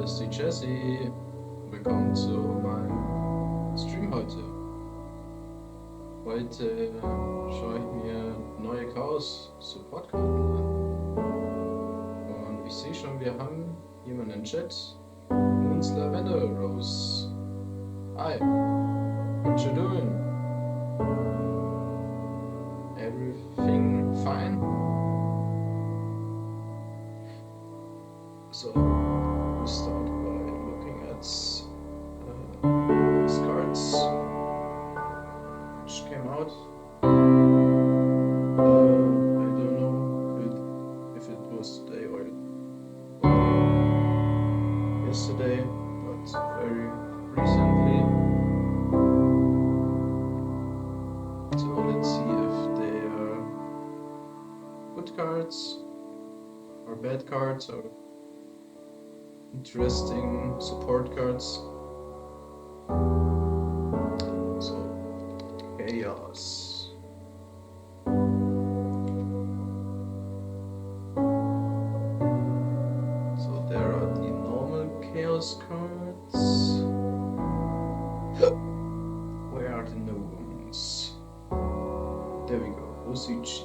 ist die Jessie. Willkommen zu meinem Stream heute. Heute schaue ich mir neue Chaos-Support-Karten an. Und ich sehe schon, wir haben jemanden im Chat. Uns Lavender Rose. Hi. What you doing? Everything fine? So, we start by looking at these cards which came out. I don't know if it was today or yesterday, but very recently. So let's see if they are good cards or bad cards or interesting support cards. So, Chaos. So there are the normal Chaos cards. Where are the new ones? There we go, OCG.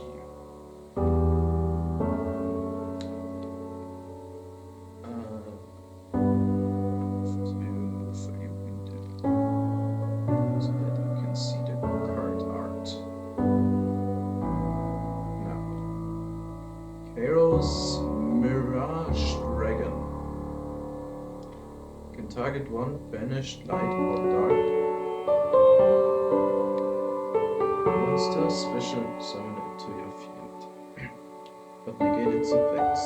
Target one banished light or dark monster, special summon it to your field, but negate its effects.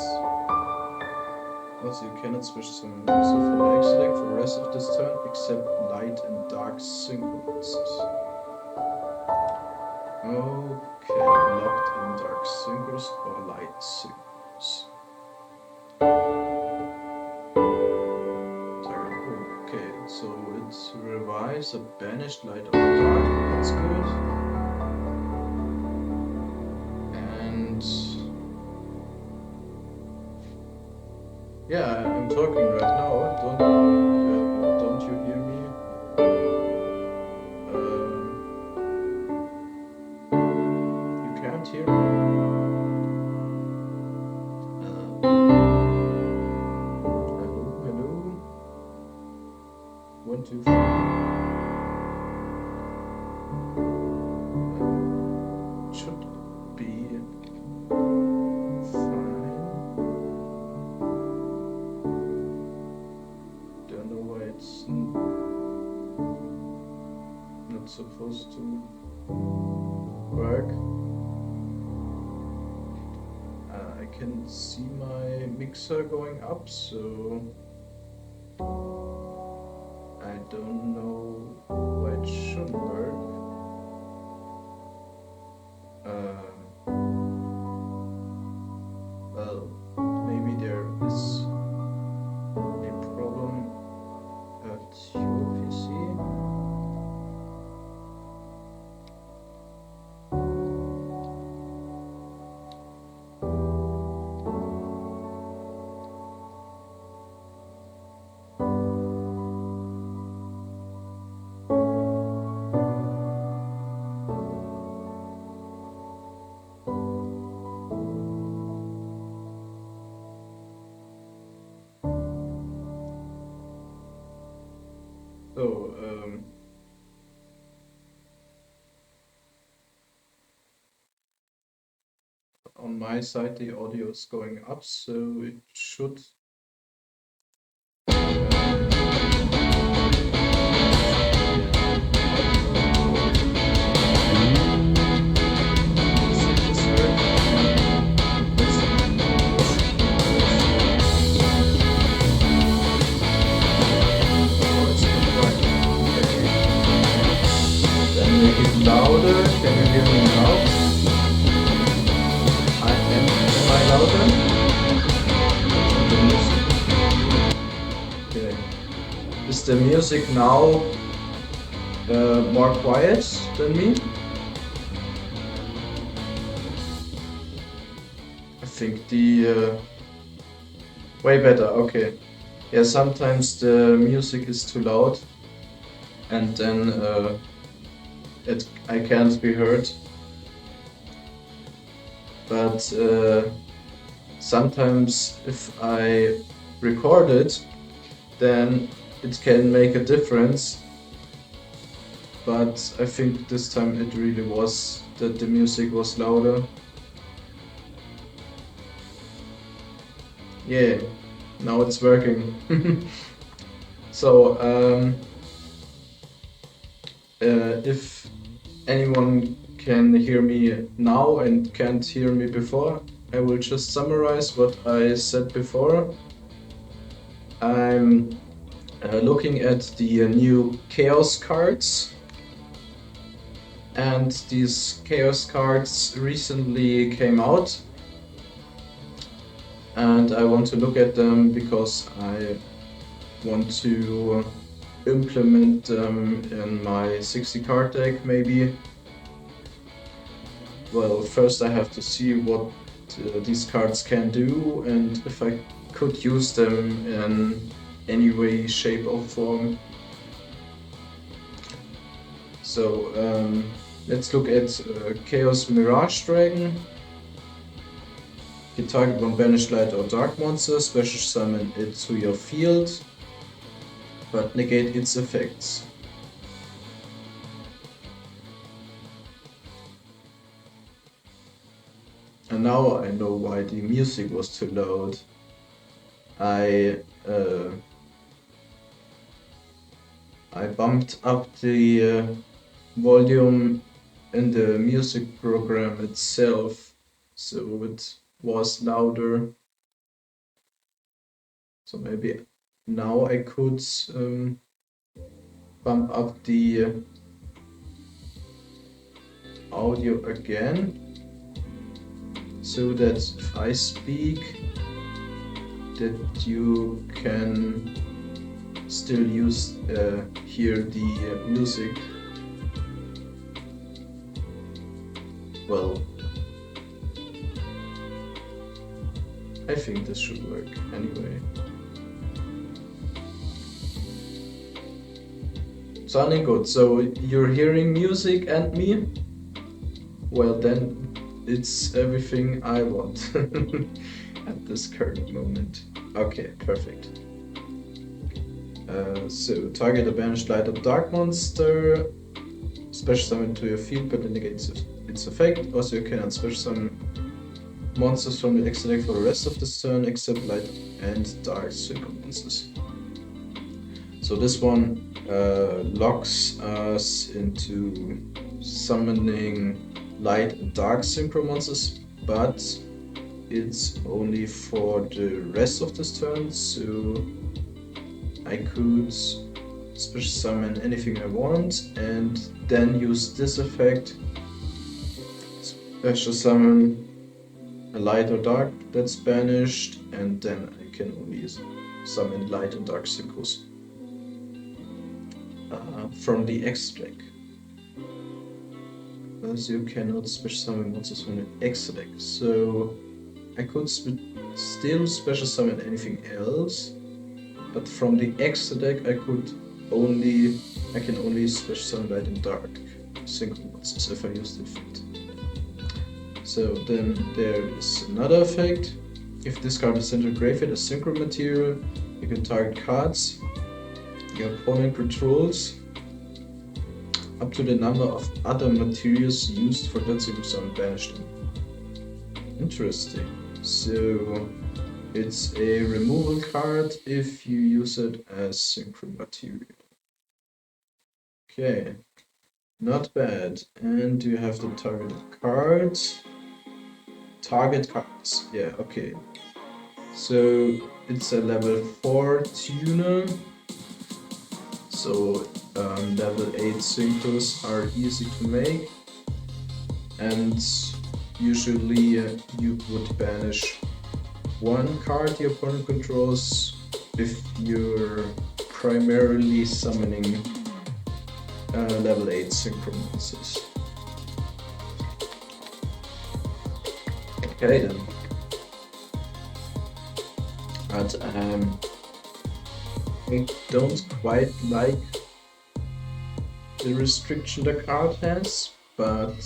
Also, you cannot special summon monster from the extra deck for the rest of this turn, except light and dark synchro monsters. Okay, locked in dark synchros or light synchros. So it revives a banished light or dark, that's good. And yeah, I'm talking right now, don't you hear me? You can't hear me? Hello? 1, 2, 3. Should be fine. Don't know why it's not supposed to work. I can see my mixer going up, so I don't know why it shouldn't work. Well, maybe there is a problem at your PC. So, on my side the audio is going up, so it should louder. Can you hear me now? Am I louder? Okay. Is the music now more quiet than me? I think the way better. Okay. Yeah, sometimes the music is too loud and then I can't be heard. But sometimes if I record it, then it can make a difference. But I think this time it really was that the music was louder. Yeah, now it's working. So if anyone can hear me now and can't hear me before, I will just summarize what I said before. I'm looking at the new Chaos cards, and these Chaos cards recently came out, and I want to look at them because I want to implement them in my 60 card deck maybe. Well, first I have to see what these cards can do and if I could use them in any way, shape or form. So let's look at Chaos Mirage Dragon. You target one banished light or dark monster, special summon it to your field, but negate its effects. And now I know why the music was too loud. I bumped up the volume in the music program itself, so it was louder. So maybe now I could bump up the audio again, so that if I speak, that you can still hear the music. Well, I think this should work anyway. Sounding good. So you're hearing music and me? Well, then it's everything I want at this current moment. Okay, perfect. So target a banished light or dark monster, special summon to your field but negates its effect. Also you can special summon monsters from the extra deck for the rest of this turn except light and dark synchro monsters. So this one locks us into summoning light and dark synchro monsters, but it's only for the rest of this turn, so I could special summon anything I want and then use this effect, special summon a light or dark that's banished, and then I can only summon light and dark synchros from the X deck. As you cannot special summon monsters from the X deck, so I could still special summon anything else, but from the X deck I can only special summon light and dark synchro monsters if I use the effect. So then there is another effect. If this card is sent to graveyard as synchro material, you can target cards your opponent controls up to the number of other materials used for that synchro summon, banish them. Interesting. So it's a removal card if you use it as synchro material. Okay, not bad. And you have the targeted cards. Target cards, yeah, okay. So it's a level 4 tuner. So level 8 synchros are easy to make. And usually you would banish one card your opponent controls if you're primarily summoning level 8 synchro monsters. Okay then. But I don't quite like the restriction the card has, but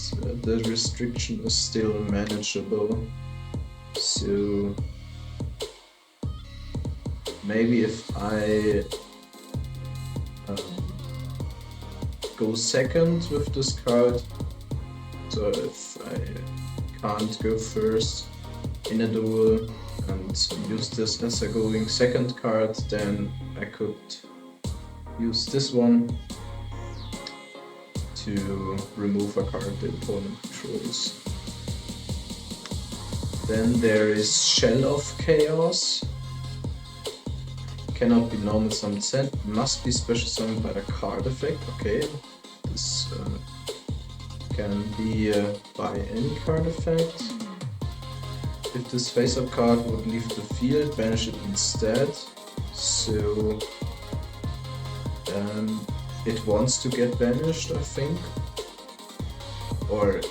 the restriction is still manageable. So maybe if I go second with this card, so if I can't go first in a duel and use this as a going second card, then I could use this one to remove a card the opponent controls. Then there is Shell of Chaos. Cannot be normal summoned set, must be special summoned by the card effect. Okay, this can be by any card effect. If this face-up card would leave the field, banish it instead. So it wants to get banished, I think. Or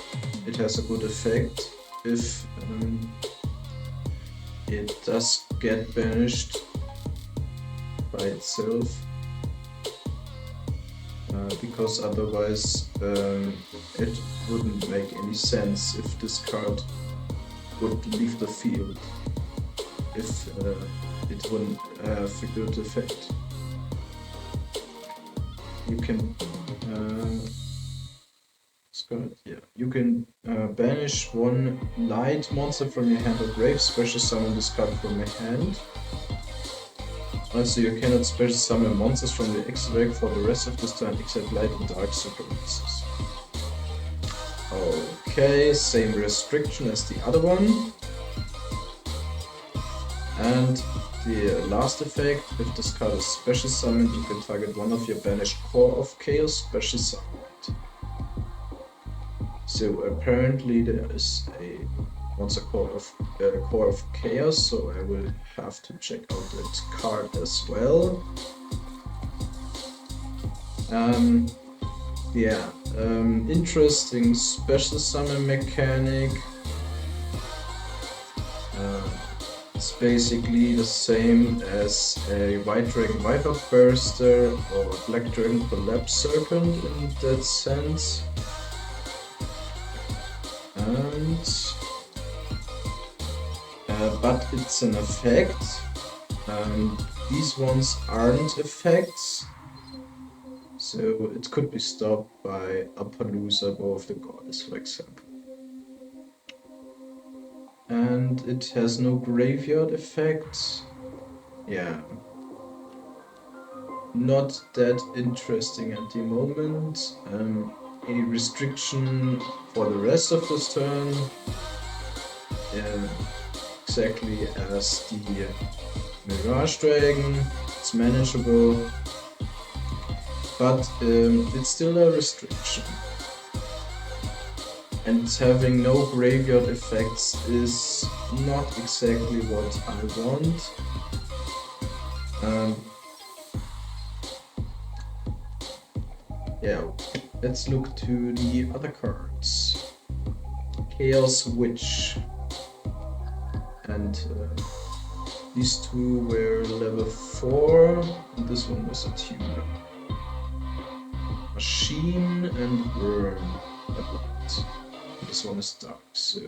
it has a good effect if it does get banished by itself. Because otherwise it wouldn't make any sense if this card would leave the field, if it wouldn't have a good effect. You can you can banish one light monster from your hand or grave, special summon this card from your hand. Also, you cannot special summon monsters from the extra deck for the rest of this turn except light and dark supremacies. Okay, same restriction as the other one. And the last effect, if this card is special summoned, you can target one of your banished Core of Chaos special summoned. So apparently there is a monster Core of Chaos, so I will have to check out that card as well. Interesting special summon mechanic. It's basically the same as a White Dragon Wipeout Burster or Black Dragon Collapse Serpent in that sense. But it's an effect. These ones aren't effects, so it could be stopped by a Palooza, Bow of the Goddess, for example. And it has no graveyard effect. Yeah. Not that interesting at the moment. A restriction for the rest of this turn. Exactly as the Mirage Dragon. It's manageable. But it's still a restriction. And having no graveyard effects is not exactly what I want. Yeah, let's look to the other cards. Chaos Witch. And these two were level 4, and this one was a tuner. Machine and Burn. This one is dark, so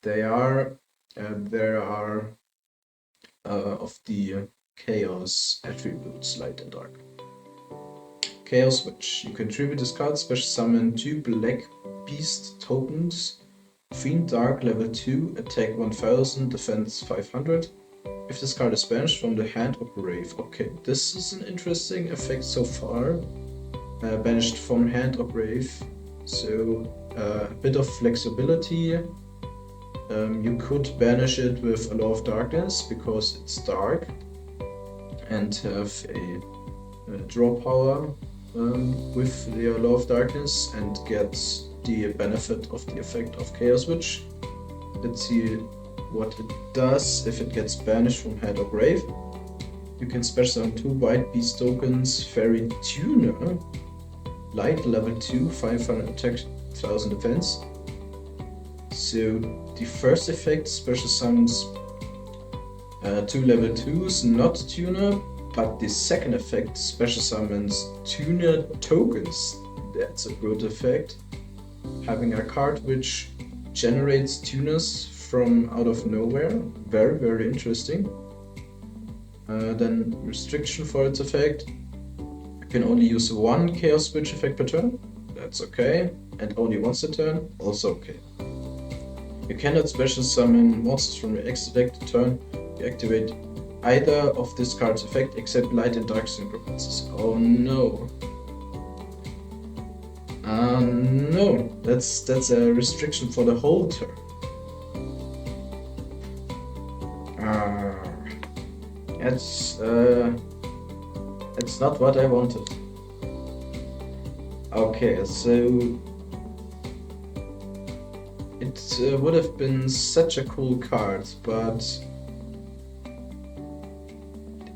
there are of the chaos attributes, light and dark. Chaos Witch. You contribute this card, special summon 2 black beast tokens. Fiend Dark level 2, attack 1000, defense 500. If this card is banished from the hand or grave. Okay, this is an interesting effect so far. Banished from hand or grave. So a bit of flexibility. You could banish it with Alllot of Darkness because it's dark and have a draw power with the Alllot of Darkness and get the benefit of the effect of Chaos Witch. Let's see what it does if it gets banished from hand or grave. You can special summon 2 white beast tokens, Fairy Tuner, light level 2, 500 attack, 1000 defense. So the first effect special summons 2 level 2s, not tuner, But the second effect special summons tuner tokens. That's a good effect. Having a card which generates tuners from out of nowhere. Very, very interesting. Then restriction for its effect. You can only use one Chaos Switch effect per turn. That's okay. And only once a turn. Also okay. You cannot special summon monsters from your extra deck to turn. You activate either of this card's effect except light and dark synchro monsters. Oh no. No. That's a restriction for the whole turn. It's not what I wanted. Okay, so it would have been such a cool card, but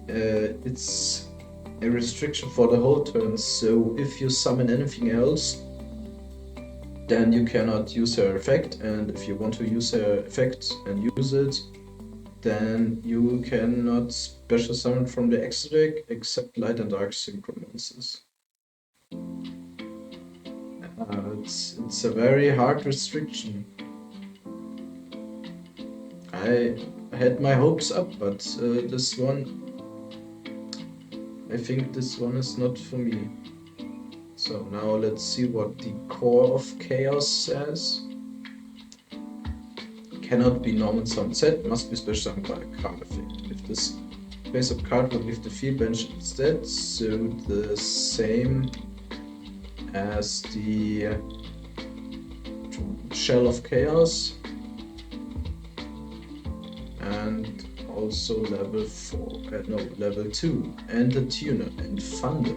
it's a restriction for the whole turn, so if you summon anything else, then you cannot use her effect, and if you want to use her effect and use it, then you cannot special summon from the extra deck except light and dark synchro monsters. It's a very hard restriction. I had my hopes up, but this one, I think this one is not for me. So now let's see what the core of chaos says. Cannot be normal summon set, must be special summoned by a card effect. If this face-up card will leave the field bench instead, so the same as the Shell of Chaos, and also level 4, level 2, and the tuner and thunder.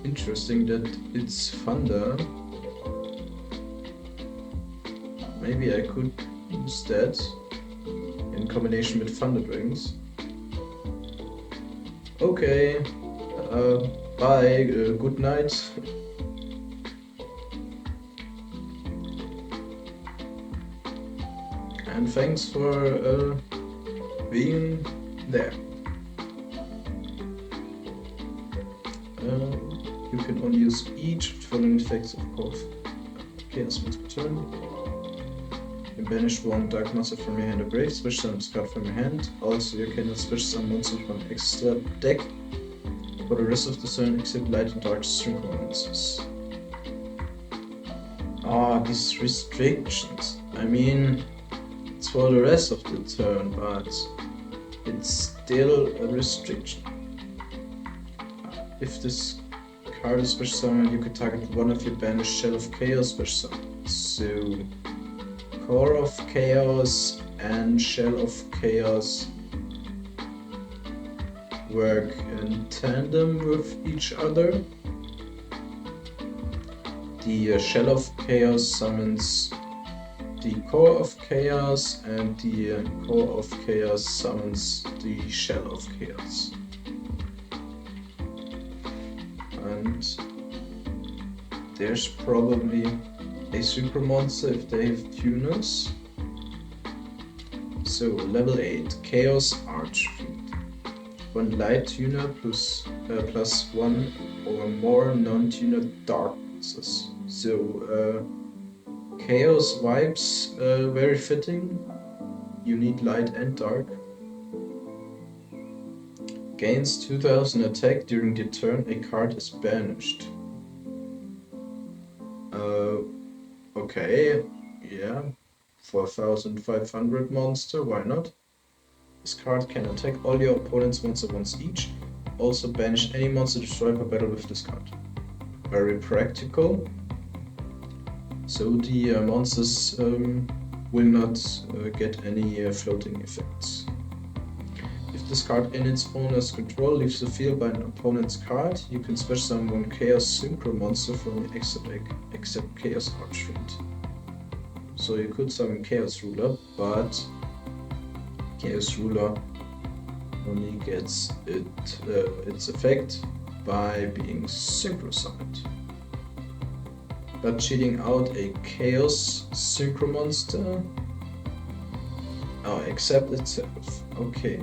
Interesting that it's thunder. Maybe I could use that in combination with thunder dragons. Okay, bye, good night. And thanks for being there. You can only use each of the following effects, of course. Chaos Switch per turn. You banish one dark monster from your hand or grave, switch summon this card from your hand. Also, you cannot switch some monsters from extra deck for the rest of the turn except light and dark synchro monsters. These restrictions. I mean, it's for the rest of the turn, but it's still a restriction. If this card is special summoned, you could target one of your banished Shell of Chaos special summons. So, Core of Chaos and Shell of Chaos work in tandem with each other. The Shell of Chaos summons the Core of Chaos, and the Core of Chaos summons the Shell of Chaos. And there's probably a synchro monster if they have tuners. So level 8, Chaos Archetype. One light tuner plus one or more non-tuner dark monsters. So Chaos vibes, very fitting. You need light and dark. Gains 2000 attack during the turn a card is banished. Okay, yeah, 4500 monster, why not? This card can attack all your opponent's monsters once each. Also banish any monster destroyed per battle with this card. Very practical. So the monsters will not get any floating effects. If this card in its owner's control leaves the field by an opponent's card, you can special summon one Chaos Synchro monster from your extra deck, except Chaos Archetype. So you could summon Chaos Ruler, but Chaos Ruler only gets its effect by being synchro summoned. But cheating out a Chaos Synchro monster? Oh, except itself. Okay.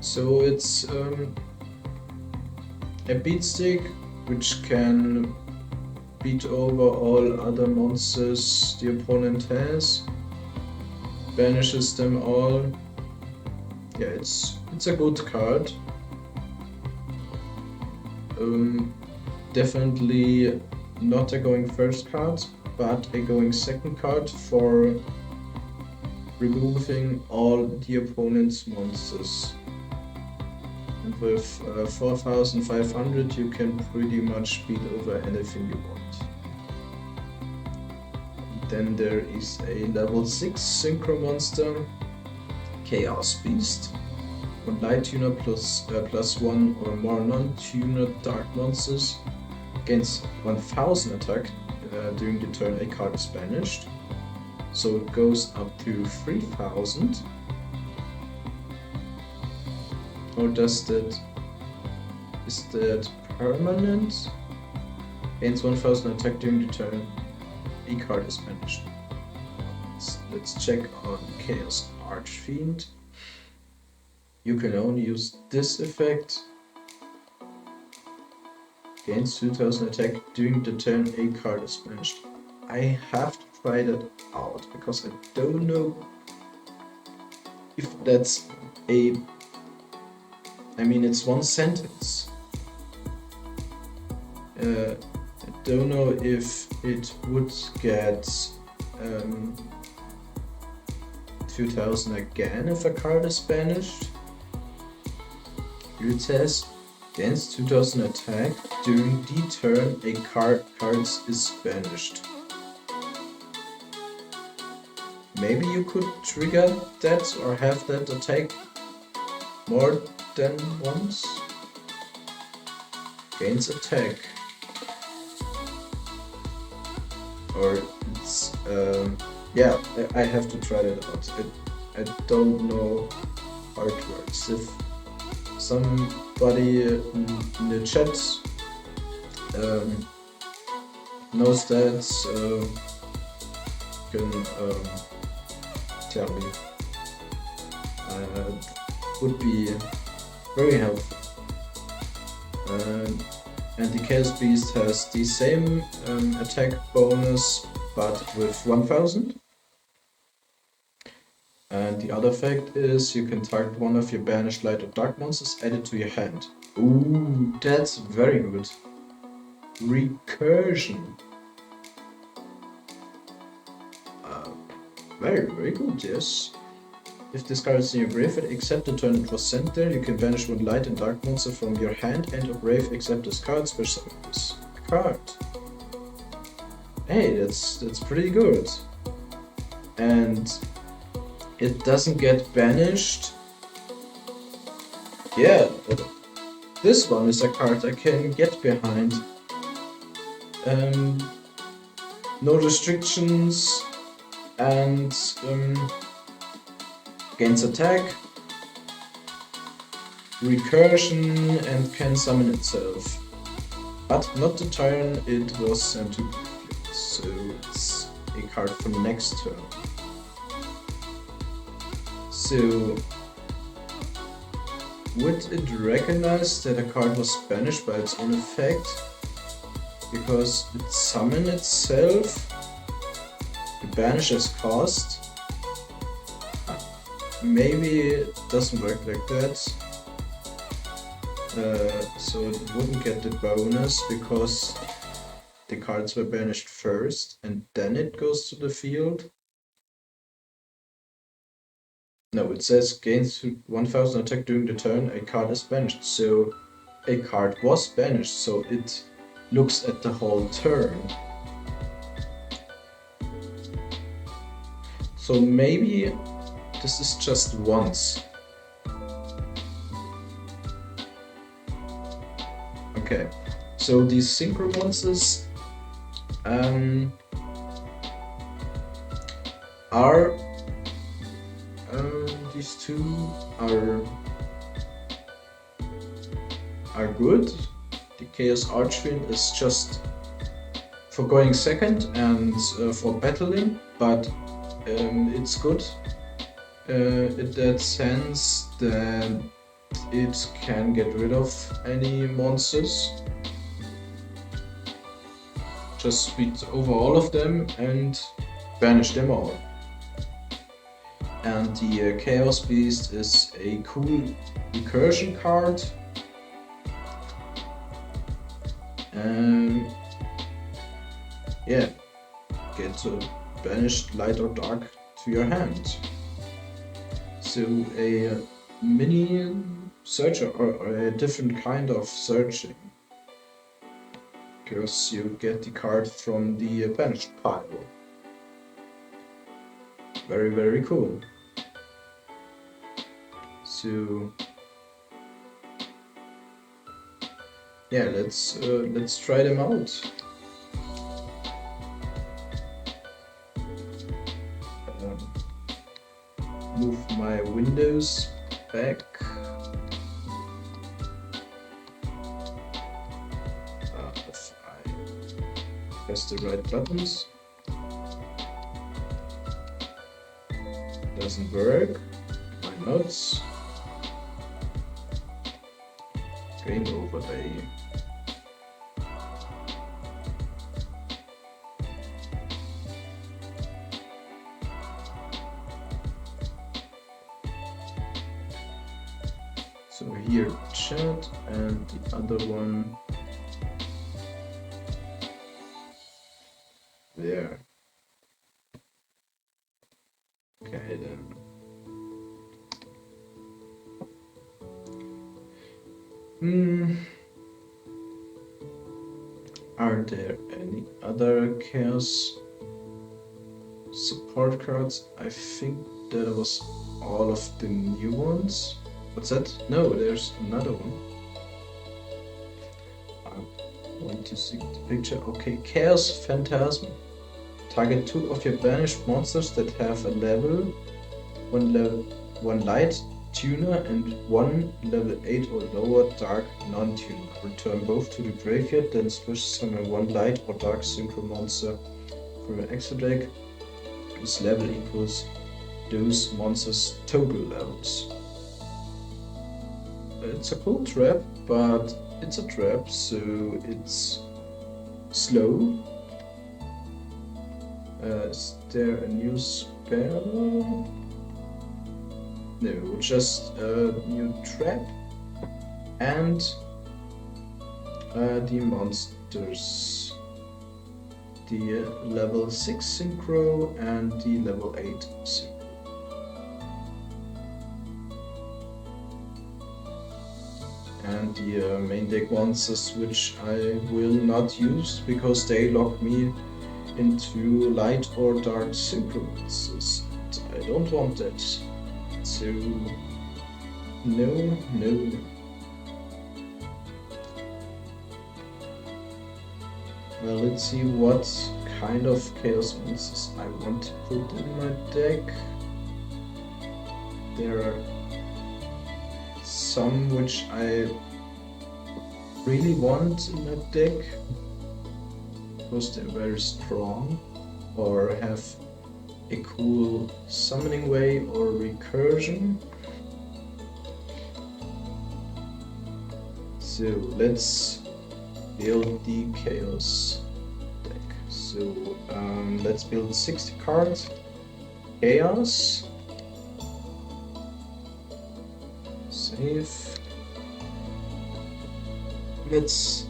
So it's a beat stick which can beat over all other monsters the opponent has, banishes them all. Yeah, it's a good card. Definitely not a going first card, but a going second card for removing all the opponent's monsters. And with 4500 you can pretty much beat over anything you want. Then there is a level 6 synchro monster, Chaos Beast. One light tuner plus +1 or more non-tuner dark monsters. Against 1000 attack during the turn a card is banished. So it goes up to 3000. Or is that permanent? Against 1000 attack during the turn a card is banished. Let's check on Chaos Archfiend. You can only use this effect. Against 2000 attack during the turn a card is banished. I have to try that out because I don't know if that's a... I mean, it's one sentence. I don't know if it would get 2000 again if a card is banished. It says against 2000 attack during the turn a card is banished. Maybe you could trigger that or have that attack more than once. Gains attack. Or it's yeah, I have to try that out. I don't know how it works. If somebody in the chat knows that, can tell me. Would be very helpful. And the Chaos Beast has the same attack bonus, but with 1000. And the other fact is you can target one of your banished light or dark monsters, add it to your hand. Ooh, that's very good. Recursion. Very, very good, yes. If this card is in your graveyard, except the turn it was sent there, you can banish one light and dark monster from your hand and or grave except this card, special summon this card. Hey, that's pretty good. And it doesn't get banished. Yeah, this one is a card I can get behind. No restrictions and gains attack, recursion, and can summon itself. But not the turn it was sent to, so it's a card for next turn. So, would it recognize that a card was banished by its own effect? Because it summons itself, the banish as cost. Maybe it doesn't work like that. So it wouldn't get the bonus because the cards were banished first and then it goes to the field. No, it says gains 1000 attack during the turn, a card is banished. So a card was banished, so it looks at the whole turn. So maybe this is just once. Okay, so these synchro monsters are these two are good. The Chaos Archfiend is just for going second and for battling, but it's good in that sense that it can get rid of any monsters. Just speed over all of them and banish them all. And the Chaos Beast is a cool recursion card. Yeah, get a banished light or dark to your hand. So a mini searcher or a different kind of searching. Because you get the card from the banished pile. Very, very cool. So yeah, let's try them out. Move my windows back. If I press the right buttons. Doesn't work. Why not? Game overlay. So here chat and the other one there. Okay then. Are there any other chaos support cards? I think that was all of the new ones. What's that? No, there's another one. I want to see the picture. Okay, Chaos Phantasm. Target 2 of your banished monsters that have a level 1 light tuner and 1 level 8 or lower dark non-tuner. Return both to the graveyard, then special summon 1 light or dark synchro monster from your extra deck, whose level equals those monsters' total levels. It's a cool trap, but it's a trap, so it's slow. Is there a new spell? No, just a new trap and the monsters. The level 6 synchro and the level 8 synchro. And the main deck monsters, which I will not use because they lock me into light or dark synchro monsters. And I don't want that. So no. Well, let's see what kind of chaos monsters I want to put in my deck. There are some which I really want in my deck because they're very strong or have a cool summoning way or recursion. So let's build the chaos deck. So let's build 60 cards. Chaos. Save. Let's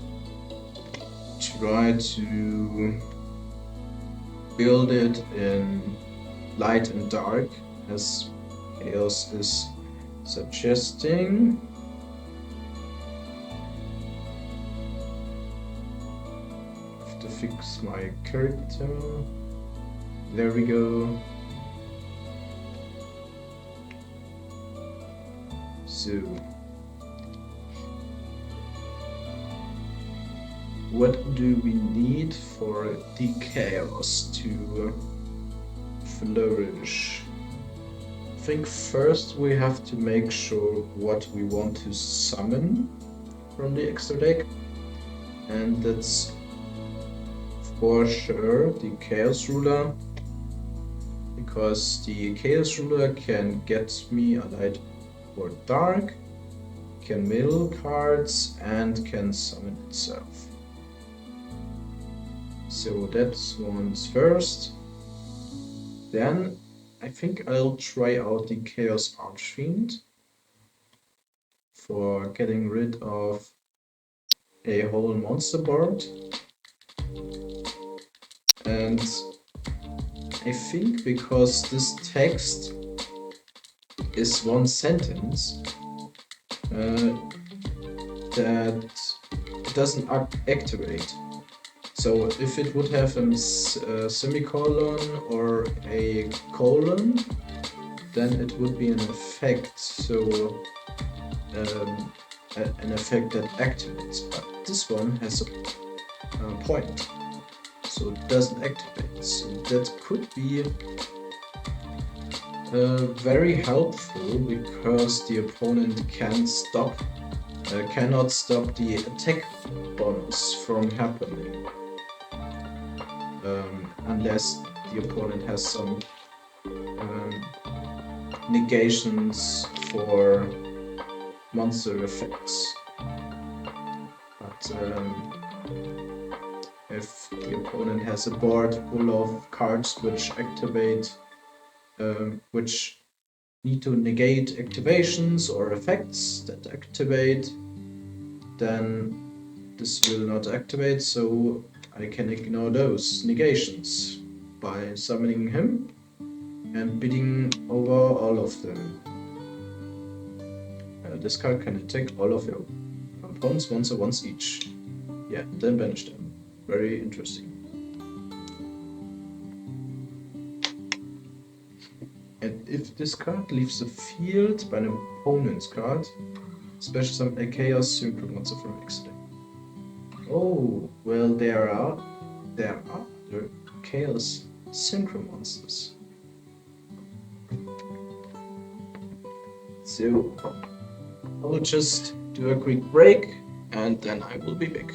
try to build it in light and dark as chaos is suggesting. I have to fix my character. There we go. So what do we need for the chaos to flourish? I think first we have to make sure what we want to summon from the extra deck, and that's for sure the Chaos Ruler, because the Chaos Ruler can get me a light or dark, can mill cards, and can summon itself. So that's one's first. Then I think I'll try out the Chaos Archfiend for getting rid of a whole monster board. And I think because this text is one sentence, that doesn't activate. So if it would have a semicolon or a colon, then it would be an effect. So an effect that activates. But this one has a point, so it doesn't activate. So that could be very helpful because the opponent cannot stop the attack bonus from happening, unless the opponent has some negations for monster effects. But if the opponent has a board full of cards which activate, which need to negate activations or effects that activate, then this will not activate, so I can ignore those negations by summoning him and bidding over all of them. This card can attack all of your opponents once each. Yeah, then banish them. Very interesting. And if this card leaves the field by an opponent's card, special summon a Chaos Synchro monster from Exile. Oh, well, there are other Chaos Synchro monsters. So I will just do a quick break and then I will be back.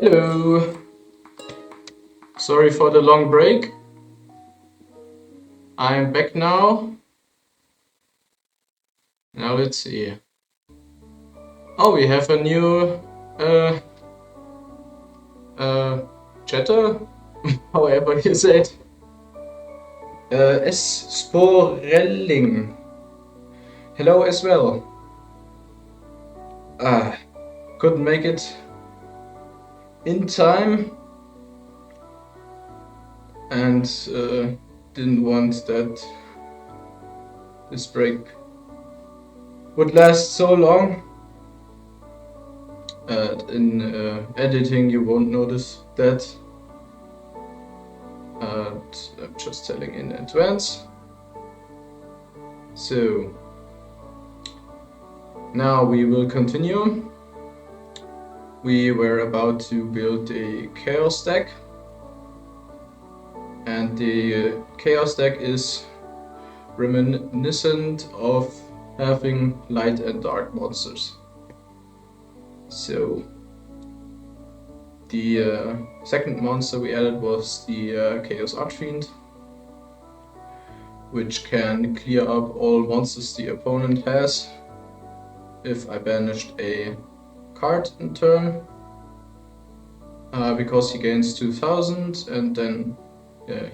Hello! Sorry for the long break. I'm back now. Now let's see. Oh, we have a new chatter, however you say it. S. Sporelling. Hello as well. Couldn't make it in time and didn't want that this break would last so long. In editing you won't notice that. I'm just telling in advance. So now we will continue. We were about to build a chaos deck, and the chaos deck is reminiscent of having light and dark monsters. So the second monster we added was the Chaos Archfiend, which can clear up all monsters the opponent has if I banished a card in turn, because he gains 2000 and then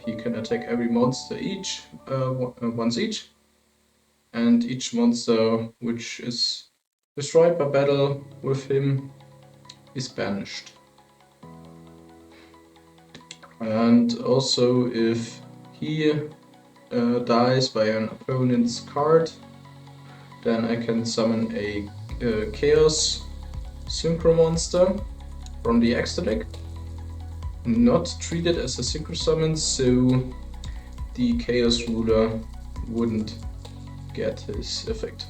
he can attack every monster once each, and each monster which is destroyed by battle with him is banished. And also if he dies by an opponent's card, then I can summon a Chaos Synchro monster from the extra deck, not treated as a synchro summon, so the Chaos Ruler wouldn't get his effect.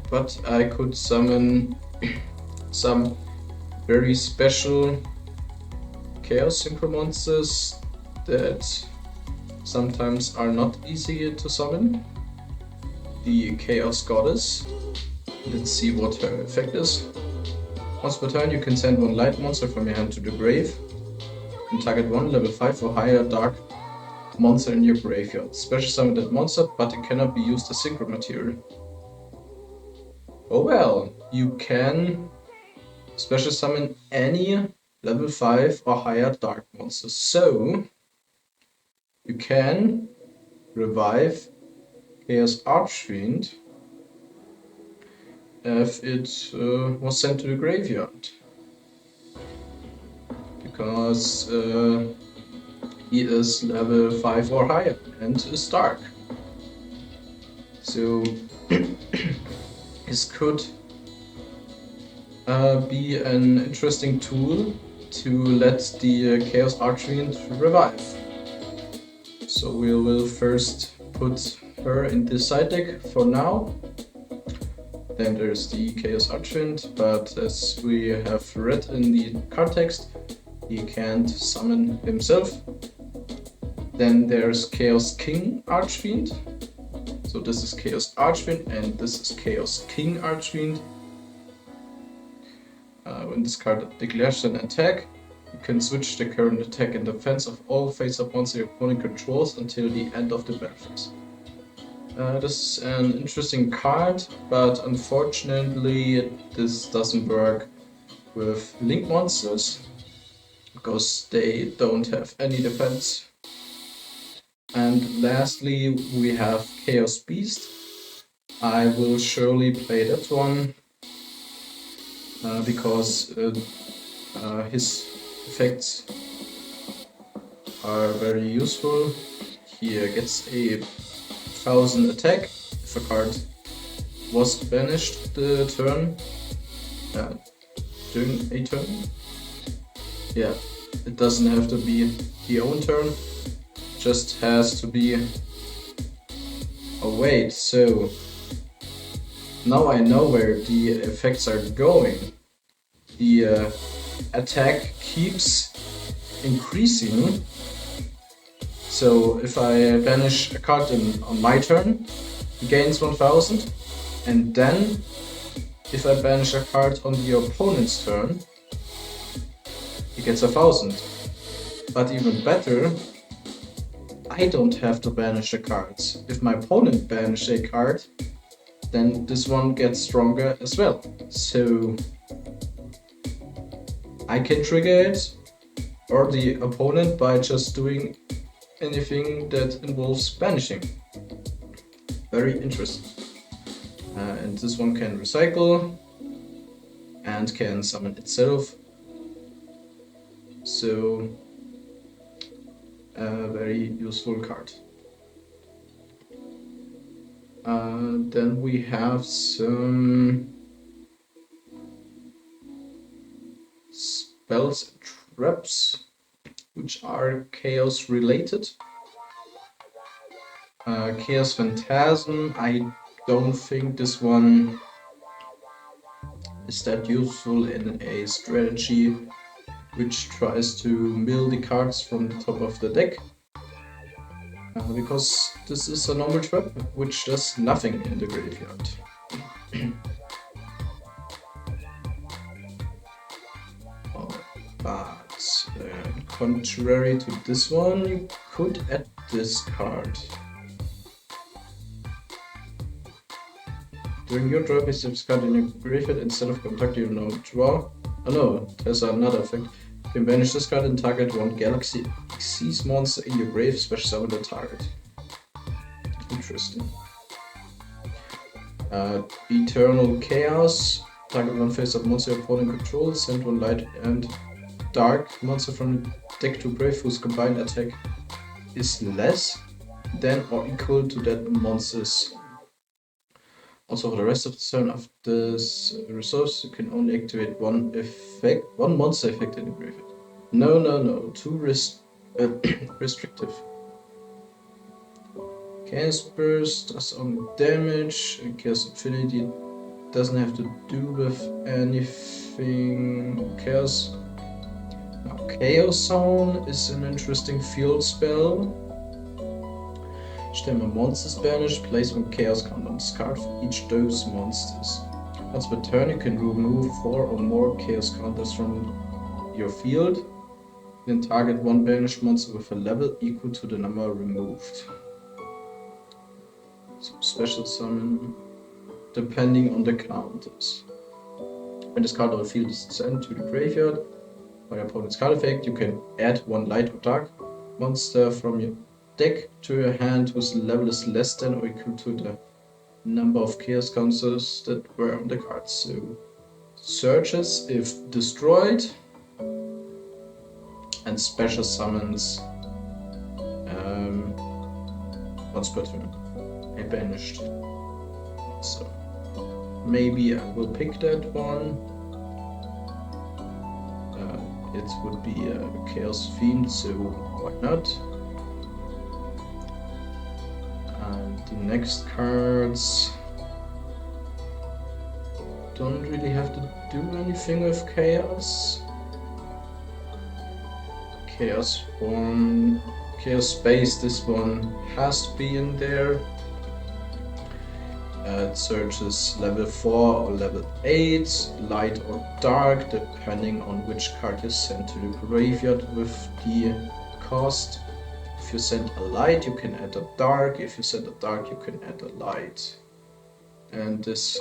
But I could summon some very special Chaos Synchro monsters that sometimes are not easy to summon. The Chaos Goddess. Let's see what her effect is. Once per turn, you can send one light monster from your hand to the grave and target one level 5 or higher dark monster in your graveyard. Special summon that monster, but it cannot be used as synchro material. Oh well, you can special summon any level 5 or higher dark monster. So you can revive Chaos Archfiend if it was sent to the graveyard. Because he is level 5 or higher and is dark. So this could be an interesting tool to let the Chaos Archfiend revive. So we will first put her in the side deck for now. Then there's the Chaos Archfiend, but as we have read in the card text, he can't summon himself. Then there's Chaos King Archfiend. So this is Chaos Archfiend and this is Chaos King Archfiend. When this card declares an attack, you can switch the current attack and defense of all face-up monsters your opponent controls until the end of the battle phase. This is an interesting card, but unfortunately this doesn't work with link monsters because they don't have any defense. And lastly we have Chaos Beast. I will surely play that one because his effects are very useful. He gets a 1000 attack if a card was banished the turn during a turn. Yeah, it doesn't have to be the own turn, just has to be. Oh wait, so now I know where the effects are going. The attack keeps increasing. So if I banish a card on my turn, he gains 1000, and then if I banish a card on the opponent's turn, he gets 1000. But even better, I don't have to banish the cards. If my opponent banishes a card, then this one gets stronger as well. So I can trigger it, or the opponent, by just doing anything that involves banishing. Very interesting. And this one can recycle and can summon itself. So a very useful card. Then we have some spells and traps which are chaos related. Chaos Phantasm, I don't think this one is that useful in a strategy which tries to mill the cards from the top of the deck. Because this is a normal trap which does nothing in the graveyard. But contrary to this one, you could add this card. During your draw, place this card in your graveyard instead of contact you now draw. Oh no, there's another effect. You can banish this card and target one Galaxy Xyz monster in your grave, special summon the target. Interesting. Eternal Chaos. Target one face-up monster your opponent controls, send one light and dark monster from the deck to grave whose combined attack is less than or equal to that monster's. Also, for the rest of the turn of this resource, you can only activate one monster effect in the graveyard. No, too restrictive. Chaos Burst does only damage, and Chaos Infinity doesn't have to do with anything chaos. Now, Chaos Zone is an interesting field spell. time a monster is banished, place one chaos count on this card for each of those monsters. Once per turn, you can remove 4 or more chaos counters from your field. Then target one banished monster with a level equal to the number removed. So special summon depending on the counters. When this card on the field is sent to the graveyard by your opponent's card effect, you can add one light or dark monster from your deck to your hand whose level is less than or equal to the number of chaos counters that were on the card. So searches if destroyed, and special summons once per turn. A banished. So maybe I will pick that one. It would be chaos themed, so why not? And the next cards don't really have to do anything with chaos. Chaos form, chaos space, this one has to be in there. It searches level 4 or level 8, light or dark, depending on which card you send to the graveyard with the cost. If you send a light, you can add a dark. If you send a dark, you can add a light. And this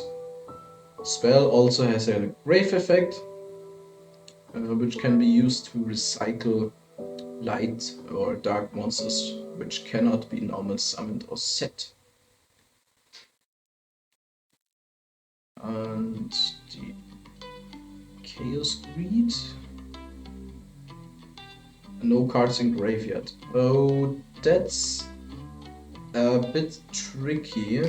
spell also has a grave effect, which can be used to recycle light or dark monsters which cannot be normal summoned or set. And the Chaos Greed. No cards in graveyard. Oh, that's a bit tricky.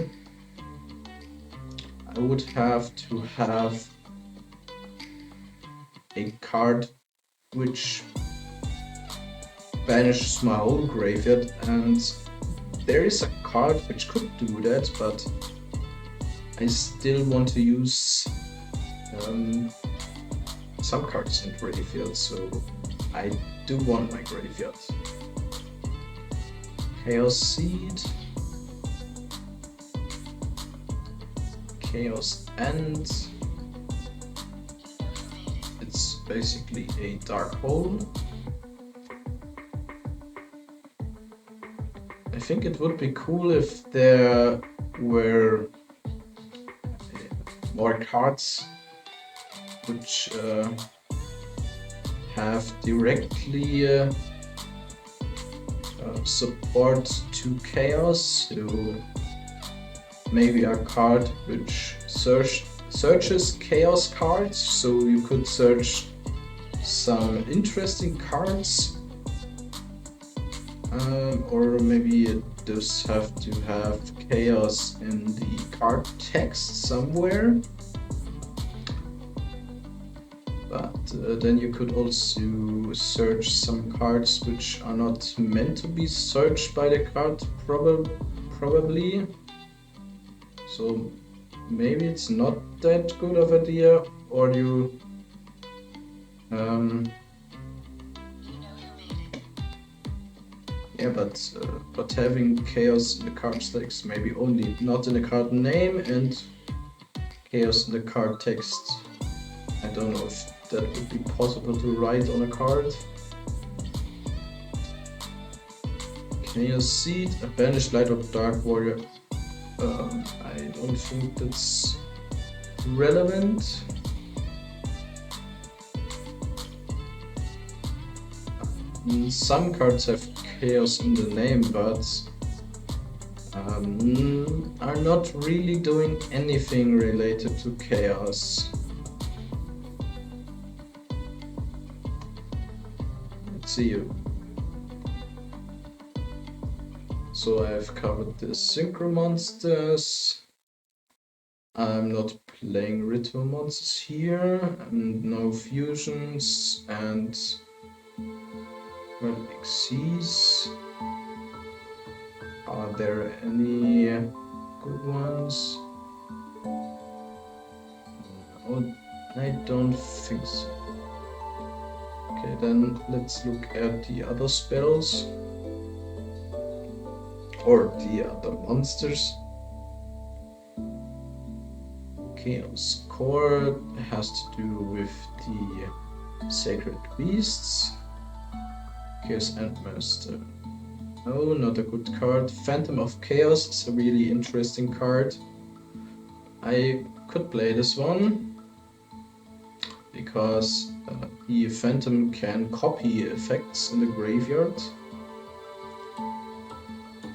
I would have to have a card which banishes my whole graveyard, and there is a card which could do that, but I still want to use some cards in graveyard, so I do want my graveyard. Chaos Seed, Chaos End. It's basically a dark hole. I think it would be cool if there were more cards which have directly support to chaos. So maybe a card which searches chaos cards, so you could search some interesting cards, or maybe it does have to have chaos in the card text somewhere. But then you could also search some cards which are not meant to be searched by the card, probably. So maybe it's not that good of an idea, or you yeah, but having chaos in the card text, maybe only not in the card name, and chaos in the card text. I don't know if that would be possible to write on a card. Chaos Seed, a banished light or dark warrior. I don't think that's relevant. Some cards have chaos in the name, but are not really doing anything related to chaos. Let's see you. So I've covered the synchro monsters. I'm not playing ritual monsters here, and no fusions, and well, Xyz. Are there any good ones? No, I don't think so. Okay, then let's look at the other spells. or the other monsters. Chaos Court has to do with the sacred beasts. Chaos Endmaster. No, not a good card. Phantom of Chaos is a really interesting card. I could play this one because the Phantom can copy effects in the graveyard.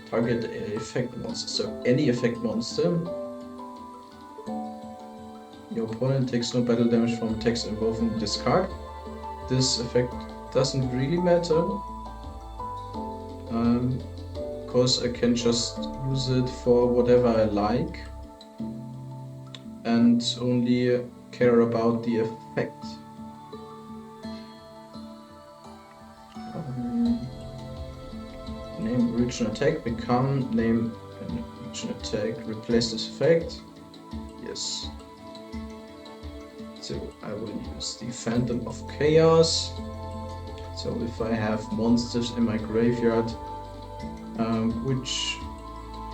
Target effect monster. So any effect monster. Your opponent takes no battle damage from attacks involving discard. This effect doesn't really matter. Because I can just use it for whatever I like and only care about the effect. Name original attack, become name an original attack, replace this effect. Yes. So I will use the Phantom of Chaos. So if I have monsters in my graveyard which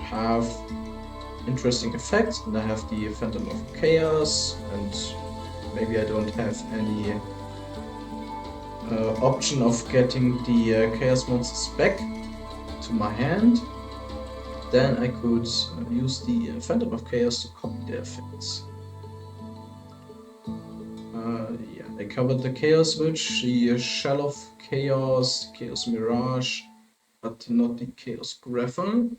have interesting effects, and I have the Phantom of Chaos, and maybe I don't have any option of getting the Chaos monsters back to my hand, then I could use the Phantom of Chaos to copy the effects. Yeah, I covered the Chaos Witch, the Shell of Chaos, Chaos Mirage, but not the Chaos Griffin.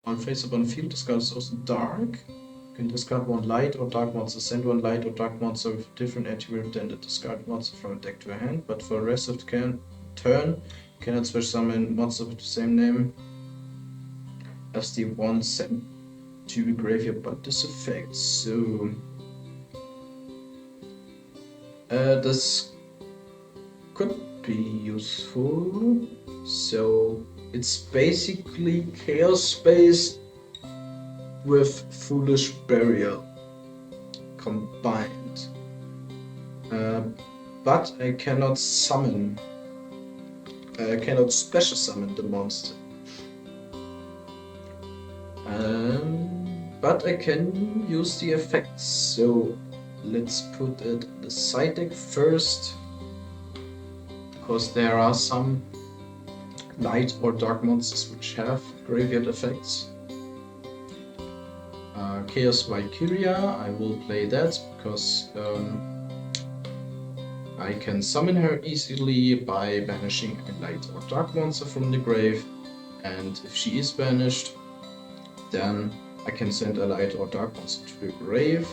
On face up on field, this card is also dark. You can discard one light or dark monster, send one light or dark monster with a different attribute than the discard monster from a deck to a hand, but for the rest of the turn, you cannot special summon monster with the same name as the one sent to the graveyard by this effect. So this could be useful. So it's basically Chaos Space with Foolish Burial combined. But I cannot summon, I cannot special summon the monster. But I can use the effects. So let's put it in the side deck first, because there are some light or dark monsters which have graveyard effects. Chaos Valkyria, I will play that because I can summon her easily by banishing a light or dark monster from the grave, and if she is banished, then I can send a light or dark monster to the grave.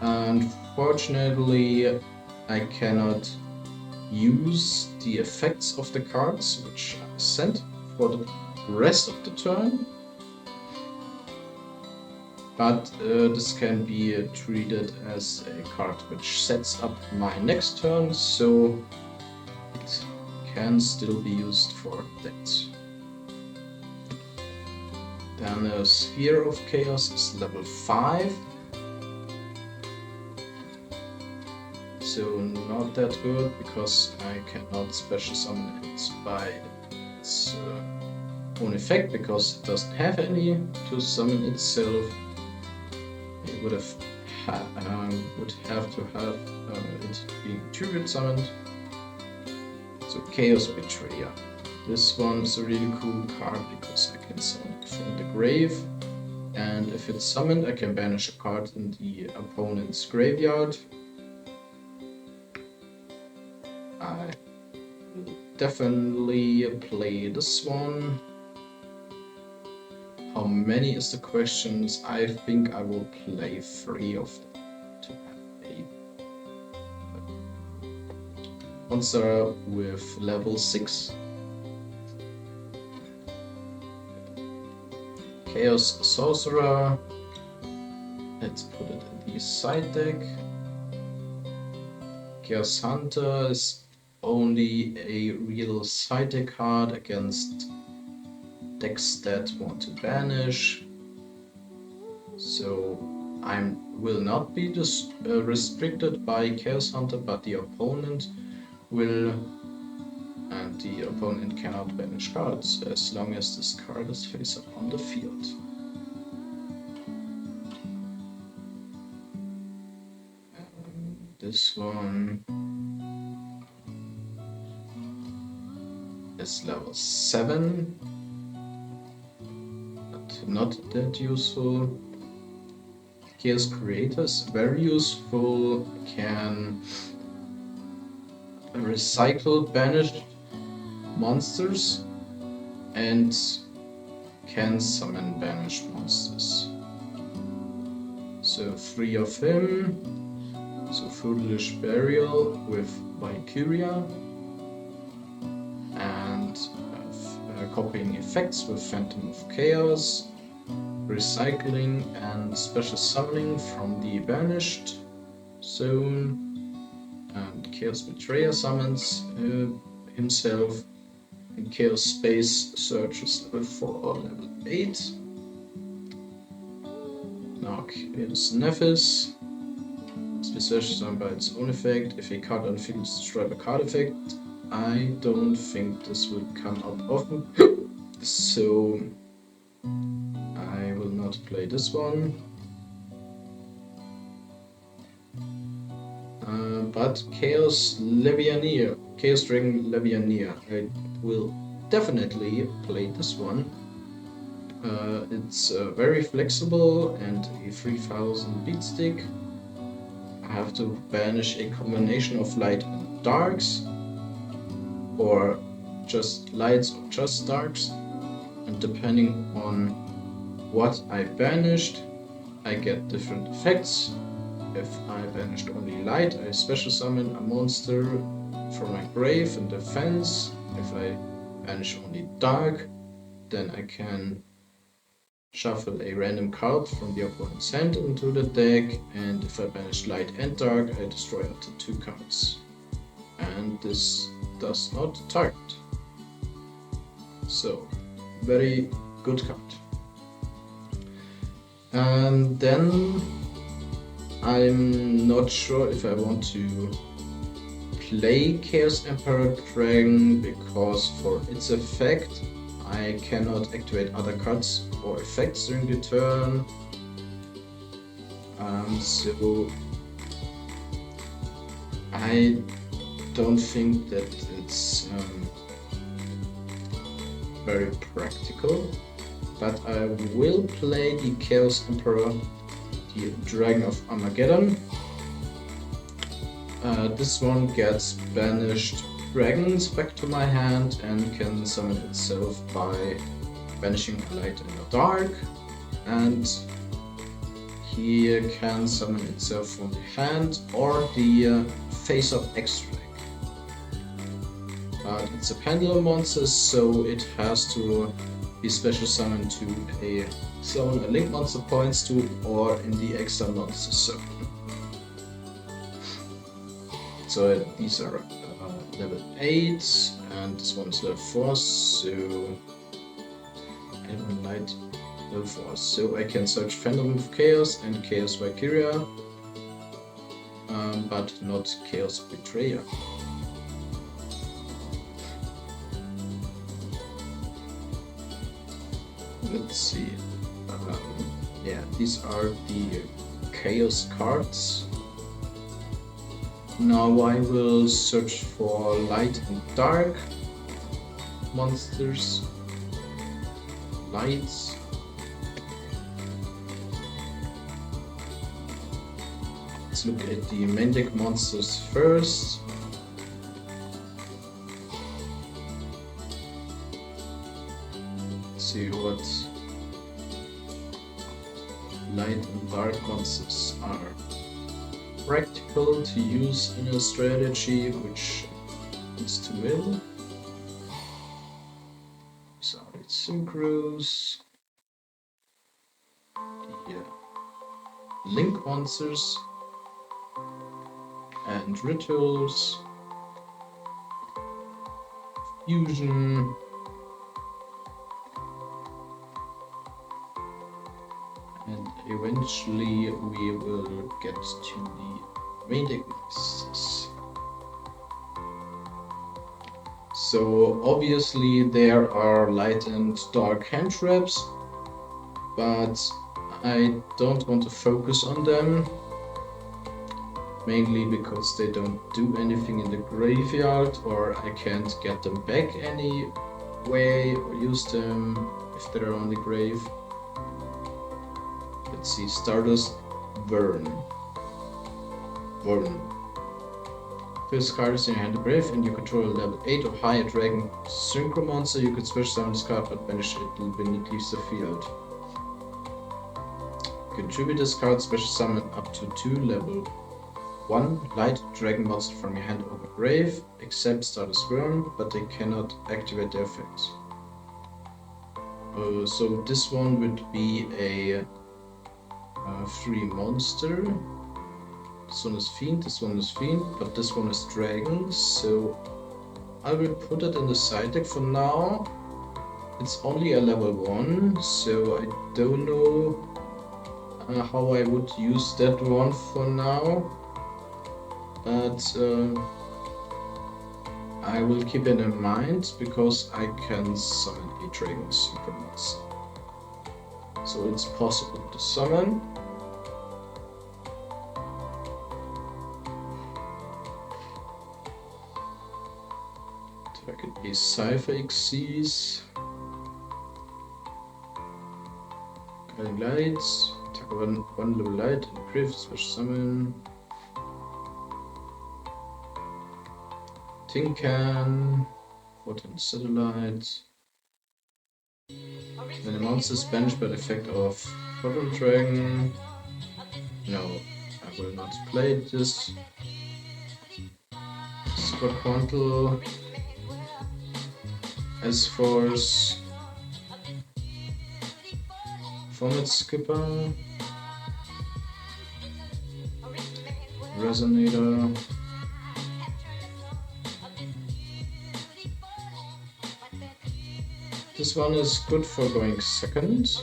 Unfortunately, I cannot use the effects of the cards which I sent for the rest of the turn, but this can be treated as a card which sets up my next turn, so it can still be used for that. Then the Sphere of Chaos is level 5. So not that good, because I cannot special summon it by its own effect, because it doesn't have any to summon itself. It would have to have it being triggered summoned. So Chaos Betrayer. This one is a really cool card because I can summon it from the grave, and if it's summoned I can banish a card in the opponent's graveyard. I will definitely play this one. How many is the questions? I think I will play 3 of them to have a monster with level 6. Chaos Sorcerer. Let's put it in the side deck. Chaos Hunter is only a real side deck card against decks that want to banish. So I will not be restricted by Chaos Hunter, but the opponent will. And and the opponent cannot banish cards as long as this card is face up on the field. This one is level 7, but not that useful. Chaos Creator is very useful, can recycle banished monsters and can summon banished monsters. So 3 of him, so Foolish Burial with Valkyria, and copying effects with Phantom of Chaos, recycling and special summoning from the banished zone, and Chaos Betrayer summons himself, and Chaos Space searches level 4 or level 8. Now Chaos Nephis, special summon by its own effect. If a card on the field is destroyed by card effect, I don't think this will come up often, so I will not play this one. But Chaos Levianeer, Chaos Dragon Levianeer, I will definitely play this one. It's very flexible and a 3000 beat stick. I have to banish a combination of light and darks, or just lights or just darks, and depending on what I banished, I get different effects. If I banished only light, I special summon a monster from my grave and defense. If I banish only dark, then I can shuffle a random card from the opponent's hand into the deck, and if I banish light and dark, I destroy up to 2 cards. And this does not target. So, very good card. And then I'm not sure if I want to play Chaos Emperor Dragon, because for its effect I cannot activate other cards or effects during the turn. So I don't think that it's very practical, but I will play the Chaos Emperor, the Dragon of Armageddon. This one gets banished dragons back to my hand and can summon itself by banishing a light and a dark, and he can summon itself from the hand or the face-up extract. But it's a pendulum monster, so it has to be special summoned to a zone a link monster points to, or in the extra monster zone. So these are level 8, and this one is level 4, so and light level 4. So I can search Phantom of Chaos and Chaos Valkyria, but not Chaos Betrayer. Let's see. Yeah, these are the Chaos cards. Now I will search for light and dark monsters. Lights. Let's look at the main deck monsters first. Let's see what light and dark monsters are practical to use in a strategy which needs to win. These are its synchros. The link monsters and rituals, fusion, and eventually we will get to the main deck lists. So obviously there are light and dark hand traps, but I don't want to focus on them, mainly because they don't do anything in the graveyard, or I can't get them back anyway or use them if they're on the grave. Let's see, Stardust Burn. This card is in your hand of grave and you control a level 8 or higher dragon synchro monster. You could special summon this card but banish it when it leaves the field. Contribute this card, special summon up to 2 level 1 light dragon monster from your hand over grave, except Stardust Burn, but they cannot activate their effects. So this one would be a 3 monster. This one is Fiend, this one is Fiend, but this one is Dragon, so I will put it in the side deck for now. It's only a level 1, so I don't know how I would use that one for now, but I will keep it in mind because I can summon a Dragon Super Monster. So it's possible to summon. Target a Cypher Xyz. Guiding Lights. Attack one level light and grave, special summon. Tin Can. 14 satellites. When a monster is banished by the effect of Photon Dragon. No, I will not play this. Squad Quantal. S-Force. Format Skipper. Resonator. This one is good for going second.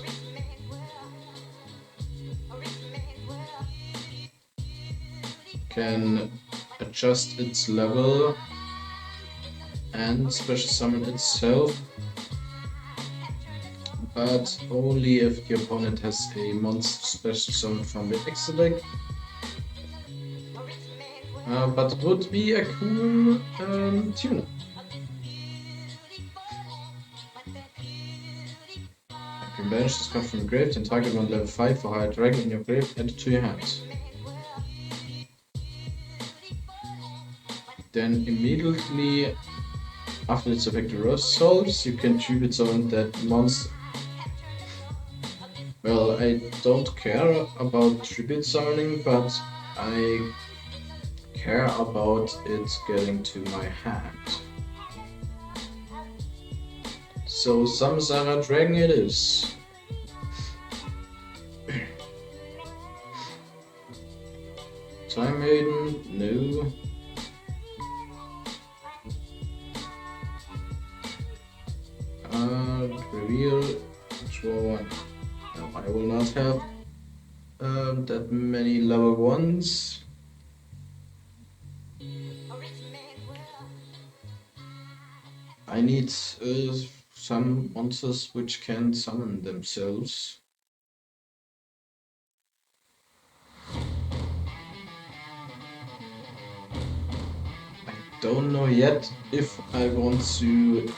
Can adjust its level and special summon itself, but only if the opponent has a monster special summon from the extra deck. But it would be a cool tuner. You can banish this card from your grave and target one level 5 for higher dragon in your grave, add it to your hands. Then immediately after its effect resolves, you can tribute summon that monster. Well, I don't care about tribute summoning, but I care about it getting to my hand. So Samsara Dragon it is. Time Maiden, no. Reveal, draw one. No, I will not have that many level 1s. I need some monsters which can summon themselves. I don't know yet if I want to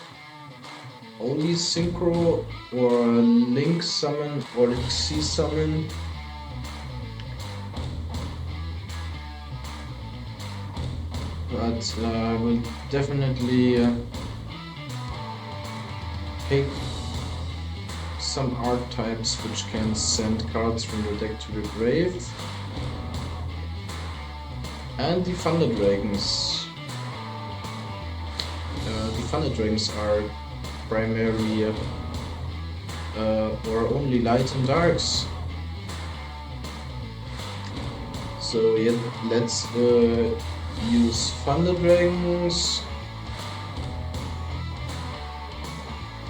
only synchro or link summon or Xyz summon. But I will definitely pick some archetypes which can send cards from your deck to the grave. And the Thunder Dragons. The Thunder Dragons are primarily or only light and darks. So yeah, let's use Thunder Dragons.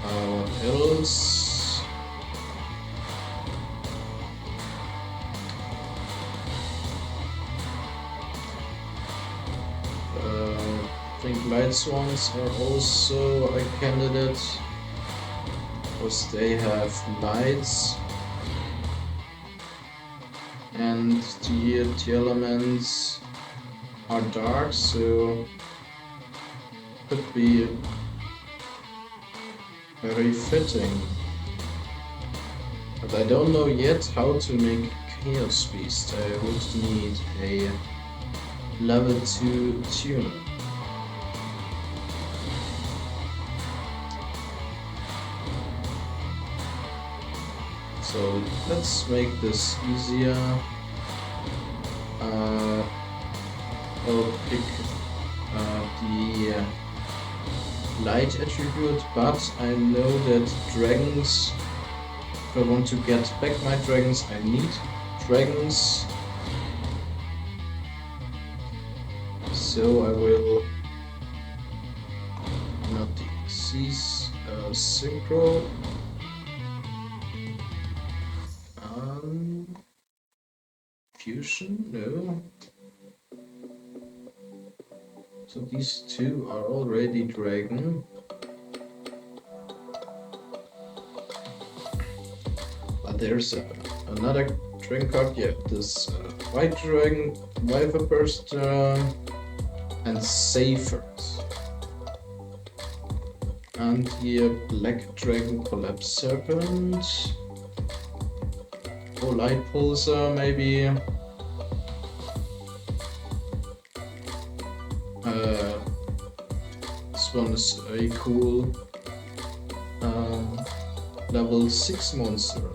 What else? Thinking Lightsworns are also a candidate, because they have lights, and the Tearlaments are dark, so could be very fitting. But I don't know yet how to make Chaos Beast. I would need a level 2 tune. So let's make this easier. I'll pick the light attribute, but I know that dragons, if I want to get back my dragons, I need dragons. So I will not cease synchro. Fusion? No. So these two are already dragon. But there's another dragon card. Yeah, this white dragon, Viper Burster, and Saphers. And here black dragon Collapse Serpent. Oh, Light Pulsar maybe. This one is a cool level 6 monster.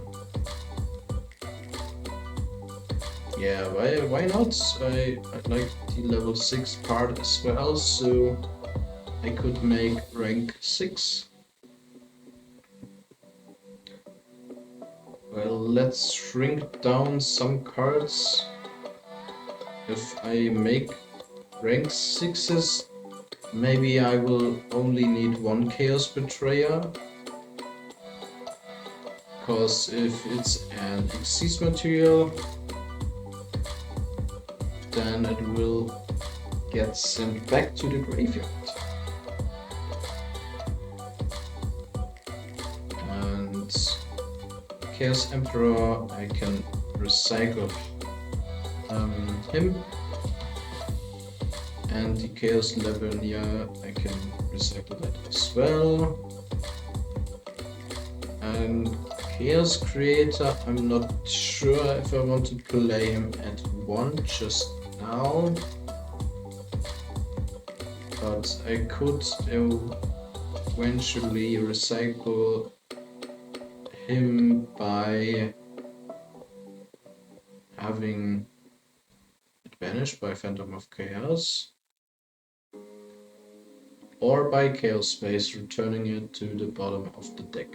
Yeah, why not? I like the level 6 part as well, so I could make rank 6. Well, let's shrink down some cards. If I make rank 6s, maybe I will only need one Chaos Betrayer. Because if it's an Xyz material, then it will get sent back to the graveyard. And Chaos Emperor, I can recycle him. And the Chaos Lavinia, I can recycle that as well. And Chaos Creator, I'm not sure if I want to play him at 1 just now. But I could eventually recycle him by having it banished by Phantom of Chaos, or by Chaos Space, returning it to the bottom of the deck.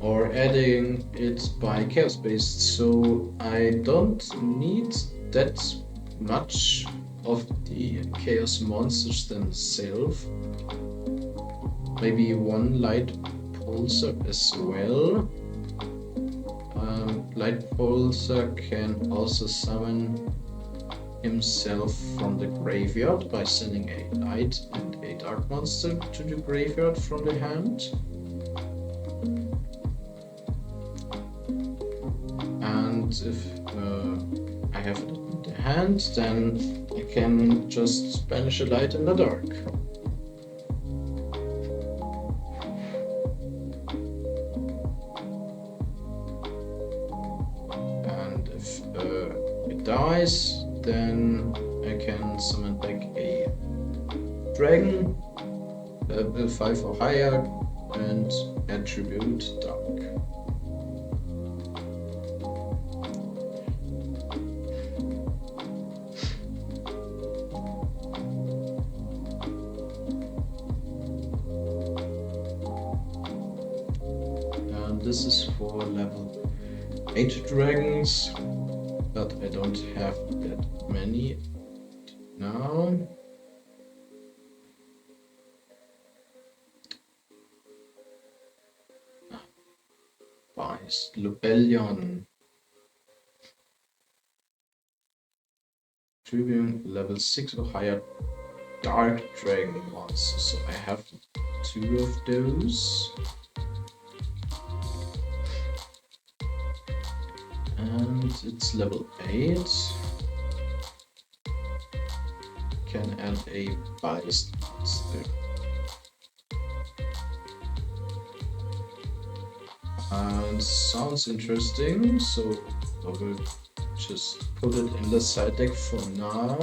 Or adding it by Chaos Space, so I don't need that much of the Chaos monsters themselves. Maybe one Light Pulsar as well. Light Pulsar can also summon himself from the graveyard by sending a light and a dark monster to the graveyard from the hand. And if I have it in the hand, then I can just banish a light and a dark. And if it dies, then I can summon back a dragon, level 5 or higher, and attribute dark. This is for level 8 dragons, but I don't have that many now. Byssted Lubellion. triggering level 6 or higher dark dragon monsters. So I have 2 of those. And it's level 8. Can add a biased monster. And sounds interesting, so I will just put it in the side deck for now.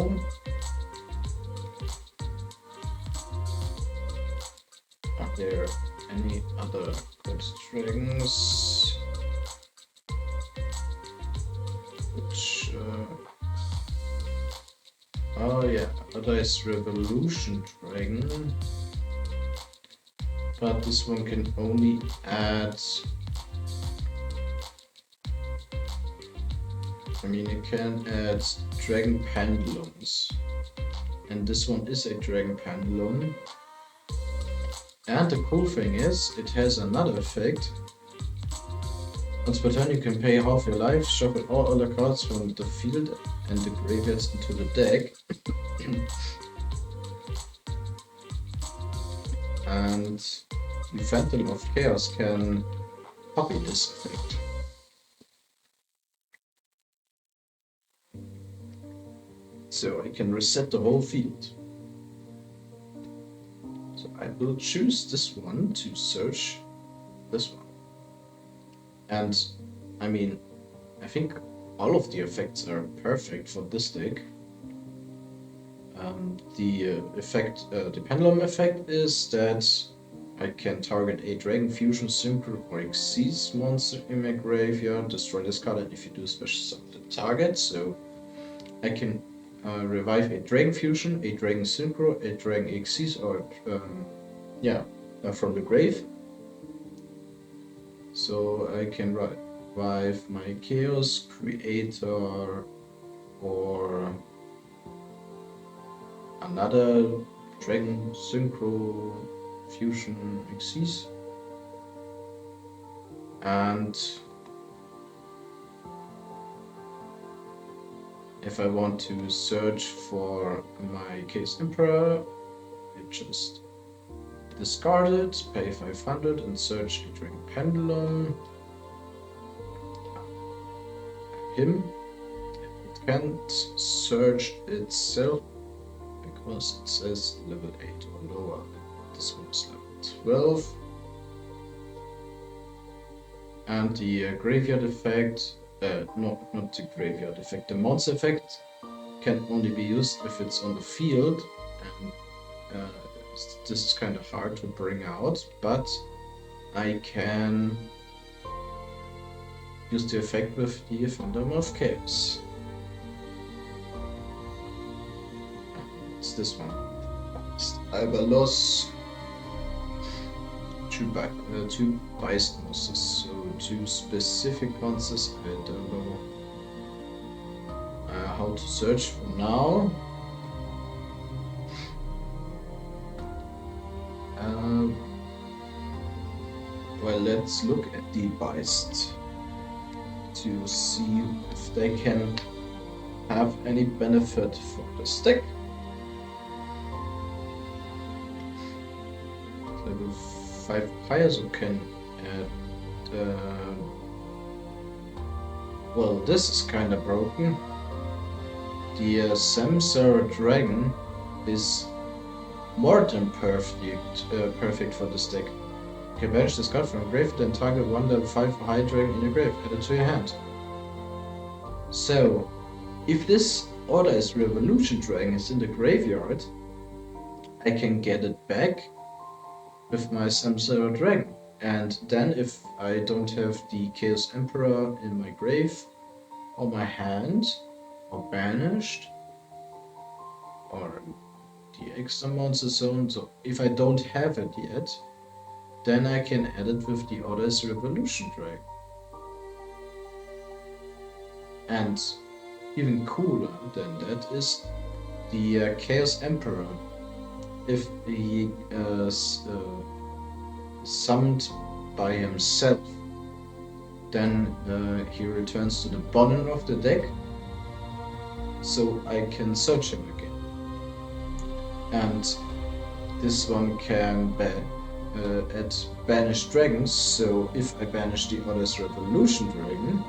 Are there any other good dragons? Which, oh yeah, other is Revolution Dragon. But this one can only add, I mean, it can add dragon pendulums. And this one is a dragon pendulum. And the cool thing is, it has another effect. Once per turn you can pay half your life, shuffle all other cards from the field and the graveyards into the deck. And the Phantom of Chaos can copy this effect. So I can reset the whole field. So I will choose this one to search this one. And I mean, I think all of the effects are perfect for this deck. The pendulum effect is that I can target a Dragon Fusion, Synchro, or Xyz monster in my graveyard, destroy this card, and if you do, special summon the target. So I can revive a Dragon Fusion, a Dragon Synchro, a Dragon Xyz, or from the grave. So I can revive my Chaos Creator or another Dragon Synchro Fusion Xyz. And if I want to search for my Chaos Emperor, I just discard it, pay 500 and search a Dragon Pendulum. Him. It can't search itself because it says level 8 or lower. This one is level 12. And the graveyard effect, not the graveyard effect, the monster effect can only be used if it's on the field. And this is kind of hard to bring out, but I can use the effect with the Phantom of Chaos. It's this one. I will lose two biased monsters, so 2 specific monsters. I don't know how to search for now. Well, let's look at the biased to see if they can have any benefit for the deck. Level 5 higher, so can add. Well, this is kind of broken. The Samsara Dragon is more than perfect for this deck. You can banish this card from your grave, then target 1 level 5 high dragon in your grave, add it to your hand. So, if this order is Revolution Dragon is in the graveyard, I can get it back with my Samsara Dragon. And then if I don't have the Chaos Emperor in my grave, or my hand, or banished, or the extra monster zone, so if I don't have it yet, then I can add it with the Orders Revolution Dragon. And even cooler than that is the Chaos Emperor. If he summoned by himself, then he returns to the bottom of the deck. so I can search him again. And this one can add banished dragons, so if I banish the Others Revolution dragon,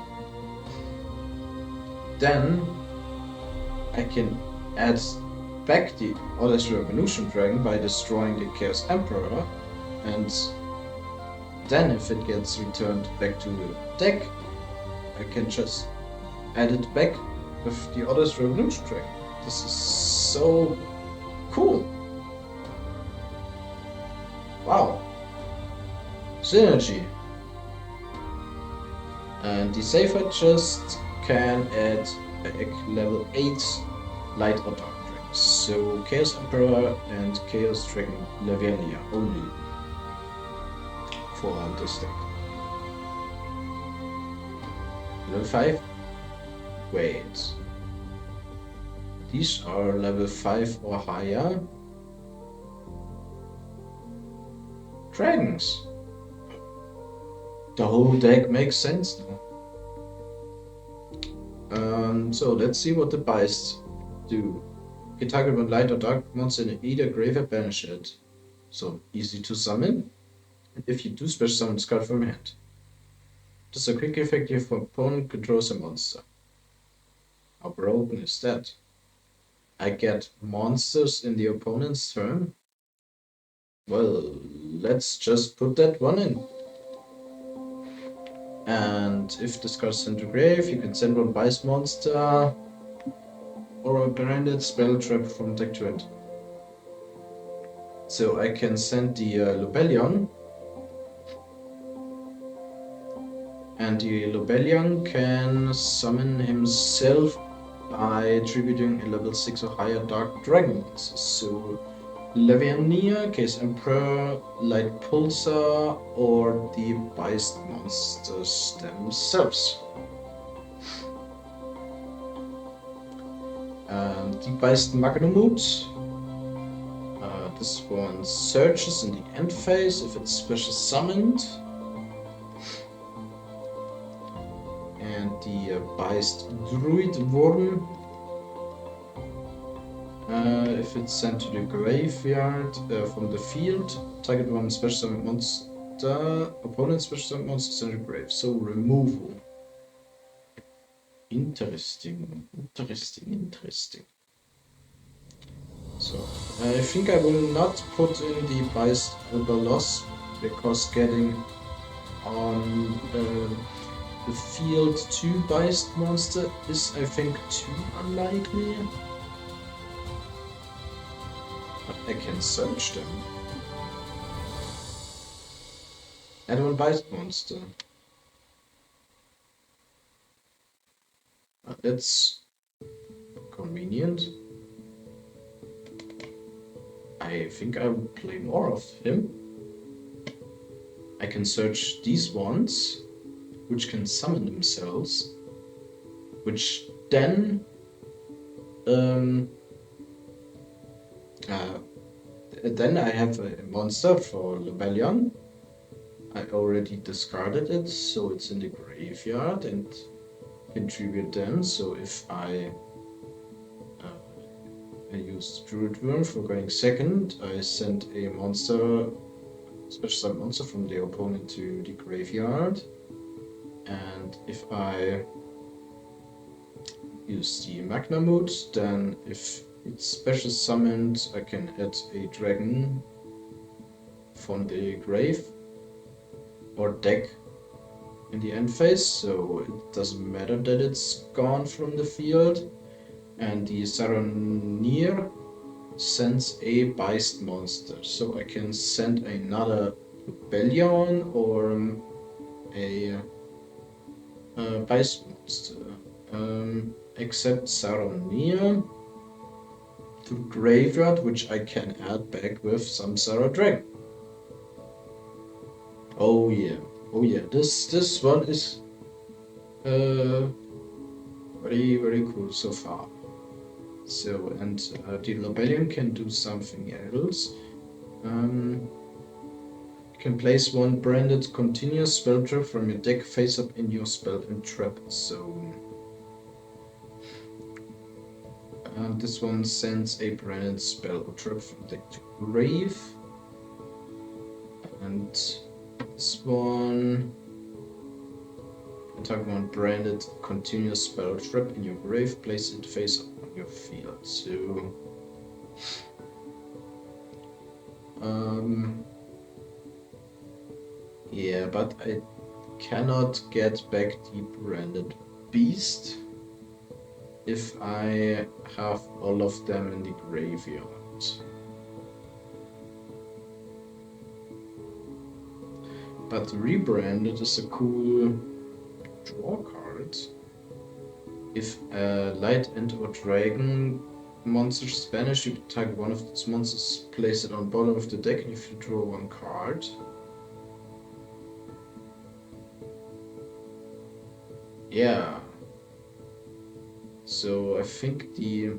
then I can add back the Others Revolution dragon by destroying the Chaos Emperor, and then if it gets returned back to the deck, I can just add it back with the Others Revolution dragon. This is so cool. Wow. Synergy. And the Safer just can add level 8 light or dark dragons. So Chaos Emperor and Chaos Dragon Lavinia only for this deck. Level 5? Wait. These are level 5 or higher dragons. The whole deck makes sense now. So let's see what the Byssted do. You target one light or dark monster in either grave or banish it. So easy to summon. And if you do special summon, discard from your hand. Just a quick effect if your opponent controls a monster. How broken is that? I get monsters in the opponent's turn? Well, let's just put that one in. And if discards sent to grave, you can send one Byssted monster or a branded spell trap from deck to hand. So I can send the Lobelion, and the Lobelion can summon himself by attributing a level 6 or higher dark dragon monster. So Lavinia, Chaos Emperor, Light Pulsar, or the Byssted monsters themselves. The Byssted Magnamut. This one searches in the end phase if it's special summoned. And the Byssted Druid Worm. If it's sent to the graveyard from the field, target one special summon monster, opponent special summon monster sent to the grave. So removal. Interesting. So I think I will not put in the Byssted Elberloss because getting on the field 2 Byssted monster is, I think, too unlikely. But I can search them. Add one Byssted monster. That's convenient. I think I will play more of him. I can search these ones, which can summon themselves, which then then I have a monster for Lobelion. I already discarded it, so it's in the graveyard and contribute them. So if I use Druid Worm for going second, I send a monster, special summon monster from the opponent to the graveyard. And if I use the Magnamut, then if it's special summoned, I can add a dragon from the grave or deck in the end phase, so it doesn't matter that it's gone from the field. And the Saronir sends a Byssted monster, so I can send another Rebellion or a Byssted monster. Except Saronir to graveyard, which I can add back with some Sarah Dragon. Oh yeah, this one is very cool so far. So, and the Lobelion can do something else. You can place one branded continuous spell trap from your deck face up in your spell and trap zone. And this one sends a branded spell or trap from deck to grave. And this one, attack one branded continuous spell or trap in your grave, place it face up on your field. So yeah, but I cannot get back the branded beast if I have all of them in the graveyard. But rebranded is a cool draw card. If a light and or dragon monsters vanish, you target one of its monsters, place it on bottom of the deck, and if you draw one card. Yeah. So I think the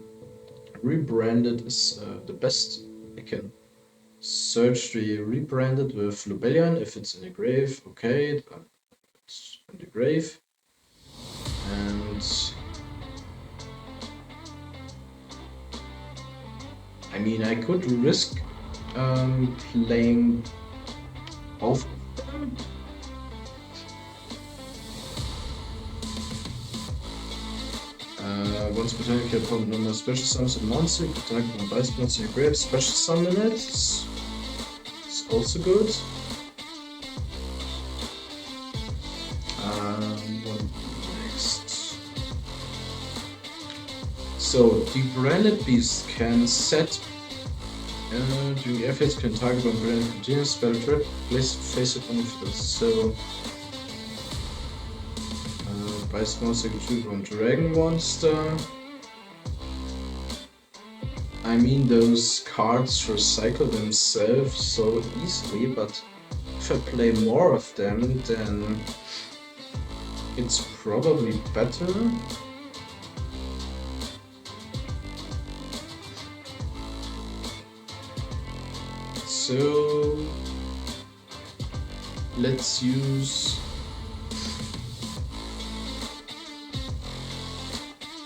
rebranded is the best. I can search the rebranded with Lubellion if it's in the grave. Okay, it's in the grave. And I mean, I could risk playing both of them. Once per turn, you can put number special summons a monster, you can target one dice monster in your grave, special summon it. It's also good. What next? So, the branded beast can set during the effects can target one branded continuous spell trap, place face it on the field. So Vice monster can choose one dragon monster. I mean, those cards recycle themselves so easily, but if I play more of them, then it's probably better. So let's use.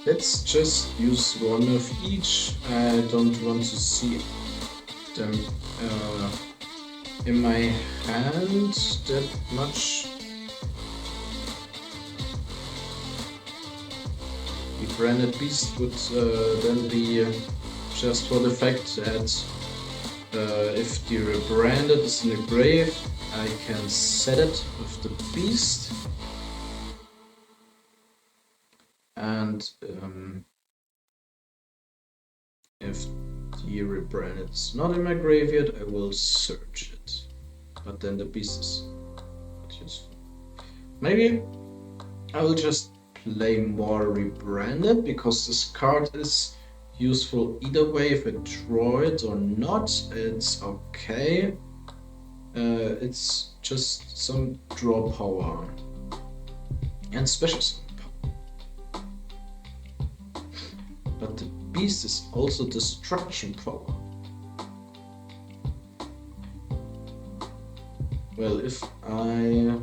Let's just use one of each. I don't want to see them in my hand that much. The branded beast would then be just for the fact that if the rebranded is in the grave, I can set it with the beast. And if the rebranded is not in my graveyard, I will search it. But then the beast is not useful. Maybe I will just play more rebranded, because this card is useful either way. If I draw it or not, it's okay. It's just some draw power and special summon. But the beast is also destruction power. Well, if I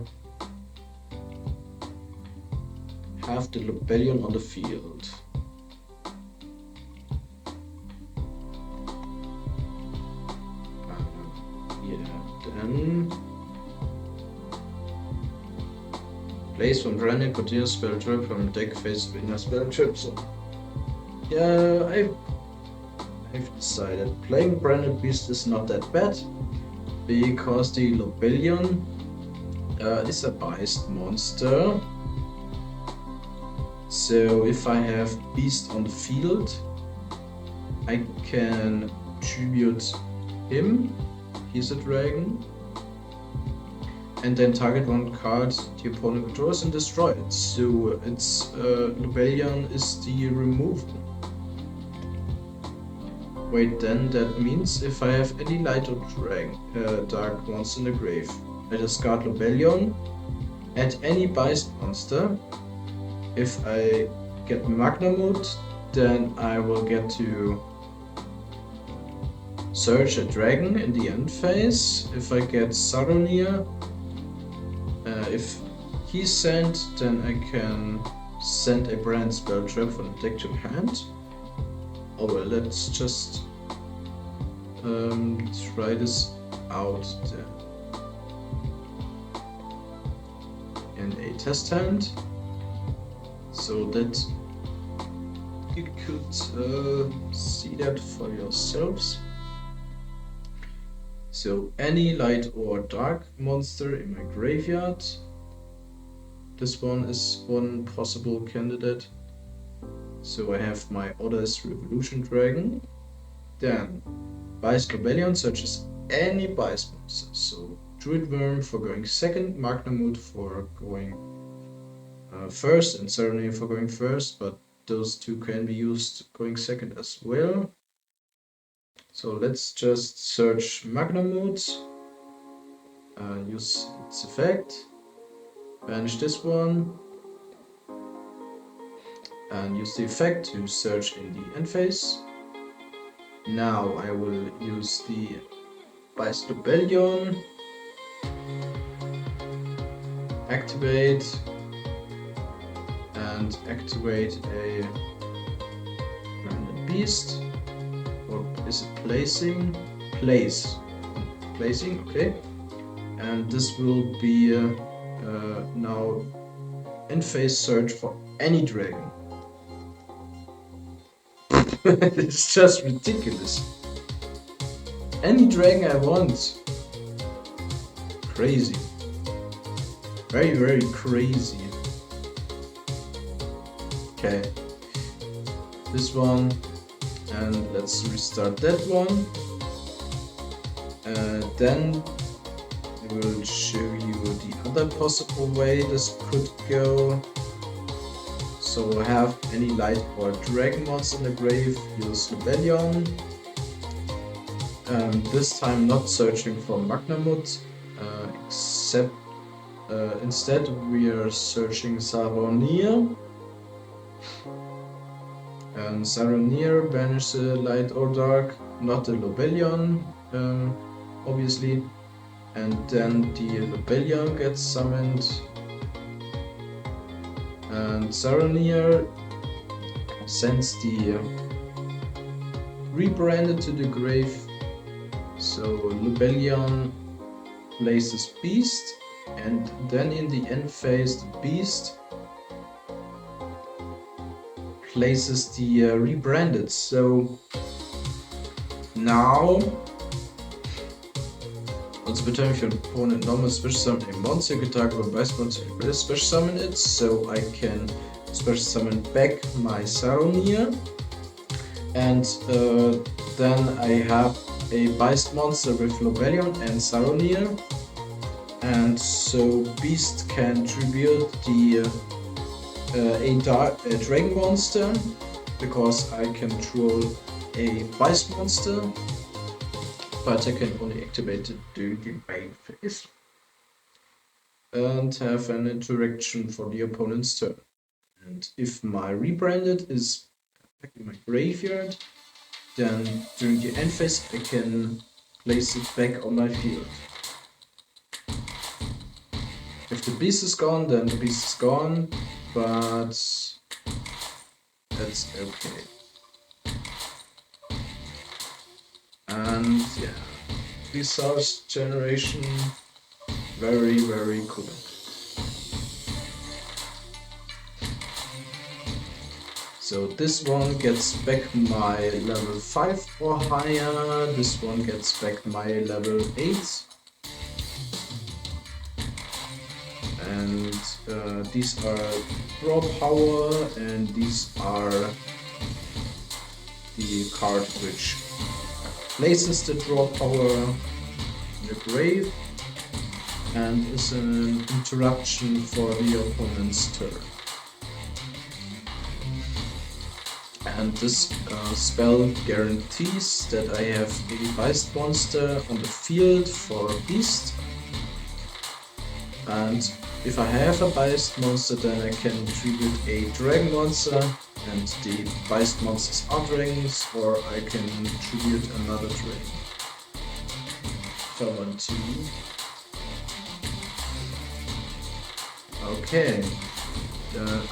have the Lubellion on the field, then place one branded continuous spell trap from deck face of inner spell trap. So yeah, I've decided playing branded beast is not that bad, because the Lubellion is a biased monster. So if I have beast on the field, I can tribute him. He's a dragon, and then target one card the opponent controls and destroy it. So it's Lubellion is the removal. Wait, then that means if I have any light or dark monster in the grave, I discard Lubellion, add any biased monster. If I get Magnamut, then I will get to search a dragon in the end phase. If I get Saronir, if he's sent, then I can send a brand spell trap from the deck to hand. Oh well, let's just try this out then. In a test hand, so that you could see that for yourselves. So any light or dark monster in my graveyard. This one is one possible candidate. So I have my Others Revolution Dragon. Then Byssted Rebellion searches any Byssted monster. So Druid Worm for going second, Magnamut for going first, and Serenade for going first, but those two can be used going second as well. So let's just search Magnamut, use its effect, banish this one, and use the effect to search in the end phase. Now I will use the Byssted Rebellion, activate, and activate a random beast. Or is it placing? Placing, okay. And this will be now in phase search for any dragon. It's just ridiculous. Any dragon I want. Crazy. Very, very crazy. Okay. This one. And let's restart that one. Then I will show you the other possible way this could go. So have any light or dragon monster in the grave, use Rebellion. This time not searching for Magnamut, except instead we are searching Saronir. And Saronir banish the light or dark, not the Rebellion, obviously. And then the Rebellion gets summoned. And Saronir sends the rebranded to the grave. So Rebellion places Beast, and then in the end phase the Beast places the rebranded. So now, once per turn, if your opponent normally special summon a monster, you can target a Byssted monster and special summon it. So I can special summon back my Saronir, and then I have a Byssted monster with Rebellion and Saronir, and so Beast can tribute the a dragon monster, because I control a Byssted monster, but I can only activate it during the main phase and have an interaction for the opponent's turn. And if my rebranded is back in my graveyard, then during the end phase I can place it back on my field. If the beast is gone, then the beast is gone, but that's okay. And yeah, resource generation, very, very cool. So this one gets back my level 5 or higher, this one gets back my level 8. And these are draw power, and these are the card which places the draw power in the grave and is an interruption for the opponent's turn. And this spell guarantees that I have a Byssted monster on the field for a beast. And if I have a Byssted monster, then I can tribute a dragon monster, and the Byssted monsters are dragons, or I can tribute another dragon. If I want to. Okay,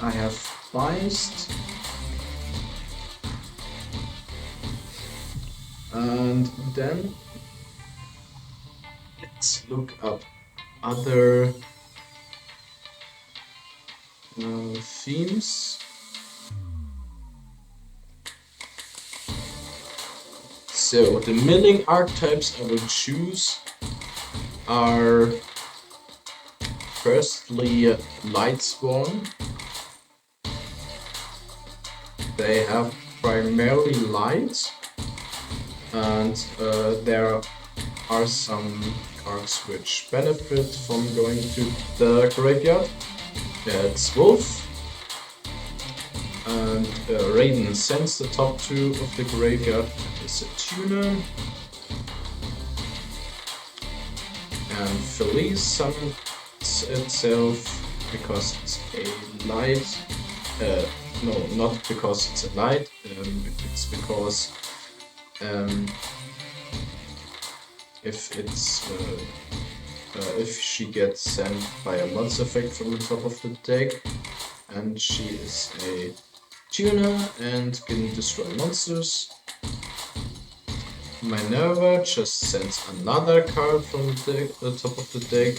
I have Byssted. And then let's look up other themes. So the milling archetypes I will choose are firstly Lightsworn. They have primarily light, and there are some cards which benefit from going to the graveyard. It's Wolf, and Raiden sends the top two of the graveyard. Is a tuner, and Felice summons itself because it's a light. No, not because it's a light. It's because if she gets sent by a monster effect from the top of the deck, and she is a tuner and can destroy monsters. Minerva just sends another card from the top of the deck,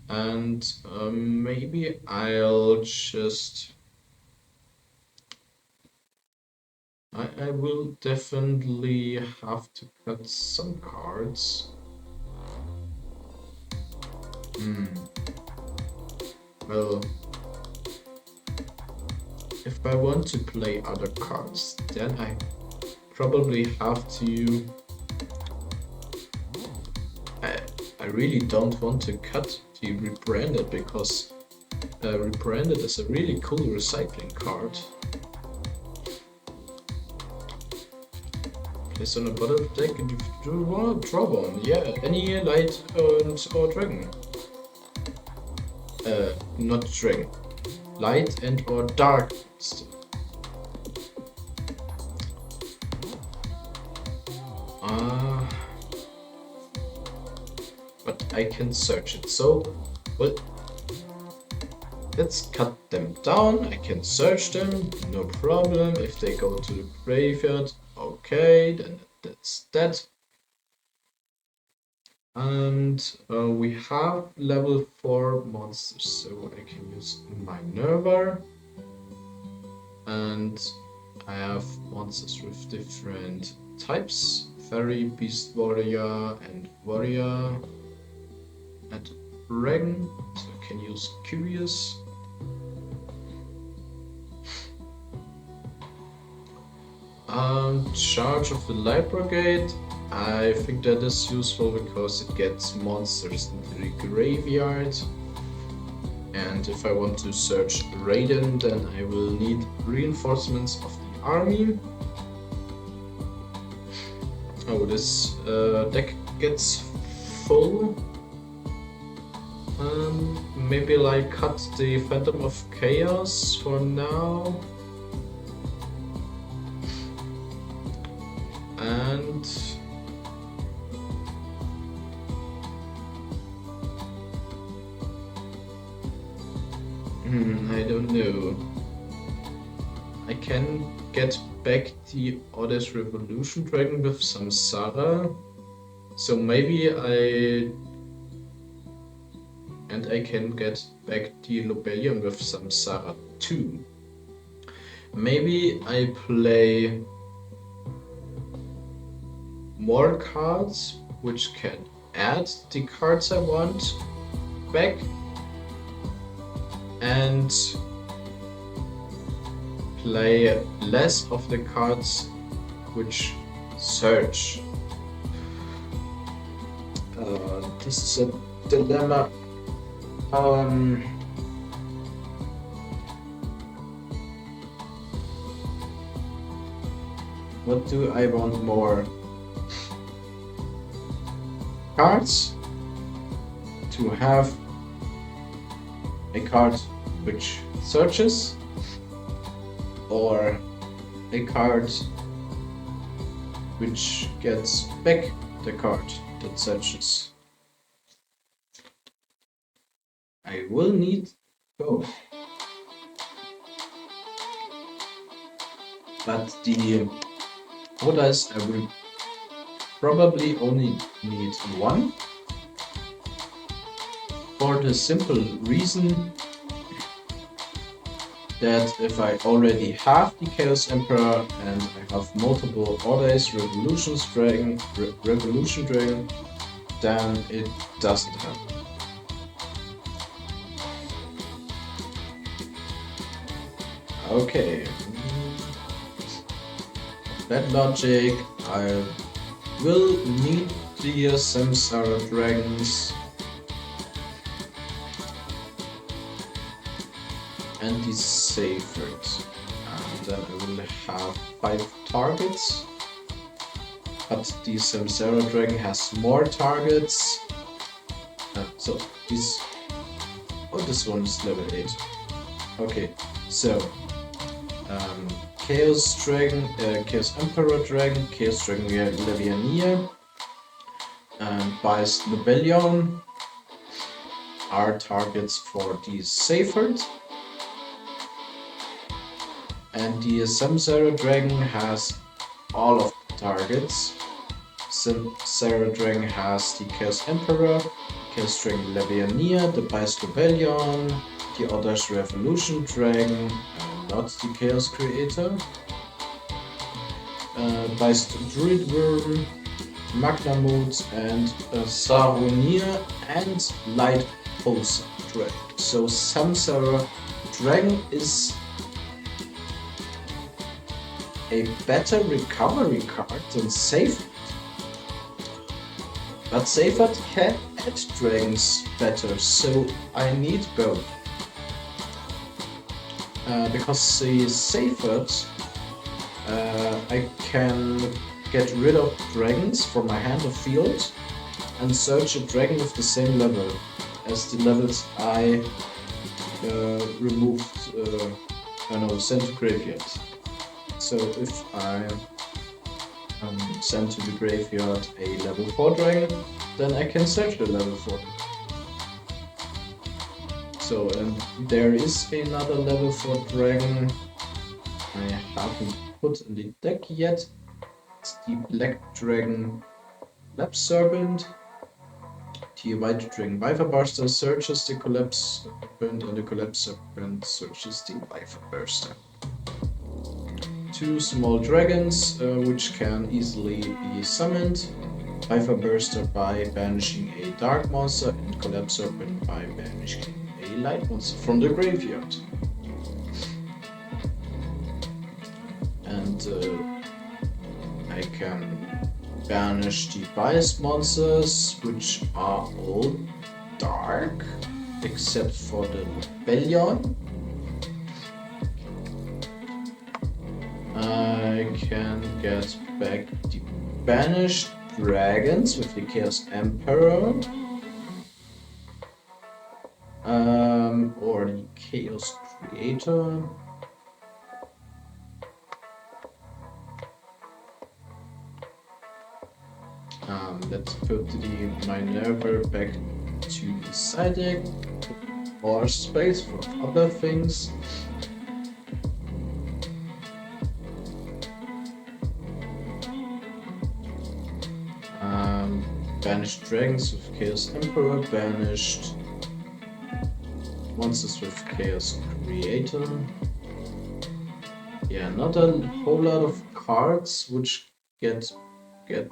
and maybe I'll just. I will definitely have to cut some cards. Well, if I want to play other cards, then I probably have to. I really don't want to cut the Rebranded because Rebranded is a really cool recycling card. Place on a bottom of the deck and you draw one. Yeah, any light or dragon. Not dragon. Light and or dark. But I can search it. So, well, let's cut them down. I can search them, no problem. If they go to the graveyard, okay, then that's that. And we have level 4 monsters, so I can use Minerva. And I have monsters with different types: Fairy, Beast Warrior, and Warrior. And Dragon, so I can use Curious. Charge of the Light Brigade. I think that is useful because it gets monsters into the graveyard. And if I want to search Raiden, then I will need reinforcements of the army. Oh, this deck gets full. Maybe like cut the Phantom of Chaos for now. And I don't know. I can get back the Odyssey Revolution Dragon with Samsara. So maybe I can get back the Lobelium with Samsara too. Maybe I play more cards which can add the cards I want back, and play less of the cards which search. This is a dilemma. What do I want more? Cards to have a card which searches, or a card which gets back the card that searches. I will need both. But the Or else I will probably only need one. For the simple reason that if I already have the Chaos Emperor and I have multiple orders, Revolution Dragon, then it doesn't happen. Okay. That logic, I will need the Samsara Dragons and the Saphers. And then I will have 5 targets. But the Samsara Dragon has more targets. So this... Oh, this one is level 8. Okay, so... Chaos Dragon, Chaos Emperor Dragon, Chaos Dragon Leviania, and Biased Rebellion are targets for the Saphert. And the Samsara Dragon has all of the targets. Samsara Dragon has the Chaos Emperor, Chaos Dragon Leviania, the Biased Rebellion, the Other's Revolution Dragon, not the Chaos Creator, Biased Druid Worm, Magnamut, and Saronir, and Light Pulsar Dragon. So Samsara Dragon is a better recovery card than Saphert. But Saphert can add dragons better, so I need both. Because the Saphert, I can get rid of dragons from my hand or field and search a dragon of the same level as the levels I removed, sent to graveyard. So if I send to the graveyard a level 4 dragon, then I can search the level 4. So there is another level 4 dragon I haven't put in the deck yet. It's the Black Dragon Collapse Serpent. The White Dragon Viperburster searches the Collapse Serpent, and the Collapse Serpent searches the Viperburster. 2 small dragons which can easily be summoned. Viperburster by banishing a dark monster, and Collapse Serpent by banishing a light monster from the graveyard. And I can banish the biased monsters, which are all dark, except for the Rebellion. I can get back the banished dragons with the Chaos Emperor. Or the Chaos Creator. Let's put the Minerva back to the side deck. More space for other things. Banished dragons with Chaos Emperor, banished monsters with Chaos Creator. Yeah, not a whole lot of cards which can get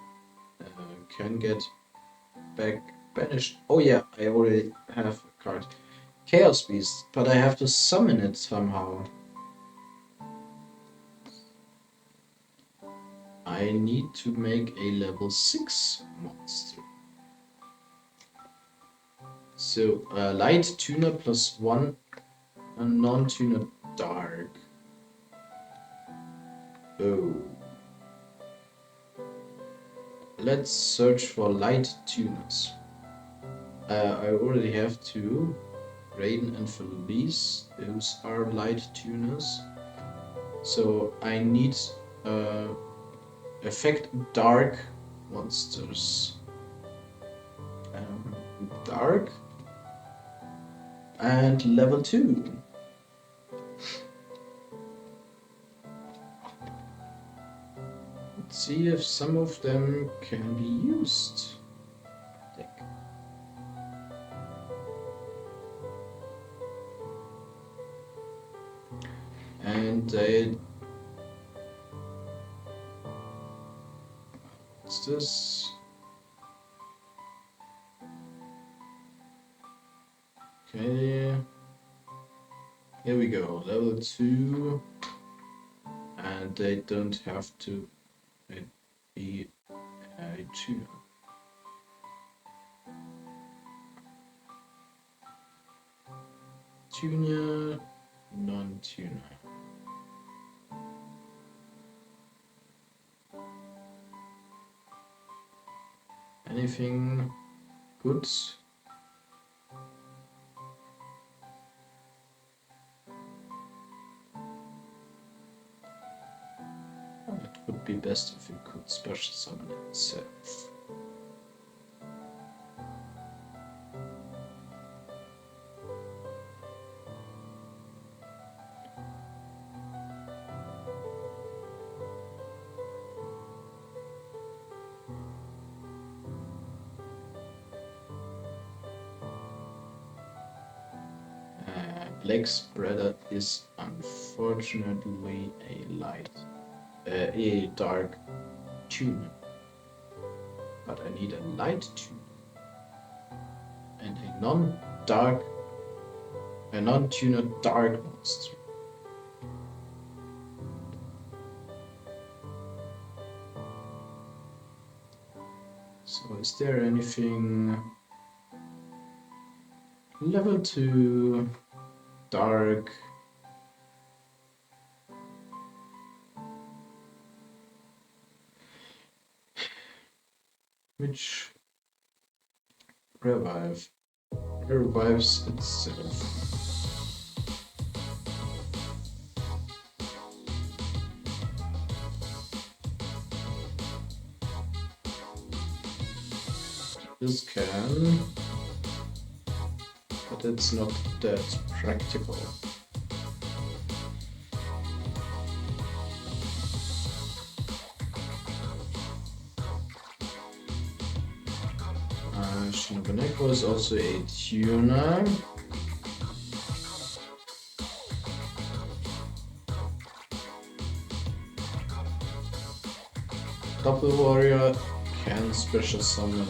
back banished. Oh yeah, I already have a card. Chaos Beast, but I have to summon it somehow. I need to make a level 6 monster. So, light tuner plus 1 and non-tuner dark. Oh. Let's search for light tuners. I already have 2. Raiden and Felice. Those are light tuners. So I need effect dark monsters. Dark. And level 2. Let's see if some of them can be used. Deck. And they... What's this? Okay. Here we go, level 2. And they don't have to be a tuner. Tuner, non-tuner. Anything good? It would be best if you could special summon it itself. Black Spreader is unfortunately a dark tuner, but I need a light tuner and a non-tuner dark monster. So is there anything level 2 dark? Which revives itself. This can, but it's not that practical. Shinobaneko is also a tuner. Double Warrior can special summon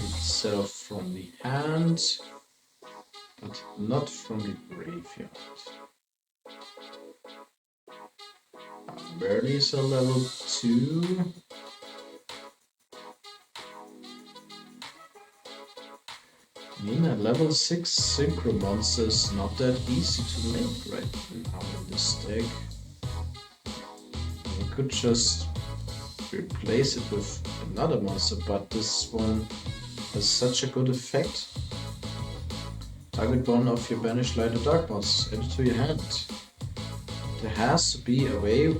itself from the hand, but not from the graveyard. Barely is a level 2. I mean, a level 6 synchro monster is not that easy to make right now in this deck. We could just replace it with another monster, but this one has such a good effect. Target one of your banished light or dark monsters, add it to your hand. There has to be a way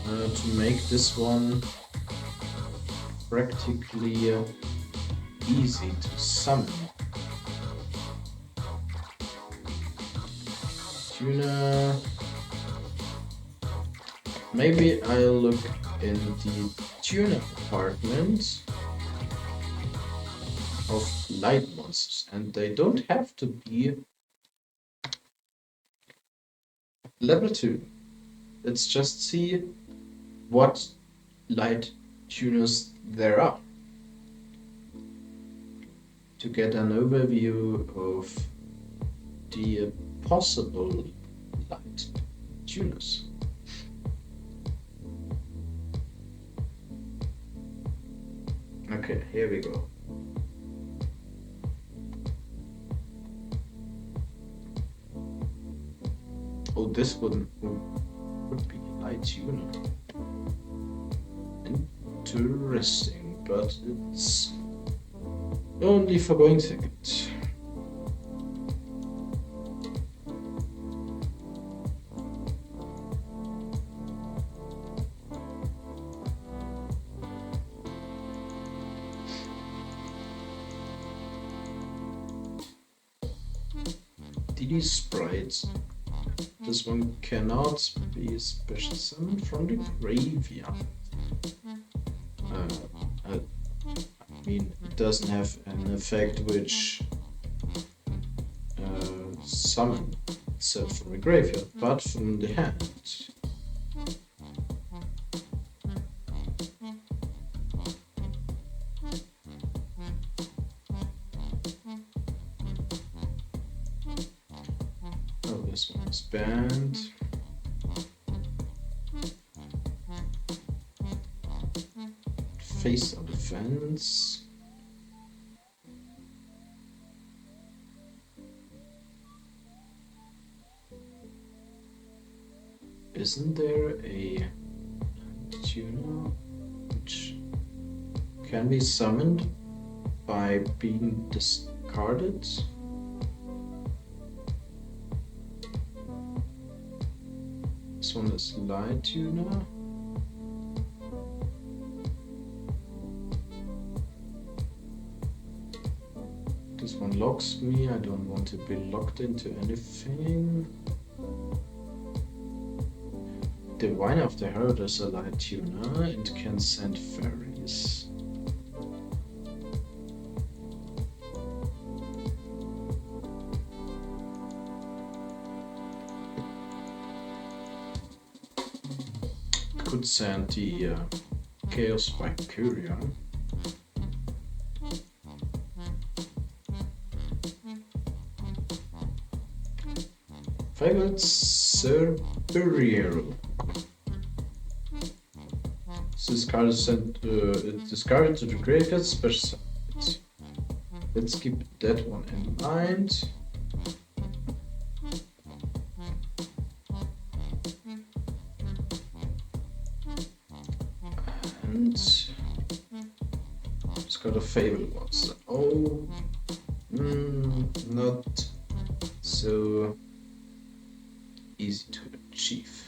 to make this one practically easy to summon. Tuner. Maybe I'll look in the tuner department of light monsters, and they don't have to be level 2. Let's just see what light tuners there are to get an overview of the possible light tuners. Okay, here we go. Oh, this one would be light tuner. Interesting, but it's only for going ticket. DD sprites. This one cannot be special summoned from the graveyard. I mean, it doesn't have an effect which summon itself from the graveyard, but from the hand. Oh, this one is banned. Face of defense. Isn't there a tuner which can be summoned by being discarded? This one is Light Tuner. This one locks me. I don't want to be locked into anything. Divine of the Herald is a Light Tuner and can send fairies. Could send the Chaos Valkyria. Fabled Cerberiero. This card is sent discarded to the graveyard special site. Let's keep that one in mind. And it's got a Fable monster. Oh, not so easy to achieve.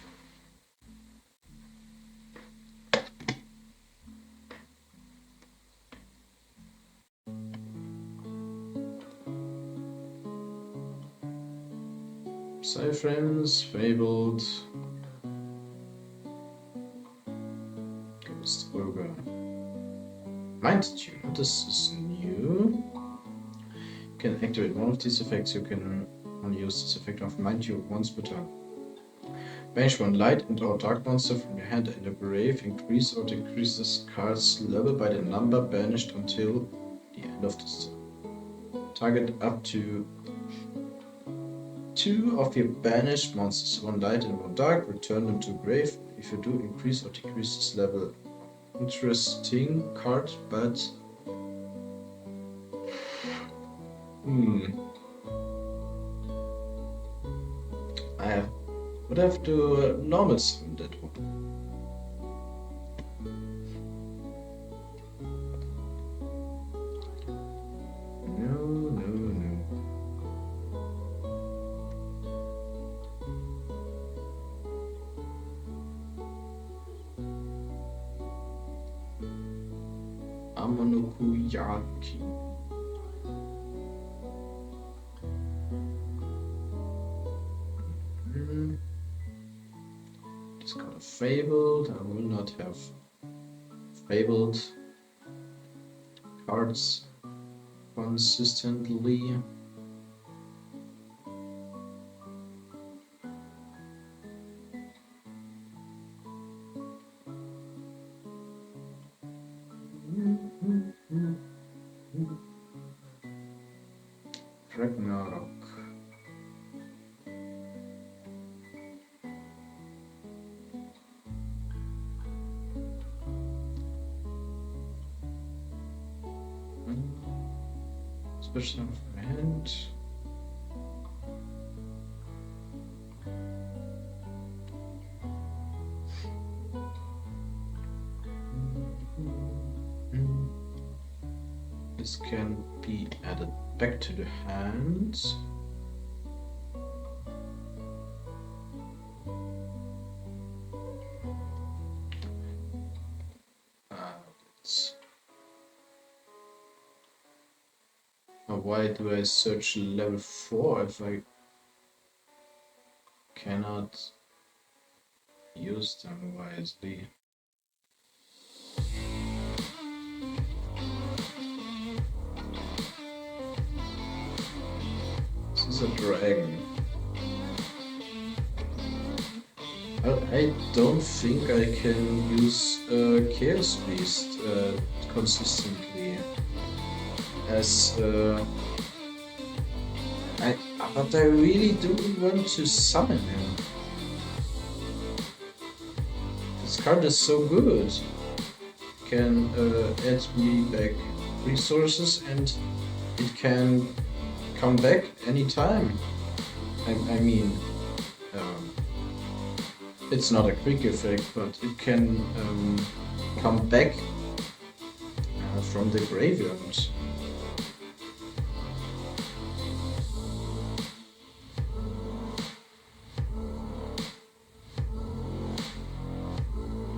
Cyframes, Fabled. Ghost Ogre. Mind Tune. This is new. You can activate one of these effects. You can only use this effect of Mind Tune once per turn. Banish one light and or dark monster from your hand and your grave. Increase or decrease this card's level by the number banished until the end of this turn. Target up to 2 of your banished monsters, 1 light and 1 dark, return them to grave. If you do, increase or decrease this level. Interesting card, but I would have to normal summon that one. Amanokuyaki. Just got a Fabled. I will not have Fabled cards consistently. Ragnarok. Special of hand. This can be added back to the hands. Why do I search level 4 if I cannot use them wisely? is a dragon. I don't think I can use Chaos Beast consistently. But I really do want to summon him. This card is so good. Can add me back resources and it can come back anytime. I mean, it's not a quick effect, but it can come back from the graveyard.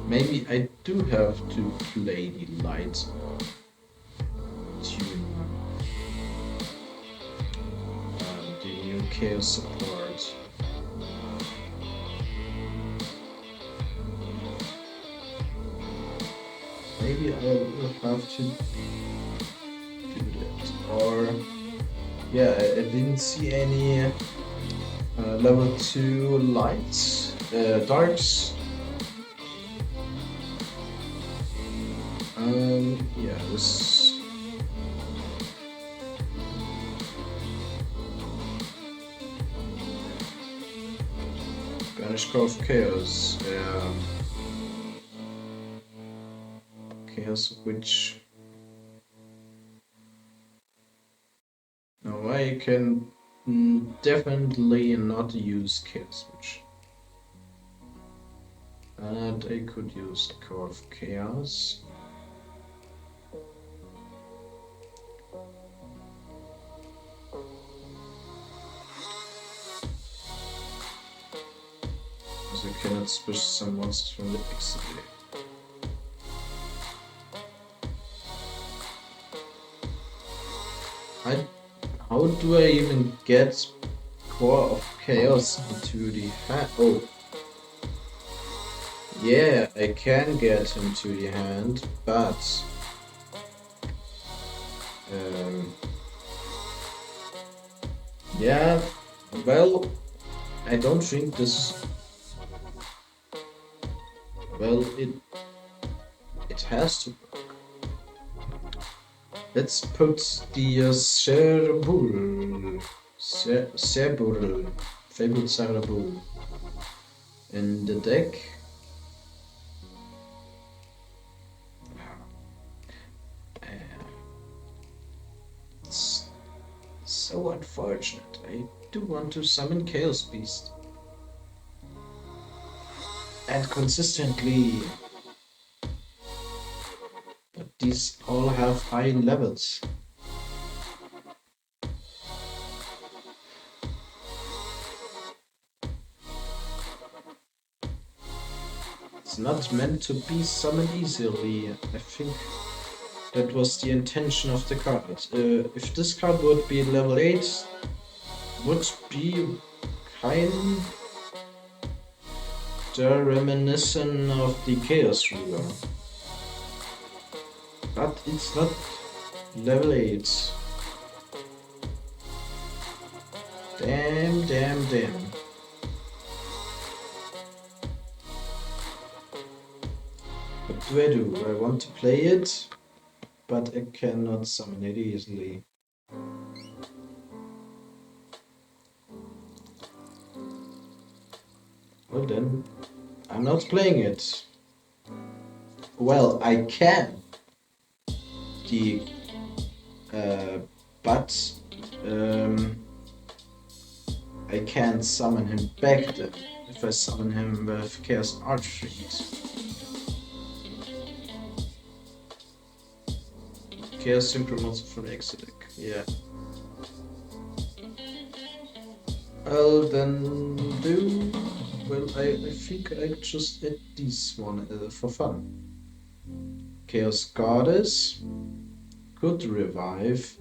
Maybe I do have to play the light tune. The new chaos support. Maybe I will have to do that. Or yeah, I didn't see any level 2 lights, darks. Yeah, this. Yugioh of Chaos. Chaos Witch. No, I can definitely not use Chaos Witch. And I could use Core of Chaos. I cannot switch some monsters from the exhibit. How do I even get Core of Chaos into the hand? Oh. Yeah, I can get him to the hand, but yeah, well, I don't think this. Well, it has to work. Let's put the Fabled Cerebral in the deck. It's so unfortunate. I do want to summon Chaos Beast. And consistently. But these all have high levels. It's not meant to be summoned easily. I think that was the intention of the card. If this card would be level 8, would be kind reminiscent of the Chaos Ruler. But it's not level 8. Damn. What do? I want to play it, but I cannot summon it easily. Well then, I'm not playing it. Well, I can. But I can't summon him back then if I summon him with Chaos Archetypes. Chaos Synchro monster from the extra deck, yeah. Well then I think I just add this one for fun. Chaos Goddess could revive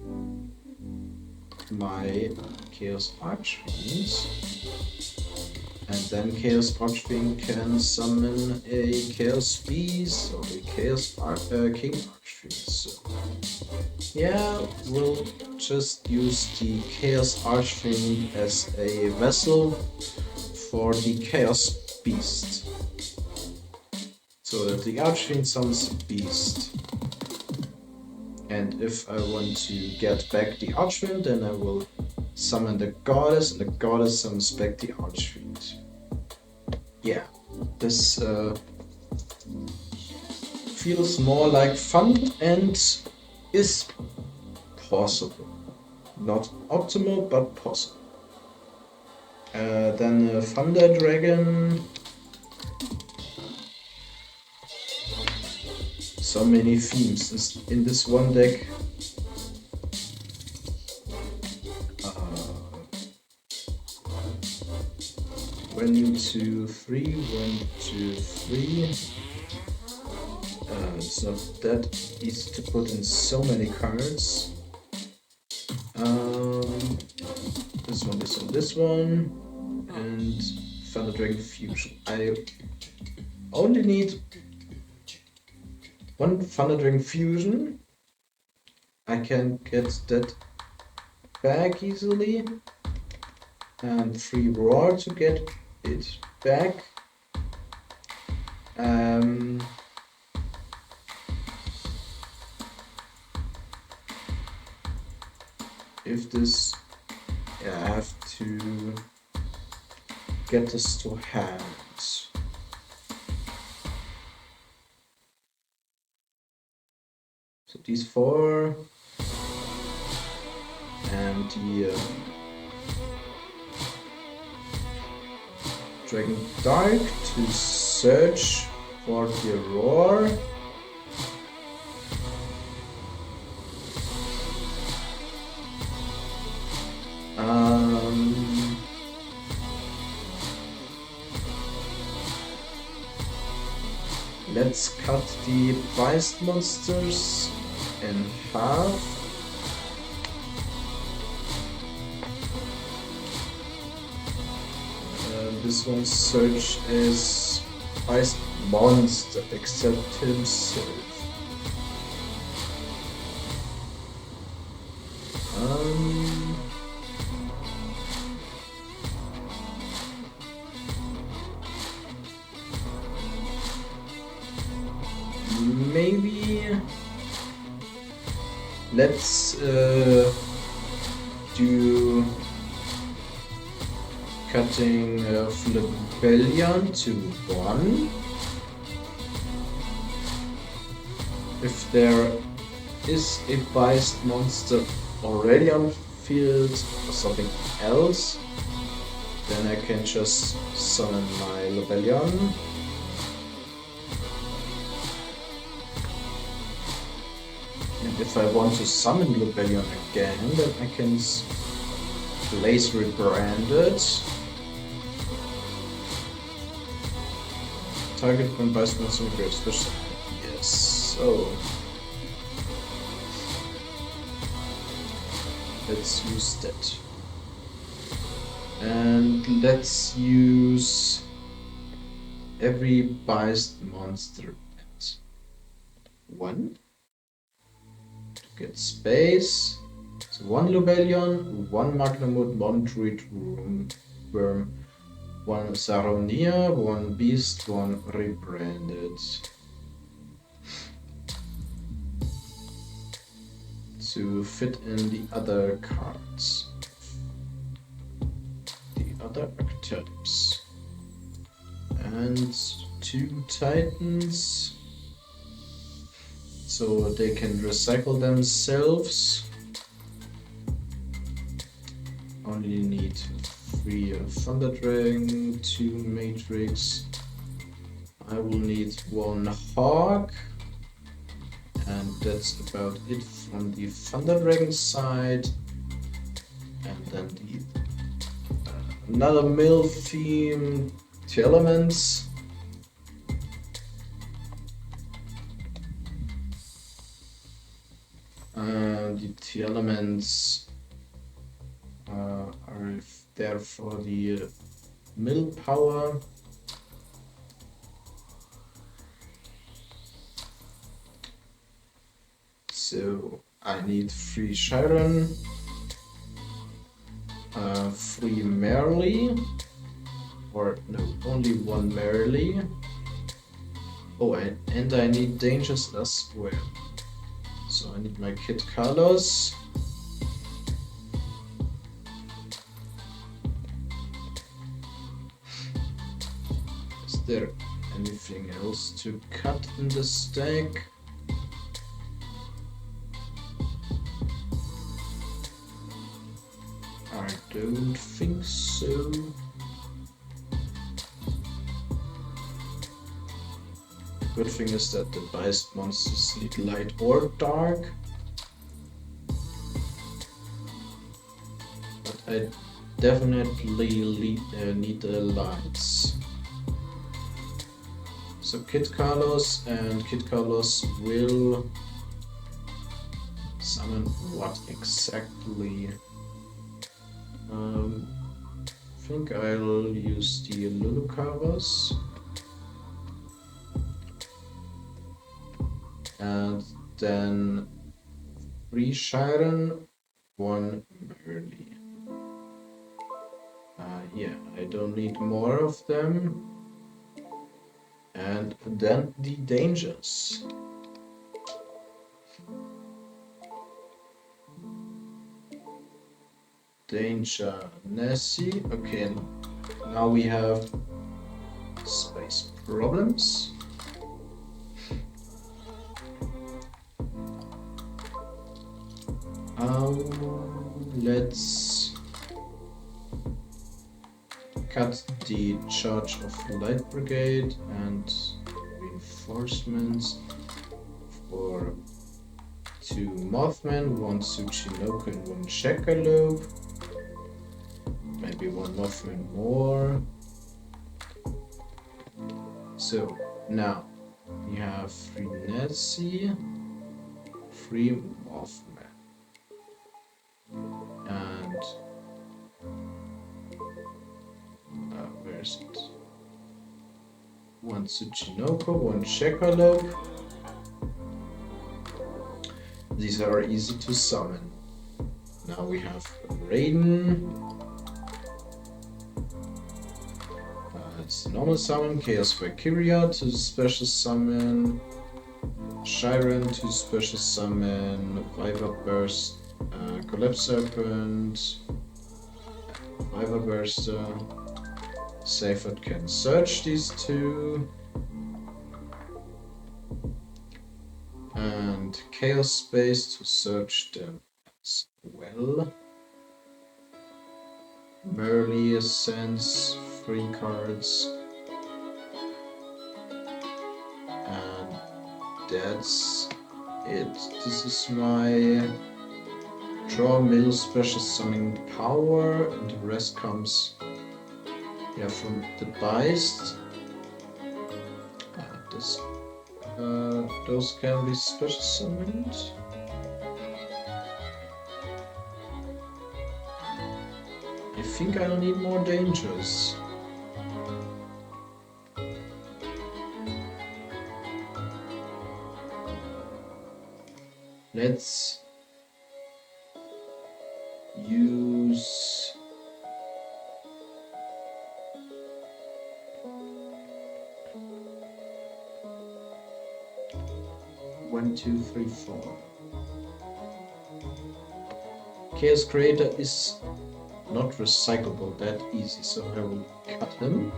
my Chaos Archfiend, and then Chaos Archfiend can summon a Chaos Beast or a Chaos King Archfiend. So yeah, we'll just use the Chaos Archfiend as a vessel for the Chaos Beast. So that the Archfiend summons the Beast. And if I want to get back the Archfiend, then I will summon the Goddess, and the Goddess summons back the Archfiend. Yeah, this feels more like fun and is possible. Not optimal, but possible. Then Thunder Dragon. So many themes in this one deck. 1, 2, 3, 1, 2, 3. It's not that easy to put in so many cards. This one, and Thunder Dragon Fusion. I only need one Thunder Dragon Fusion. I can get that back easily, and 3 Roar to get it back. If this, yeah, I have to get this to hand. So these 4 and the Dragon Dark to search for the Roar. Let's cut the Beist monsters in half. This one's search is Beist monster except himself. Maybe let's do cutting Rebellion to 1. If there is a Beist monster already on field or something else, then I can just summon my Rebellion. And if I want to summon Rebellion again, then I can place Rebranded. Target when Beist monster with great special. Yes, so let's use that. And let's use every Beist monster at 1 to get space. So 1 Lubellion, 1 Magnamut, 1 Druid Worm, 1 Saronia, 1 Beast, 1 Rebranded. To fit in the other cards. The other archetypes. And 2 Titans. So they can recycle themselves. Only need 3 Thunder Dragon, 2 Matrix. I will need 1 Hawk. And that's about it from the Thunder Dragon side. And then the another mill theme, Tearlament. The Tearlaments are there for the mill power. So I need 3 Chiron, 3 merely, or no, only 1 merely. Oh, and I need dangers as well. So I need my kit colors. Is there anything else to cut in the stack? I don't think so. Good thing is that the Byssted monsters need light or dark. But I definitely need the lights. So Kit Carlos and Kit Carlos will summon what exactly? I think I'll use the Lulucavas. And then 3 Shiren, 1 Merly. Yeah, I don't need more of them. And then the dangers. Danger Nessie. Okay, now we have space problems. Let's cut the charge of Light Brigade and reinforcements for 2 Mothman, 1 Tsuchinoko and 1 Jackalope. Maybe 1 Mothman more. So now we have 3 Nessie, 3 Mothman. And where is it? 1 Tsuchinoko, 1 Jackalope. These are easy to summon. Now we have Raiden. It's normal summon, Chaos Valkyria to special summon, Shiren to special summon, Viper Burst, Collapse Serpent, Viper Burster. Seyfert can search these 2. And Chaos Space to search them as well. Merely sends 3 cards. And that's it. This is my draw mill special summoning power, and the rest comes from the Byssted. Those can be special summoned. I think I'll need more dangers. Let's use 1, 2, 3, 4. Chaos Creator is not recyclable that easy, so I will cut him.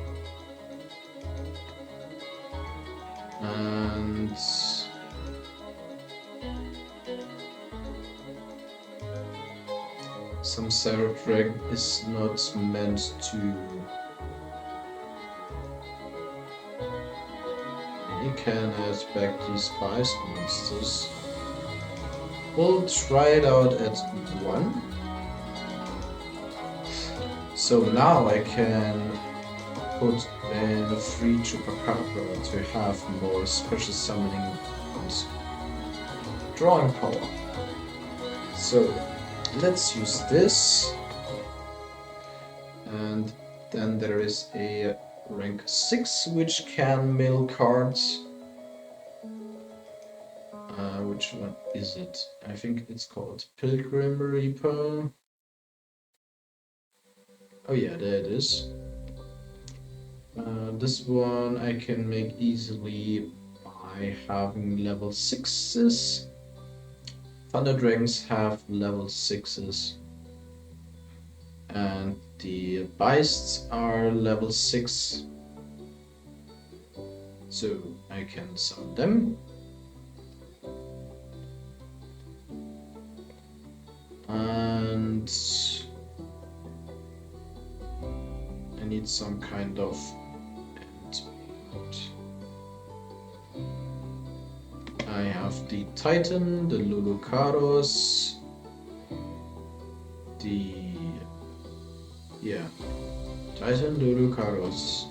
And some Saradrag is not meant to. You can add back these Byssted monsters. We'll try it out at 1. So now I can put in a 3 Chupacabra to have more special summoning and drawing power. So let's use this. And then there is a rank 6 which can mill cards. Which one is it? I think it's called Pilgrim Reaper. Oh yeah, there it is. This one I can make easily by having level 6s. Thunder Dragons have level 6s. And the Beists are level 6. So I can summon them. And I need some kind of end. I have the Titan, the Lulucaros, Titan, Lulucaros.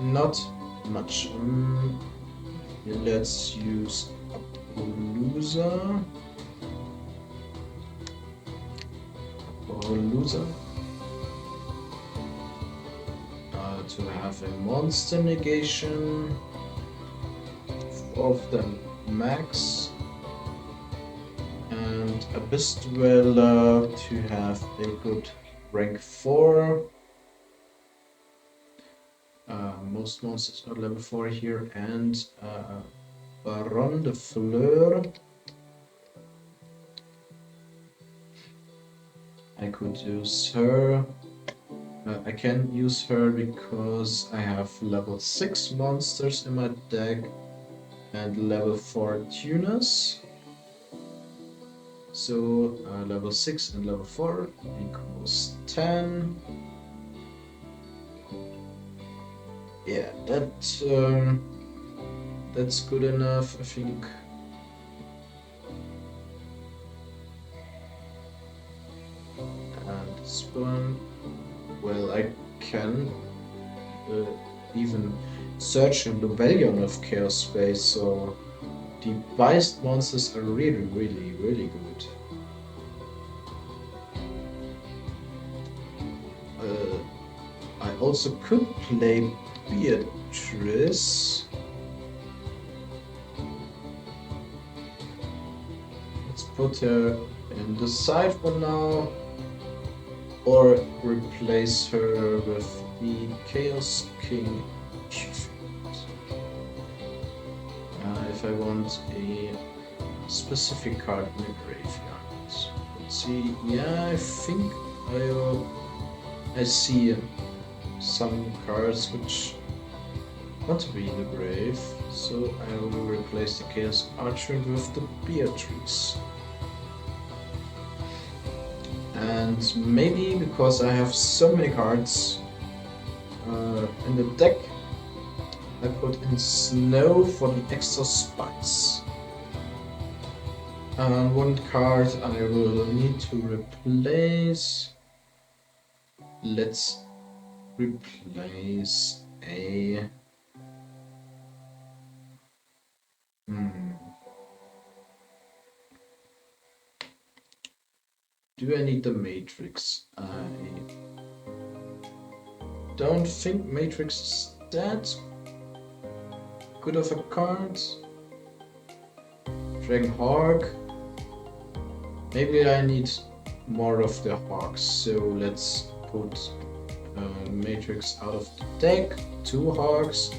Not much. Let's use Loser. To have a monster negation. 4 of them max. And Abyss Dweller to have a good rank 4. Most monsters are level 4 here, and Baron de Fleur. I could use her. I can't use her because I have level 6 monsters in my deck and level 4 tuners. So level 6 and level 4 equals 10. Yeah, that's good enough, I think. And this one, well, I can even search in the Rebellion of Chaos Space, so the Beist monsters are really, really, really good. I also could play Beatrice. Let's put her in the side for now, or replace her with the Chaos King. If I want a specific card in the graveyard. Let's see. Yeah, I think I see some cards which want to be in the grave, so I will replace the Chaos Archer with the Beatrice. And maybe because I have so many cards in the deck, I put in Snow for the extra spice. And one card I will need to replace. Let's replace a... Do I need the Matrix? I don't think Matrix is that good of a card. Dragon Hawk. Maybe I need more of the Hawks, so let's put Matrix out of the deck. 2 Hawks,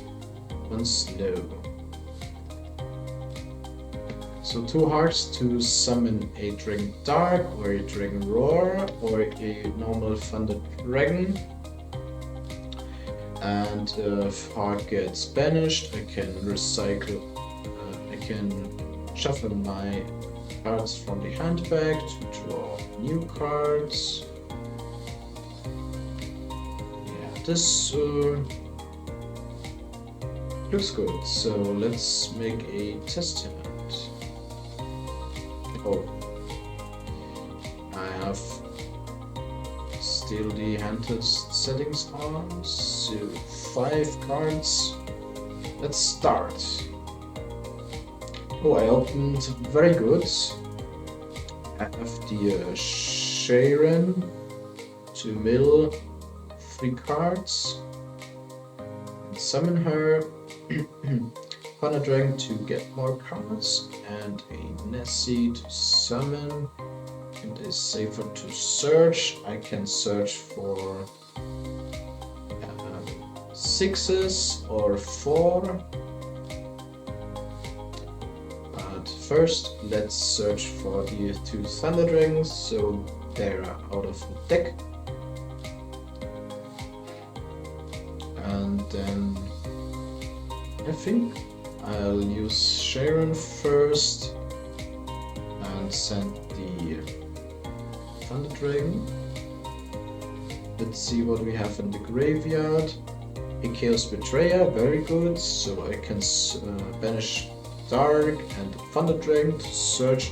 1 Snow. So 2 Hearts to summon a Dragon Dark, or a Dragon Roar, or a normal Thunder Dragon. And if Heart gets banished, I can recycle, I can shuffle my cards from the hand bag to draw new cards. Yeah, this looks good, so let's make a testament. Oh, I have still the hand test settings on, so 5 cards. Let's start. Oh, I opened very good. I have the Sharon to mill 3 cards and summon her. Thunder Dragon to get more cards, and a Nessie to summon, and is safer to search. I can search for 6s or 4. But first, let's search for the 2 Thunder Dragons, so they are out of the deck. And then I think I'll use Sharon first and send the Thunder Dragon. Let's see what we have in the graveyard. A Chaos Betrayer, very good. So I can banish Dark and the Thunder Dragon to search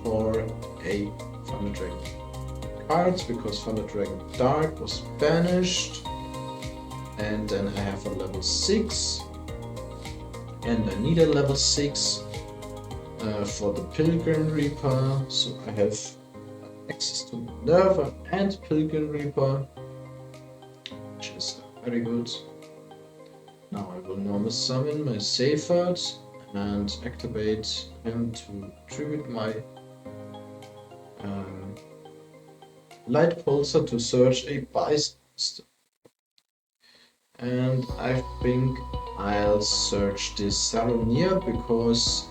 for a Thunder Dragon cards, because Thunder Dragon Dark was banished. And then I have a level 6. And I need a level 6 for the Pilgrim Reaper. So I have access to Minerva and Pilgrim Reaper, which is very good. Now I will normal summon my Seyfert and activate him to tribute my Light Pulsar to search a Byssted. And I think I'll search this Saronir, because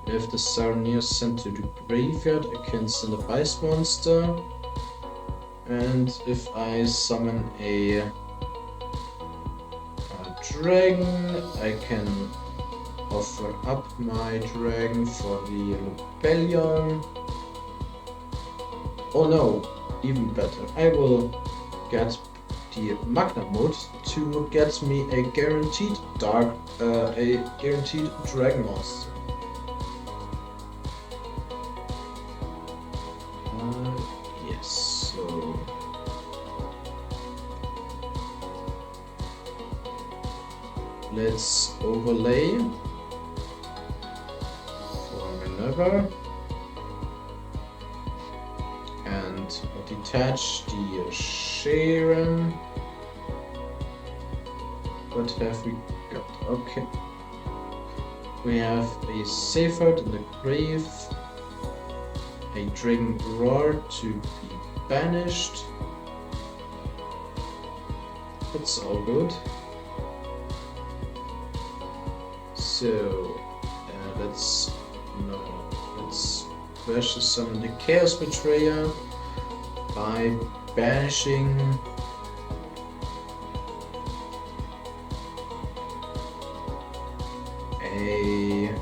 if the Saronir is sent to the graveyard, I can send a Bice monster. And if I summon a dragon, I can offer up my dragon for the rebellion. Oh no, even better. I will get the Magnamut to get me a guaranteed dragon monster. Yes, so let's overlay for Minerva and detach the Sharon. What have we got? Okay. We have a Seyfert in the grave, a Dragon Roar to be banished. That's all good. So let's special summon the Chaos Betrayer by banishing a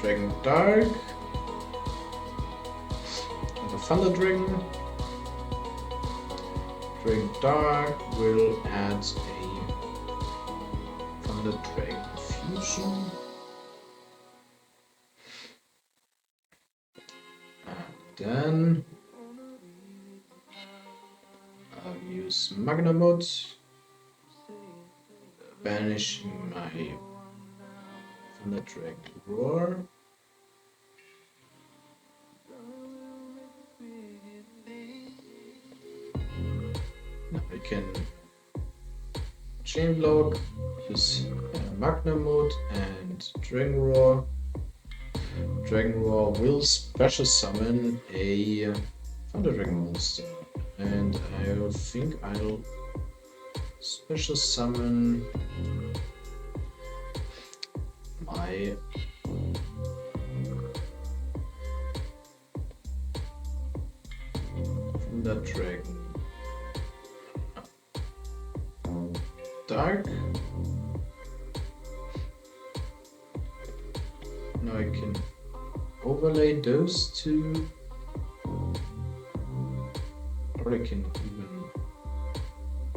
Dragon Dark and a Thunder Dragon. Dragon Dark will add a Thunder Dragon fusion. Then I'll use Magnamut, banishing my Thunder Dragon Roar. Now I can chain block, use Magnamut and Dragon Roar. Dragon Roar will special summon a Thunder Dragon monster, and I think I'll special summon my Thunder Dragon Dark. Now I can overlay those two, or I can even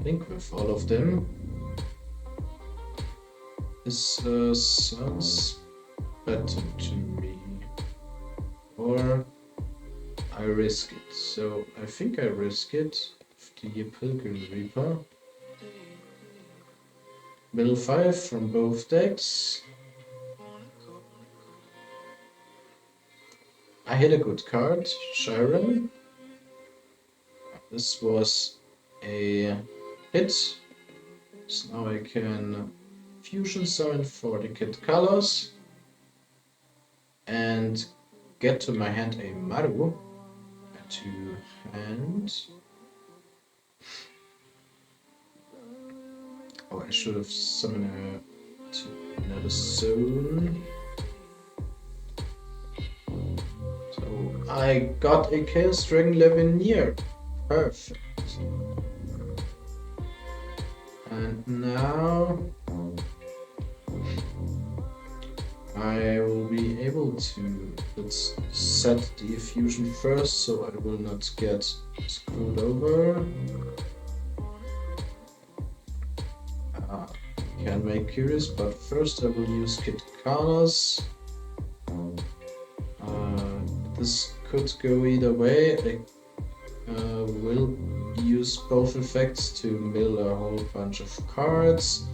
link with all of them. This sounds better to me, or I risk it. So I think I risk it with the Pilgrim Reaper. Middle 5 from both decks. I hit a good card, Sharon. This was a hit, So now I can fusion summon for the kit colors and get to my hand a Maru. To hand. Oh, I should have summoned her to another zone. So I got a Chaos Dragon Levineer. Perfect. And now I will be able to, let's set the fusion first so I will not get screwed over. Can make curious, but first I will use Kit Carlos. This could go either way. I will use both effects to mill a whole bunch of cards.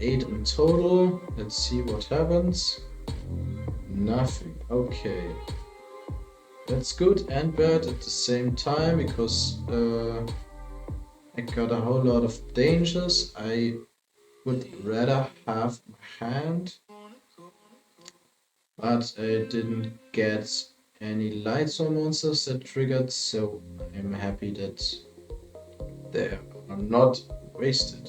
8 in total. Let's see what happens. Nothing. Okay. That's good and bad at the same time because I got a whole lot of dangers. I would rather have my hand, but I didn't get any Lightsworn monsters that triggered, so I'm happy that they are not wasted.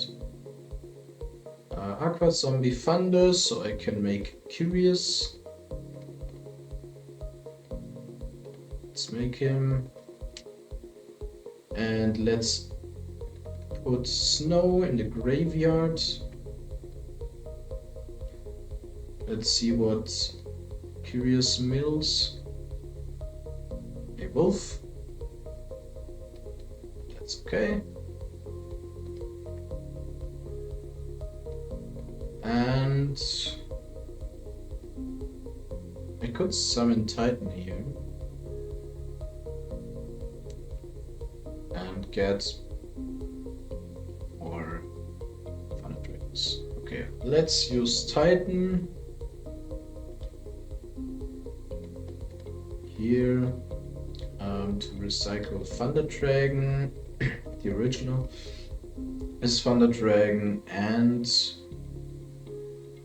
Aqua Zombie Thunder, so I can make Curious. Let's make him. And let's put Snow in the graveyard. Let's see what Curious mills. A wolf. That's okay. And I could summon Titan here and get more Thunder Dragons. Okay, let's use Titan here to recycle Thunder Dragon. The original is Thunder Dragon and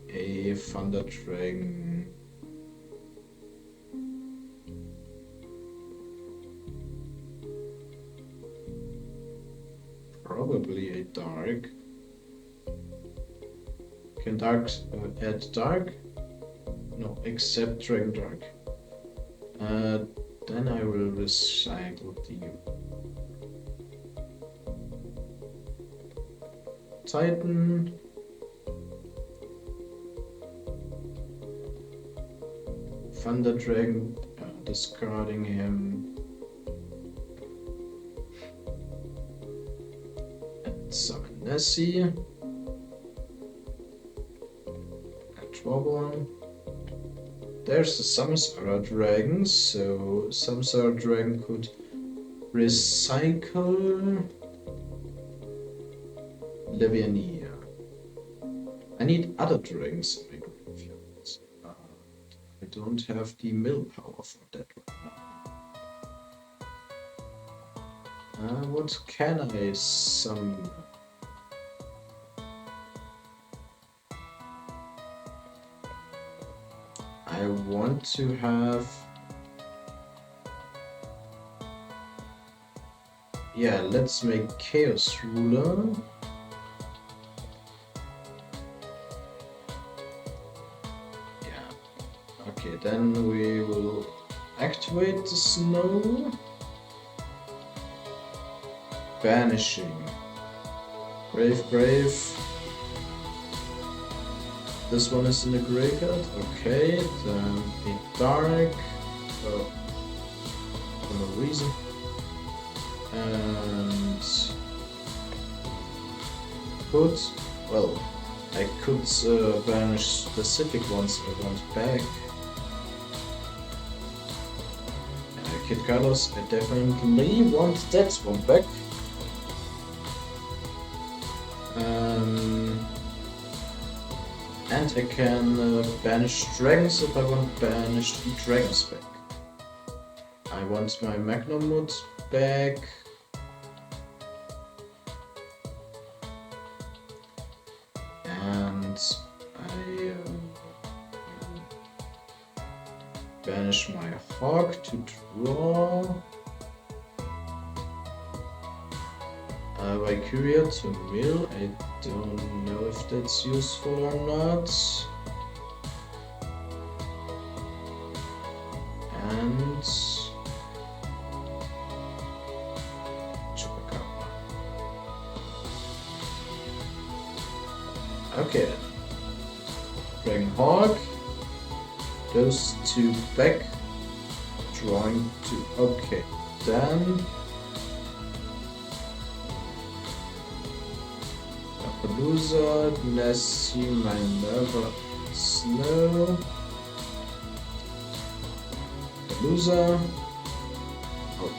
a Thunder Dragon. Probably a dark. Can dark add dark? No, except Dragon Dark. Then I will recycle the Titan. Thunder Dragon, discarding him. And summon Nessie. And draw one. There's the Samsara Dragon, so Samsara Dragon could recycle Levianeer. I need other dragons in my graveyard. I don't have the mill power for that right now. What can I summon? I want to have... Yeah, let's make Chaos Ruler. Okay, then we will activate the Snow. Banishing. Grave. This one is in the graveyard. Okay, then a dark. For no reason. And could, well, I could banish specific ones I want back. Kid Carlos, I definitely want that one back. And I can banish dragons if I want banished dragons back. I want my Magnamut back. I banish my hawk to draw. Valkyria to mill. I don't know if that's useful or not. And Chupacabra. Okay then. Dragon Hawk. Those two back. Drawing two. Okay. Then Appaloosa, Nessie, Minerva, Snow. Appaloosa. Oh.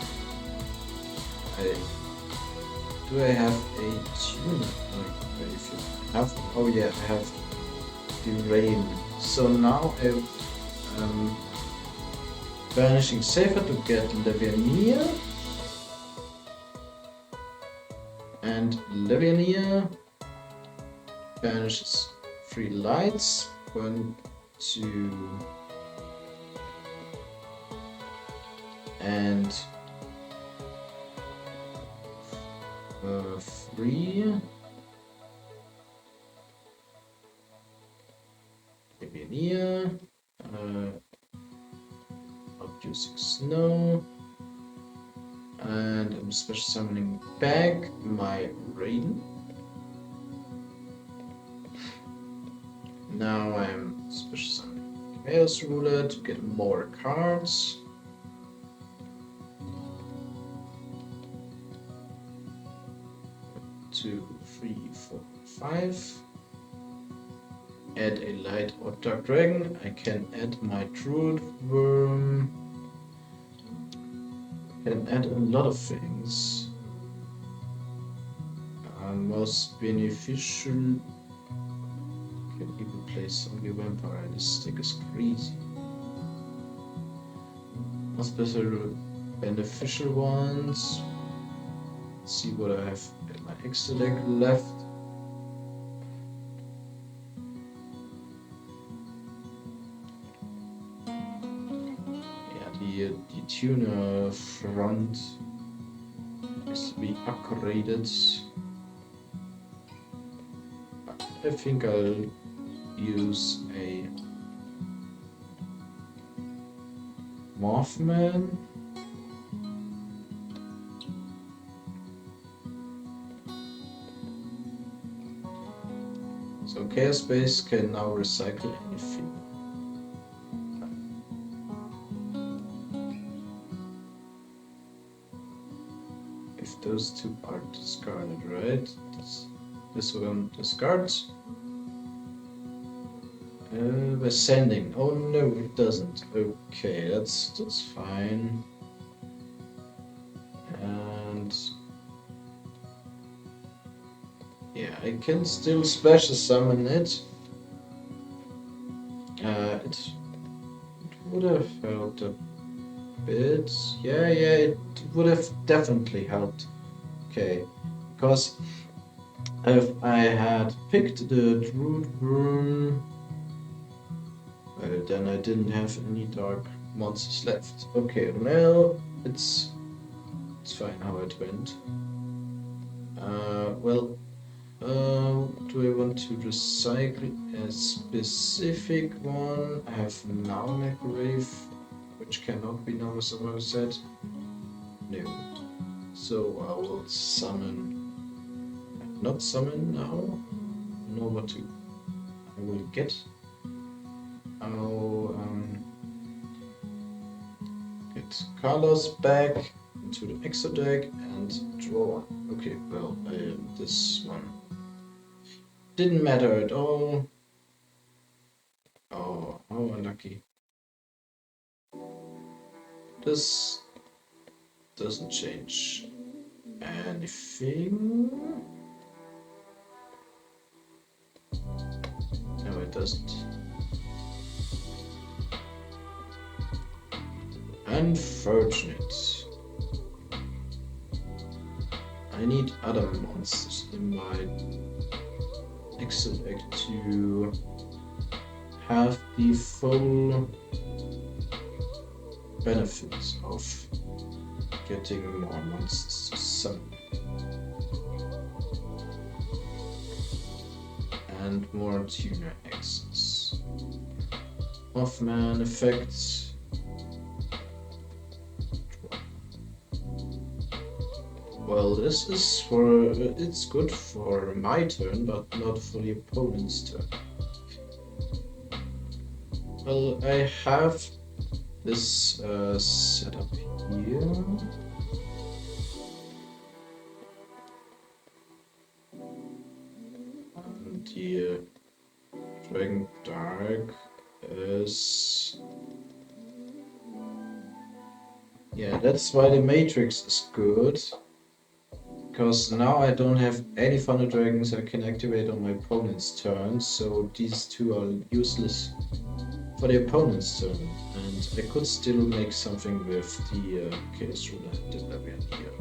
Do I have a tuner? Like, if you have, oh yeah, I have the rain. So now I'm banishing Safer to get Leviania. And Leviania banishes 3 lights. 1, 2, and 3. Leviania. Not using Snow. And I'm special summoning back my Raiden. Now I'm special summoning Chaos Ruler to get more cards. Two, 3, 4, 5. Add a light or dark dragon. I can add my Druid Worm. Can add a lot of things. Most beneficial. Can even play Zombie Vampire. This stick is crazy. Most beneficial ones. Let's see what I have in my extra deck left. The tuner front is to be upgraded. I think I'll use a Mothman. So Chaos Base can now recycle anything. Those two are discarded, right? This one discards. Ascending. Oh no, it doesn't. Okay, that's fine. And yeah, I can still special summon it. It would have helped a bit. Yeah, it would have definitely helped. Okay, because if I had picked the Druid Worm, well, then I didn't have any dark monsters left. Okay, now it's fine how it went. Do I want to recycle a specific one? I have Grave, which cannot be now, as I said. No. So I will summon. Not summon now. Know what to. I will get. I'll get Carlos back into the extra deck and draw. Okay, well, this one didn't matter at all. Oh, how unlucky. This doesn't change anything. No, it doesn't. Unfortunate. I need other monsters in my exiled to have the full benefits of getting more monsters to summon and more tuner access. Mothman effects. Well, this is it's good for my turn, but not for the opponent's turn. Well, I have this setup here. And the Dragon Dark is... Yeah, that's why the Matrix is good. Because now I don't have any Thunder Dragons I can activate on my opponent's turn, so these two are useless for the opponent's turn. And I could still make something with the Chaos Ruler Delirium here.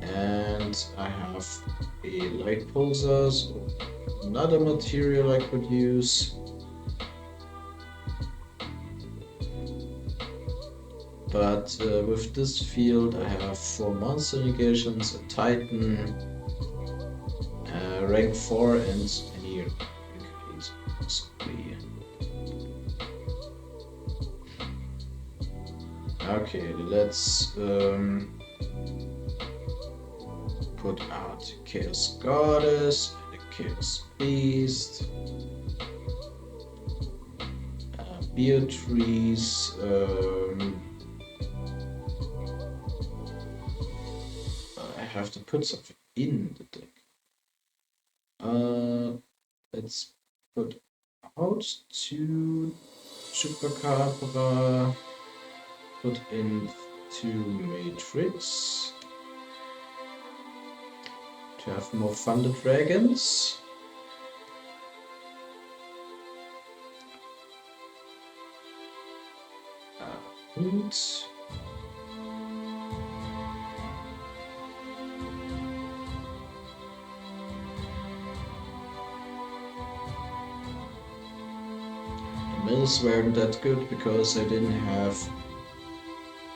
And I have a Light Pulsar, so another material I could use. But with this field I have 4 monster negations, a Titan, rank 4 and any rank 8 possibly. Okay, let's put out Chaos Goddess and a Chaos Beast. Beatrice, I have to put something in the deck. Let's put out 2 Chupacabra, put in 2 Matrix to have more Thunder Dragons. And the mills weren't that good because I didn't have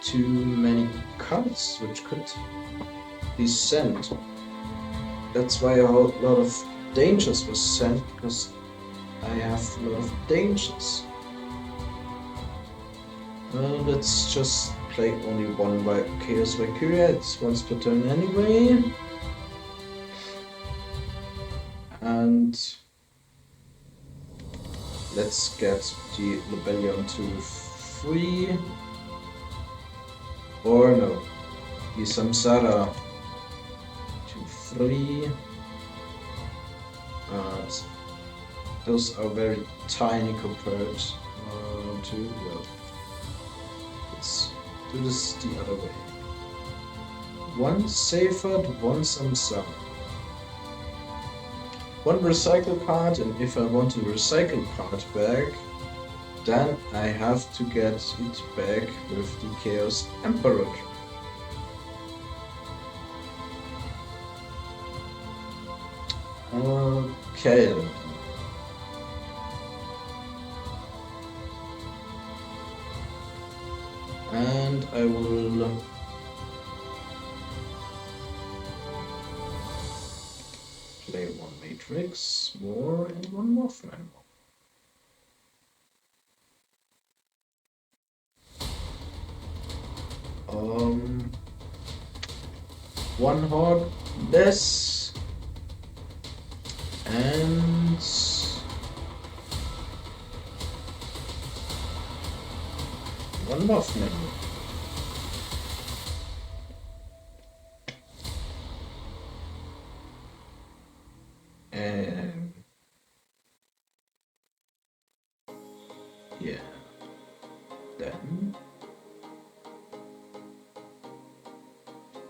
too many cards which could be sent. That's why a lot of dangers was sent, because I have a lot of dangers. Let's just play only one Chaos Valkyria, it's once per turn anyway. And let's get the Rebellion to 3. Or no, the Samsara to 3. Those are very tiny compared to, well, let's do this the other way. 1 Seyfert, 1 Samsara. 1 recycle card, and if I want to recycle card back, then I have to get it back with the Chaos Emperor. Okay. And I will play 1 Matrix more and 1 Mothman more. One Horde less, and one Mothman. And yeah, then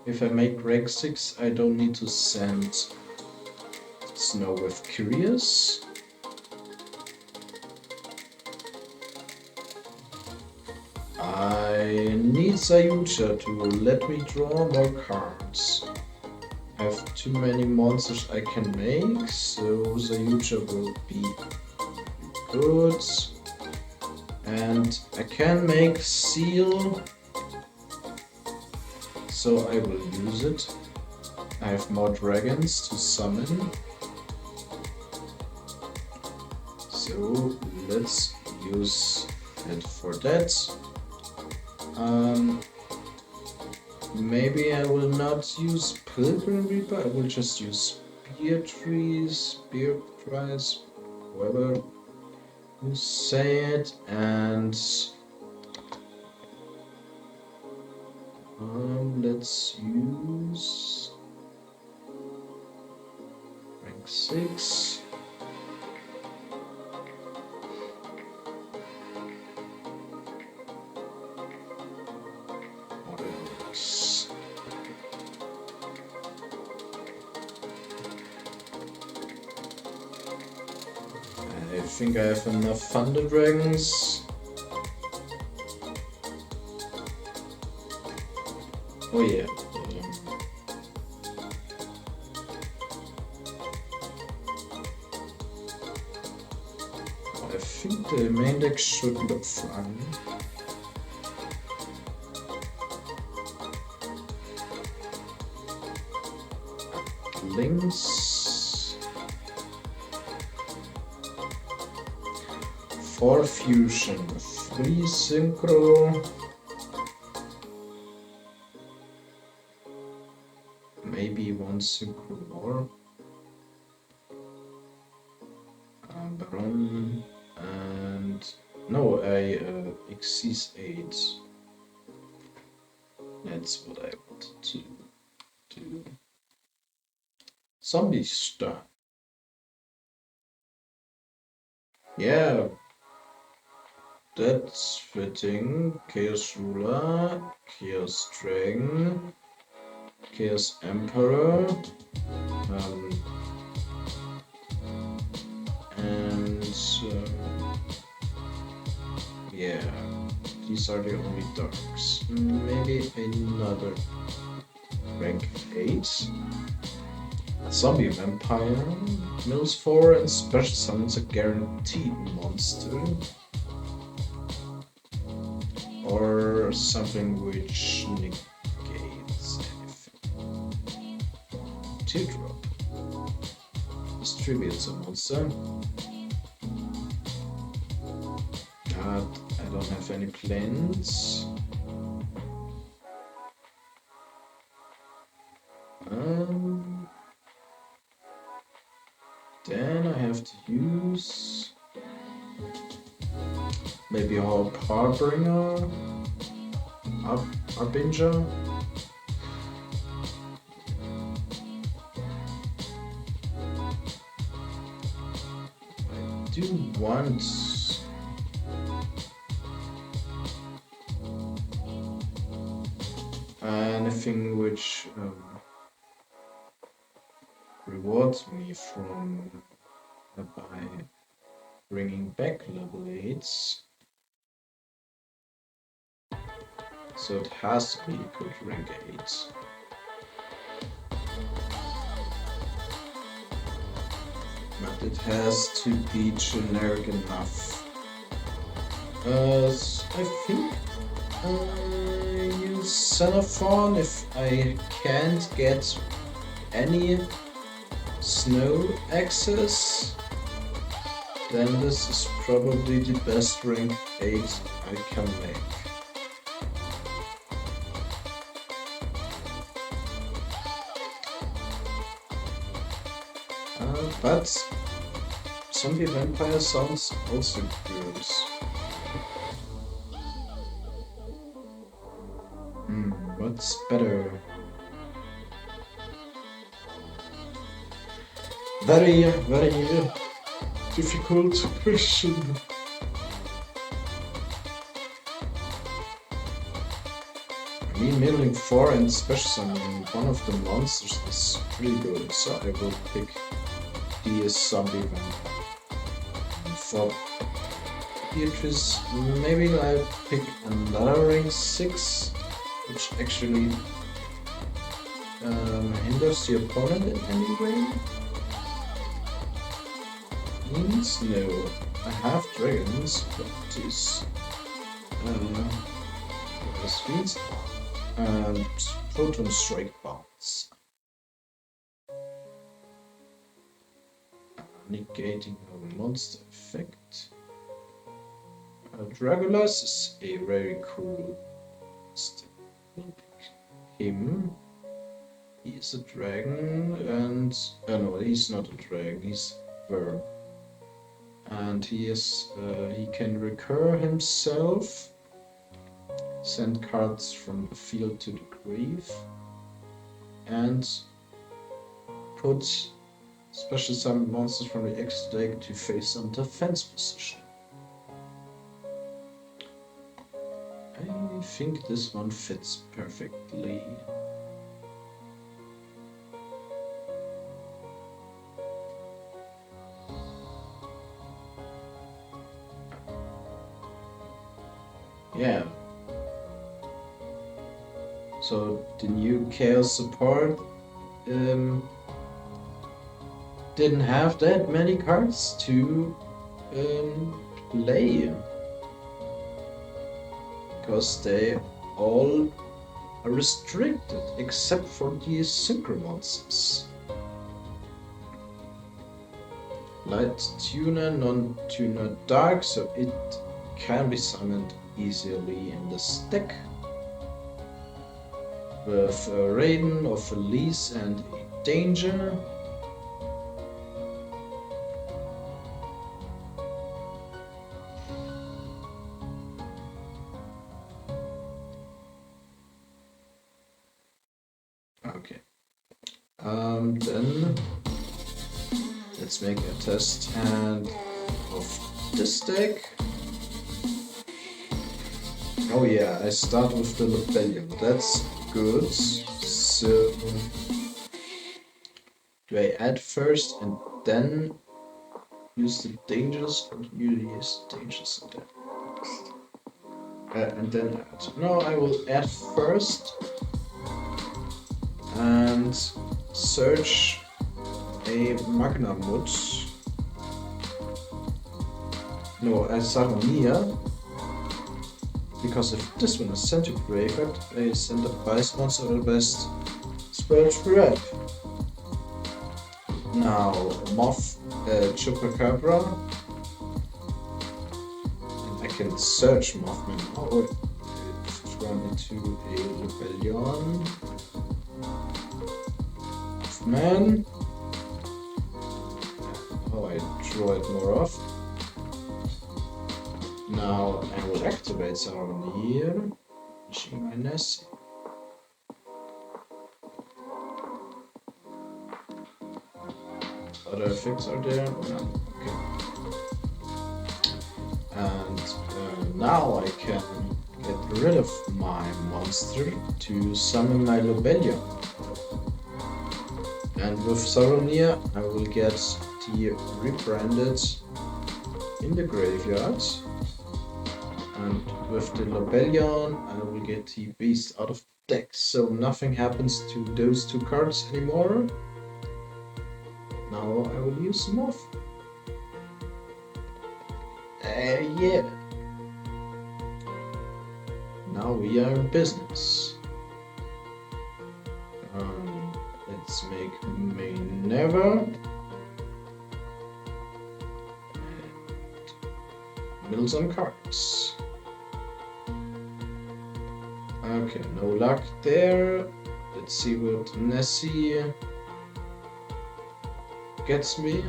if I make rank 6, I don't need to send Snow with Curious. I need Sayucha to let me draw more cards. I have too many monsters I can make, so the Yugioh will be good. And I can make seal, so I will use it. I have more dragons to summon. So let's use it for that. Maybe I will not use Pilgrim Reaper, I will just use Spear Trees, Spear Price, however you say it, and let's use rank 6. I think I have enough Thunder Dragons. Oh yeah. I think the main deck should look fine. Links. 4 fusion, 3 synchro. Maybe 1 synchro more. Baron and no, I Xyz 8. That's what I wanted to do. Zombie star. Yeah. That's fitting. Chaos Ruler, Chaos Dragon, Chaos Emperor, and yeah, these are the only darks. Maybe another rank 8. Zombie Vampire, mills 4 and special summons a guaranteed monster. Or something which negates anything. Teardrop. Distributes a monster. I don't have any plans. Then I have to use maybe a Harbinger, Harbinger. I do want anything which rewards me from by bringing back level 8s. So it has to be a good rank 8. But it has to be generic enough. I think I use Xenophon if I can't get any snow access. Then this is probably the best rank 8 I can make. But Zombie Vampire sounds also good. What's better? Very difficult question. I mean, milling 4 and special summoning one of the monsters is pretty good, so I will pick the Zombie Vampire. And for Beatrice, maybe I'll pick another rank 6, which actually hinders the opponent in any way? Means no. I have dragons, but this speeds and proton strike bounce. Negating a monster effect. Dragulus is a very cool monster. Him. He is a dragon and no, he's not a dragon, he's a worm. And he can recur himself, send cards from the field to the grave, and put special summon monsters from the X deck to face some defense position. I think this one fits perfectly. Yeah. So the new Chaos support didn't have that many cards to play, because they all are restricted except for the synchro monsters. Light tuner, non-tuner dark, so it can be summoned easily in this deck. With Raiden of Elise and a Danger. Okay. Then let's make a test hand of this deck. Oh yeah, I start with the Rebellion. That's good. So do I add first and then use the dangers, or do you use dangers and then add? No, I will add first and search a Magnamut. No, a Saronia. Because if this one is sent to graveyard, I send a Vice monster or the best spell trap. Now, Moth Chupacabra. And I can search Mothman now, or run into a Rebellion. Mothman. Oh, I draw it more off. Now I will activate Sauron here, machine my Nessie. Other effects are there? No. Okay. And now I can get rid of my monster to summon my Lobelion. And with Sauronia I will get the rebranded in the graveyard. And with the Lobelion, I will get the Beast out of the deck, so nothing happens to those two cards anymore. Now I will use Moth. Yeah. Now we are in business. Let's make Minerva. And middle some cards. Okay, no luck there. Let's see what Nessie gets me.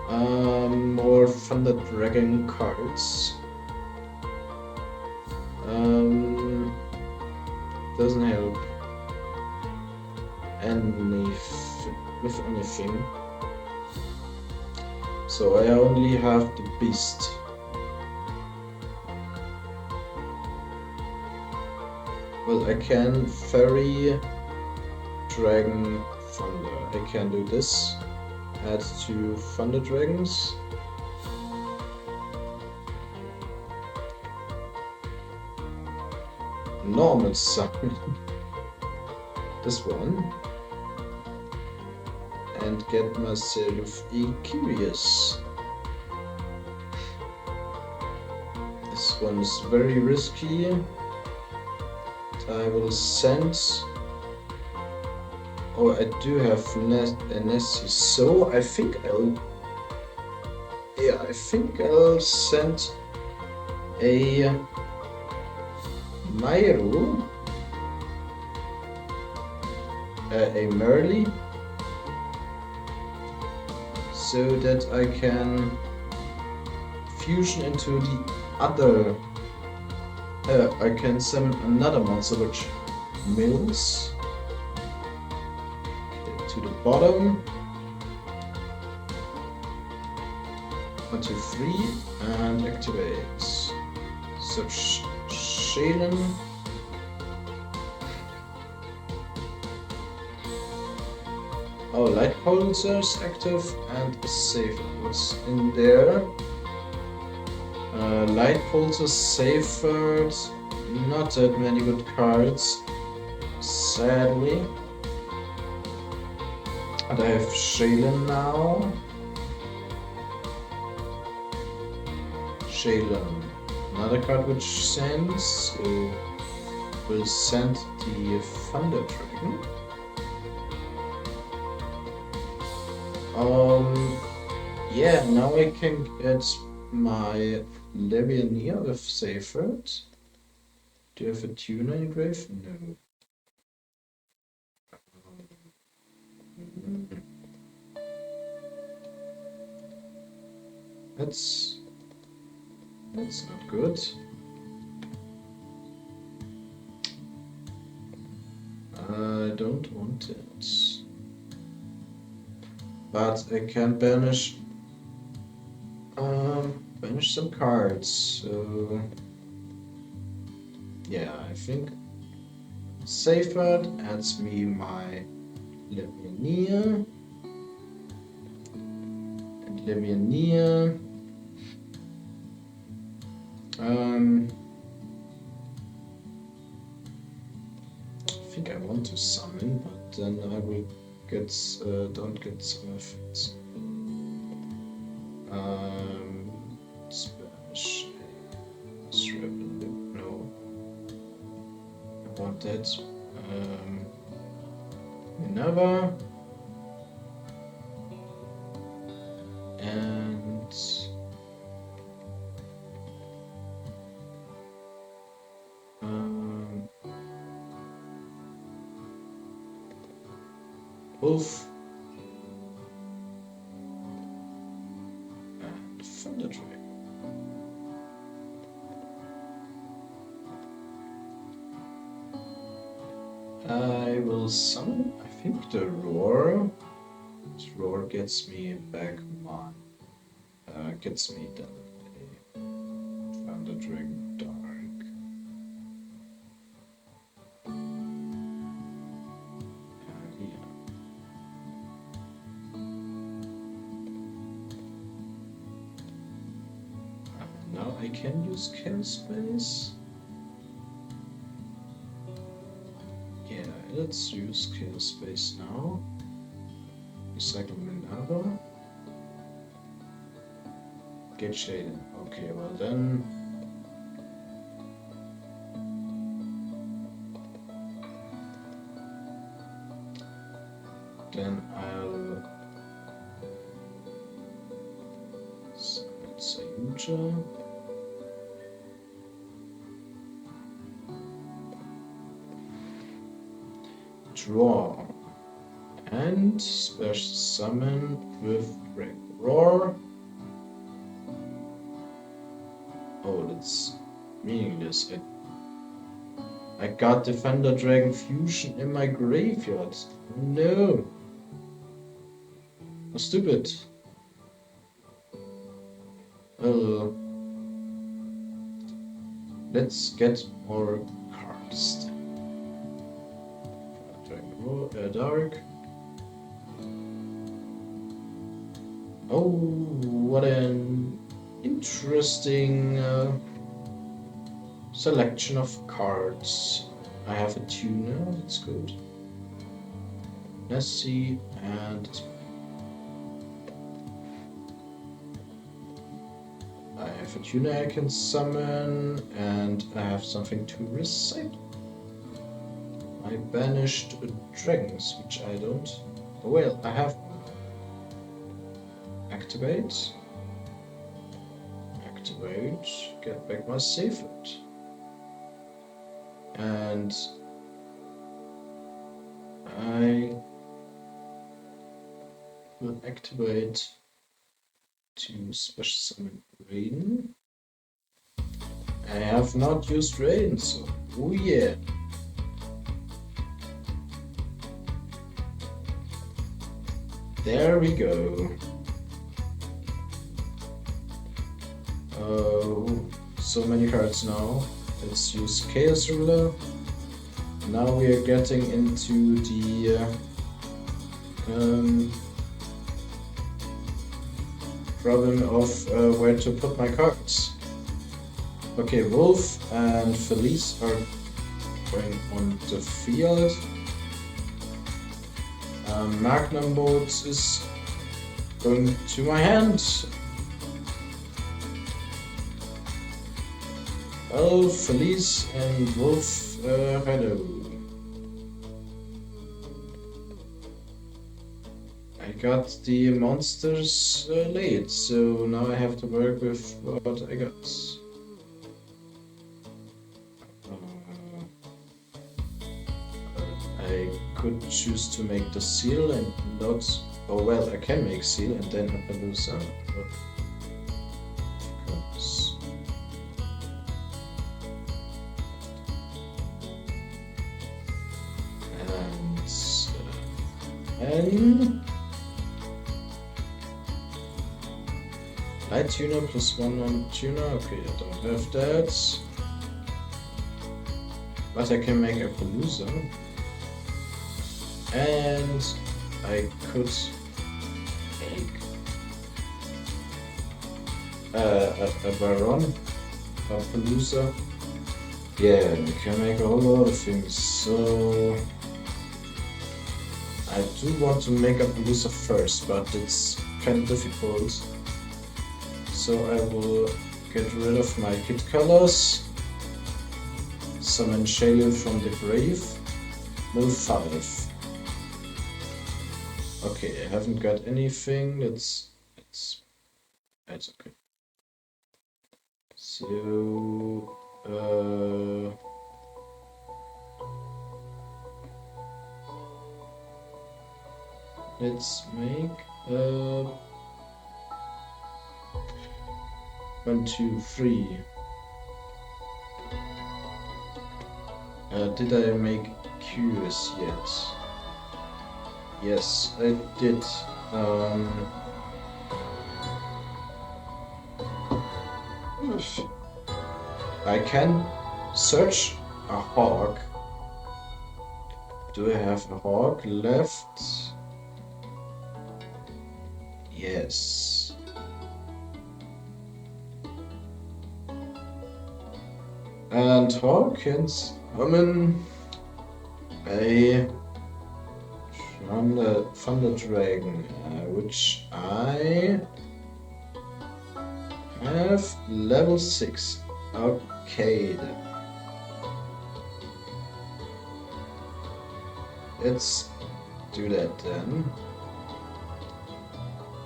More Thunder Dragon cards. Doesn't help with anything. So I only have the Beast. Well, I can Fairy Dragon Thunder. I can do this. Add 2 Thunder Dragons. normal summon this one and get myself a curious. This one is very risky. I will send. Oh, I do have a Nessie, so I think I'll. Yeah, I think I'll send a Myro, a Merly, so that I can fusion into the other. I can summon another monster which mills. Okay, to the bottom. 1, 2, 3, and activate. So Shalen. Oh, light pulsars active and a safe. What's in there? Light pulsars, safer. Not that many good cards, sadly. And I have Shalen now. Shalen. Another card which sends. So we'll send the Thunder Dragon. Yeah, now I can get my Levianeer with Seyfert. Do you have a tuner in grave? No. That's not good. I don't want it. But I can banish some cards, so yeah, I think Seyfert adds me my Levianeer and Levianeer. I think I want to summon, but then I will don't get some effects. Spanish. No. I want that. Minerva. And Wolf. And Thunder Dragon. I will summon, I think, the Roar. This Roar gets me back my, gets me the Thunder Dragon Dark. Yeah. Now I can use Chaos Space. Let's use Chaos Space now. Recycle Minerva. Get Shaded. Okay, well then. Then I'll summon Sayuja. Draw and special summon with Dragon Roar. Oh, that's meaningless. I got Defender Dragon Fusion in my graveyard. No. Oh, stupid. Well, let's get more cards. Dark. Oh, what an interesting Selection of cards. I have a tuner, that's good. Let's see, and I have a tuner I can summon, and I have something to recite. I banished dragons, which I don't. Oh well, I have activate. Activate. Get back my save it. And I will activate to special summon Raiden. I have not used Raiden, so oh yeah. There we go. Oh, so many cards now. Let's use Chaos Ruler. Now we are getting into the problem of where to put my cards. Okay, Wolf and Felice are going on the field. Magnum Bolt is going to my hand. Well, Felice and Wolf, hello. I got the monsters late, so now I have to work with what I got. I could choose to make the seal and not. Oh well, I can make seal and then Appaloosa. And light tuner plus 1 on tuner. Okay, I don't have that. But I can make a Appaloosa. And I could make a Baron, a Appaloosa. Yeah, we can make a whole lot of things. So I do want to make a Appaloosa first, but it's kind of difficult. So I will get rid of my kit colors, summon Shale from the grave, move 5. Okay, I haven't got anything. That's okay. So let's make 1, 2, 3. Did I make Curious yet? Yes, I did. I can search a hawk. Do I have a hawk left? Yes. And hawk can summon a Thunder Dragon, which I have level 6. Okay then. Let's do that then.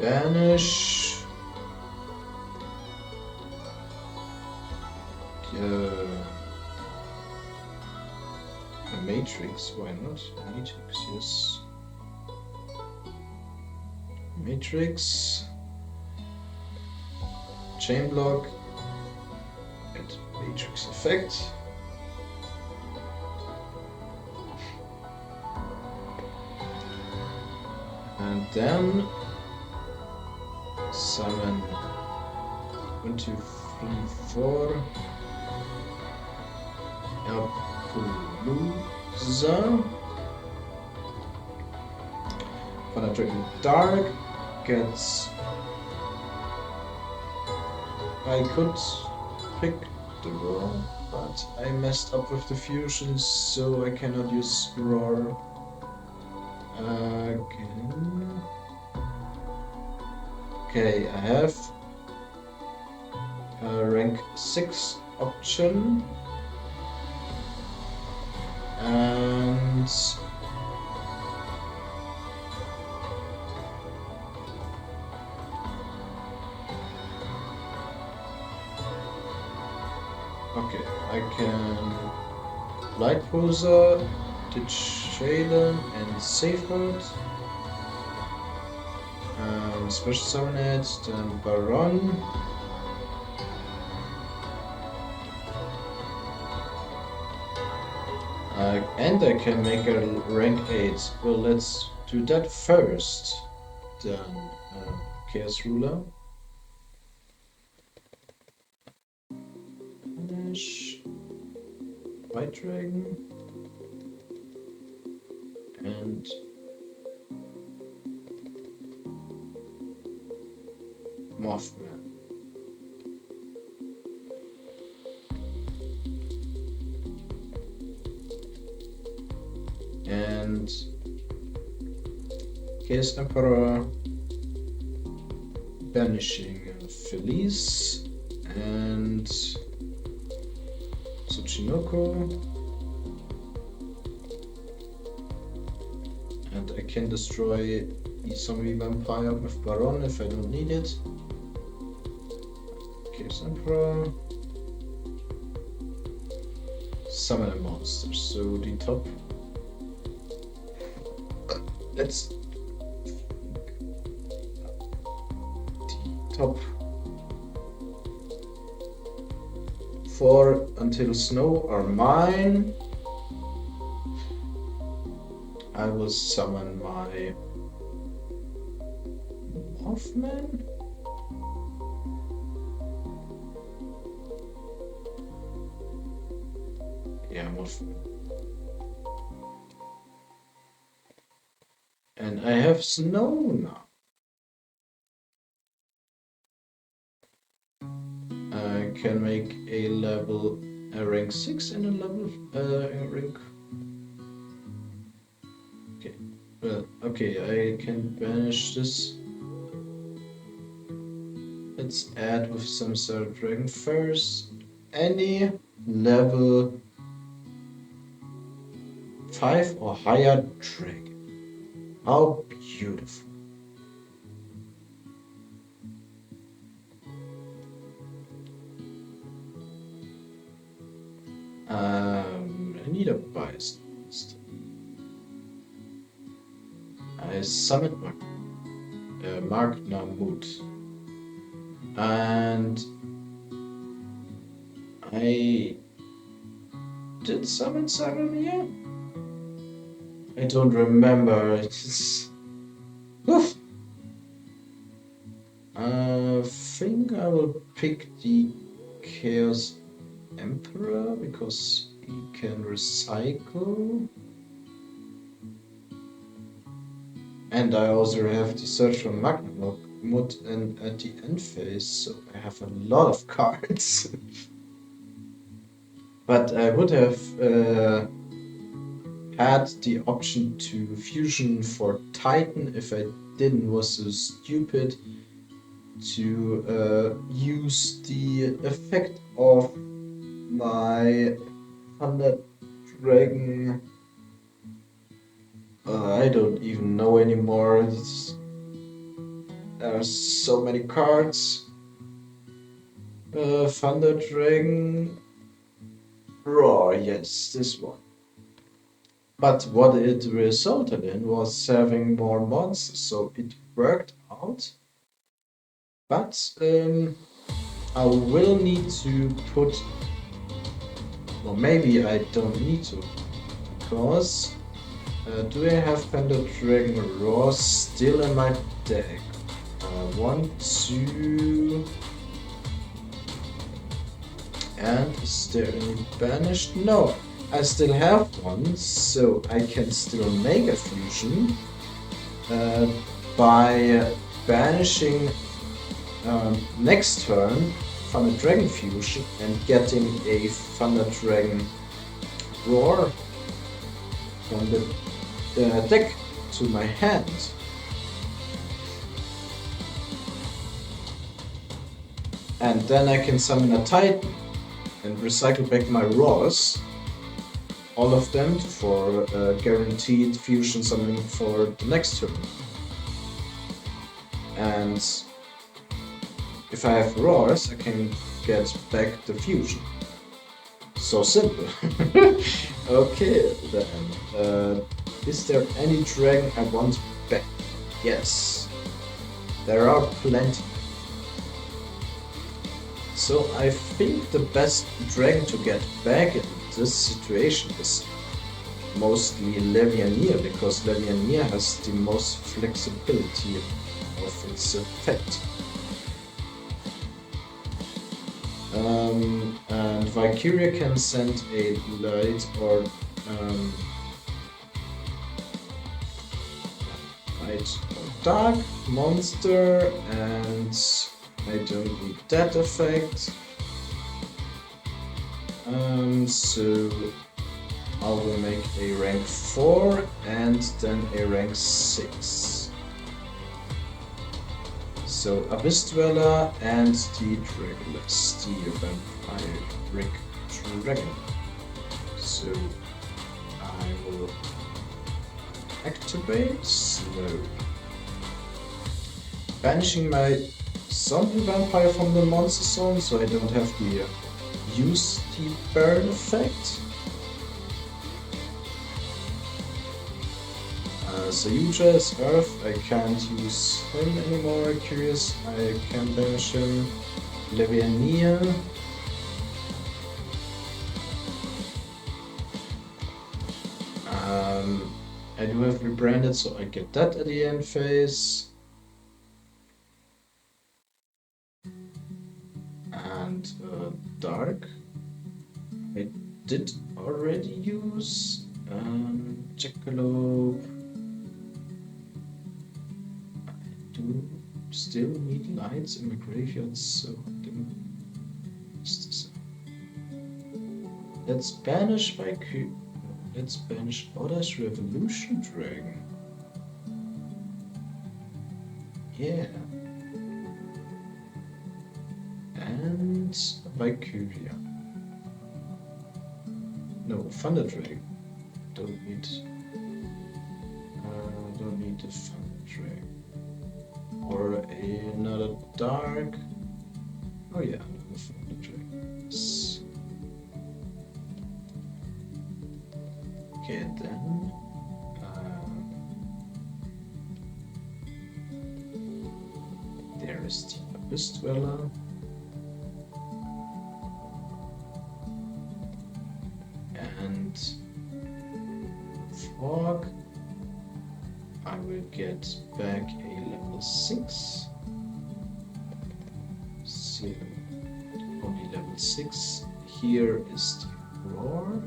Banish a Matrix, why not? Matrix, yes. Matrix, Chain Block, and Matrix Effect. And then summon 1, 2, 3, 4 Appaloosa. Penetrating Dark gets. I could pick the wrong. But I messed up with the fusions, so I cannot use Roar again. Okay, I have a rank 6 option. And okay, I can Light Poser, Tearlament, and Safeguard. Special Summon it, then Baron. And I can make a rank 8. Well, let's do that first. Then Chaos Ruler. Punish. White Dragon. And Mothman. And Chaos Emperor, banishing Felice and Tsuchinoko, and I can destroy the zombie vampire with Baron if I don't need it. Chaos Emperor, summon a monster, so the top. Let's the top 4 until snow are mine. I will summon my Mothman. Yeah, Mothman. And I have snow now. I can make a rank 6 and a rank. Okay, well, okay, I can banish this. Let's add with some sort of dragon first. Any level 5 or higher dragon. How beautiful. I need a bias. I summoned Magna Mood. And I did summon Sagamia? I don't remember. It's oof. I think I will pick the Chaos Emperor because he can recycle. And I also have to search for Magna Mood and at the end phase, so I have a lot of cards. But I would have had the option to fusion for Titan if I didn't was so stupid to use the effect of my Thunder Dragon. I don't even know anymore. There are so many cards. Thunder Dragon. Roar, yes, this one. But what it resulted in was having more monsters, so it worked out. But I will need to put, or maybe I don't need to, because do I have Thunder Dragon Roar still in my deck? 1, 2, and is there any banished? No, I still have one, so I can still make a fusion by banishing next turn Thunder Dragon fusion and getting a Thunder Dragon roar from the deck to my hand. And then I can summon a Titan and recycle back my roars, all of them for guaranteed fusion summoning for the next turn. And if I have roars, I can get back the fusion. So simple. Okay, then. Is there any dragon I want back? Yes. There are plenty. So I think the best dragon to get back in this situation is mostly Levianir, because Levianir has the most flexibility of its effect. And Valkyria can send a light or dark monster, and I don't need that effect. So I will make a rank 4 and then a rank 6. So Abyss Dweller and the Dragonless, the Vampiric Dragon. So I will activate slowly, banishing my zombie vampire from the monster zone, so I don't have to use the burn effect. So Yugioh is Earth, I can't use him anymore. Curious, I can banish him. Levianir. I do have rebranded, so I get that at the end phase. And Dark. I did already use Jackalope. I do still need lights in my graveyard, so I didn't use this. Let's banish my Let's banish Oda's Revolution Dragon. Yeah. And Valkyria. No, Thunder Dragon. Don't need the Thunder Dragon. Or another Dark. Oh yeah, another Thunder Dragon. Yes. Okay, then there is the Abyss Dweller. And Fog. I will get back a level 6. So only level 6. Here is the Roar.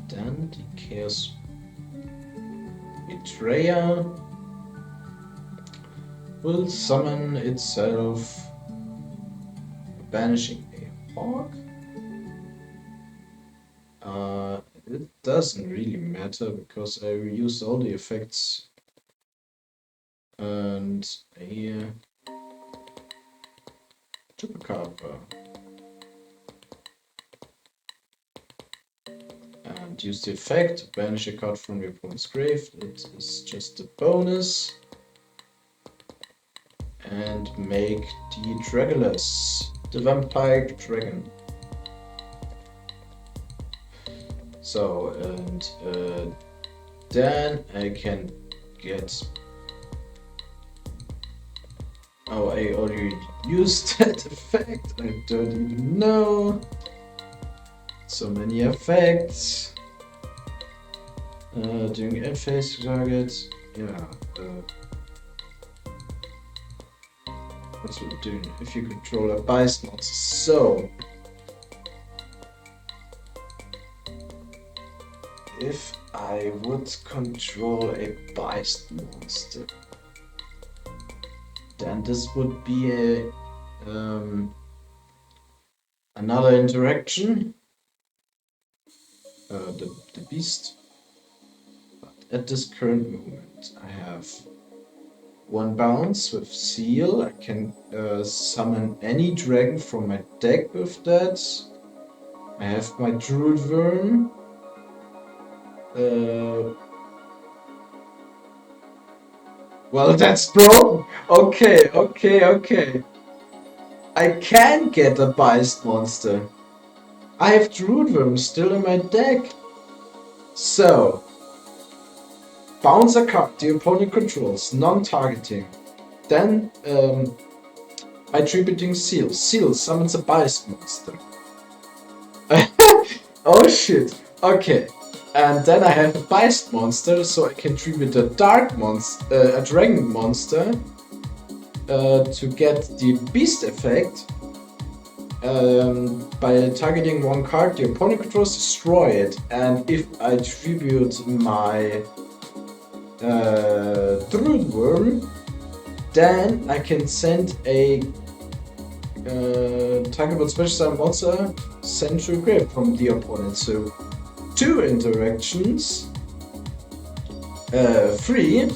Then the Chaos Betrayer will summon itself, banishing a hawk. It doesn't really matter because I reused all the effects. And a Chupacabra. And use the effect to banish a card from your opponent's grave. It is just a bonus. And make the Dragonless, the Vampire Dragon. So, and then I can get... Oh, I already used that effect. I don't even know. So many effects. During end phase target. Yeah. What's it doing if you control a Byssted monster? So, if I would control a Byssted monster, then this would be a another interaction. The beast. But at this current moment, I have one bounce with seal. I can summon any dragon from my deck with that. I have my druid worm. Well, that's broken. Okay. I can get a Beist monster. I have druid worm still in my deck. So, bounce a card the opponent controls, non-targeting. Then, attributing seal. Seal summons a Beist monster. Oh shit. Okay. And then I have a Beist monster, so I can tribute a dark monster, a dragon monster, to get the beast effect. By targeting one card the opponent controls, destroy it. And if I tribute my druid worm, then I can send a targetable special summon monster sent to a grave from the opponent. So 2 interactions, 3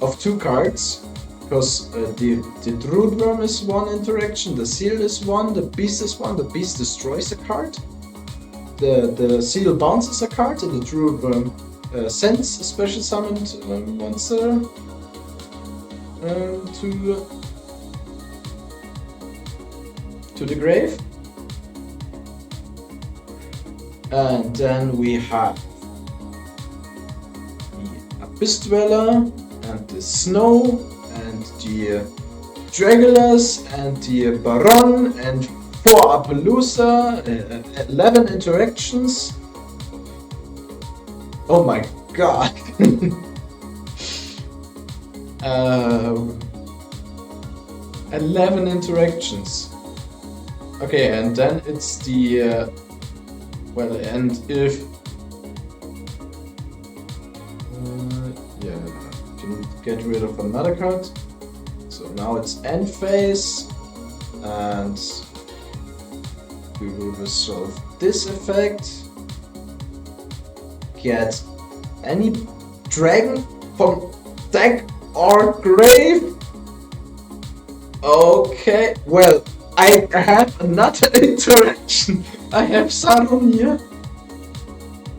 of 2 cards, because the druid worm is 1 interaction, the seal is 1, the beast is 1, the beast destroys a card, the seal bounces a card, and the druid worm sends a special summoned monster to the grave. And then we have the Abyss Dweller, and the Snow, and the Dragulus, and the Baron, and 4 Appaloosa, 11 interactions. Oh my god! 11 interactions. Okay, and then it's the well, and if yeah, can get rid of another card. So now it's end phase, and we will resolve this effect. Get any dragon from deck or grave. Okay, well, I have another interaction. I have Saron here.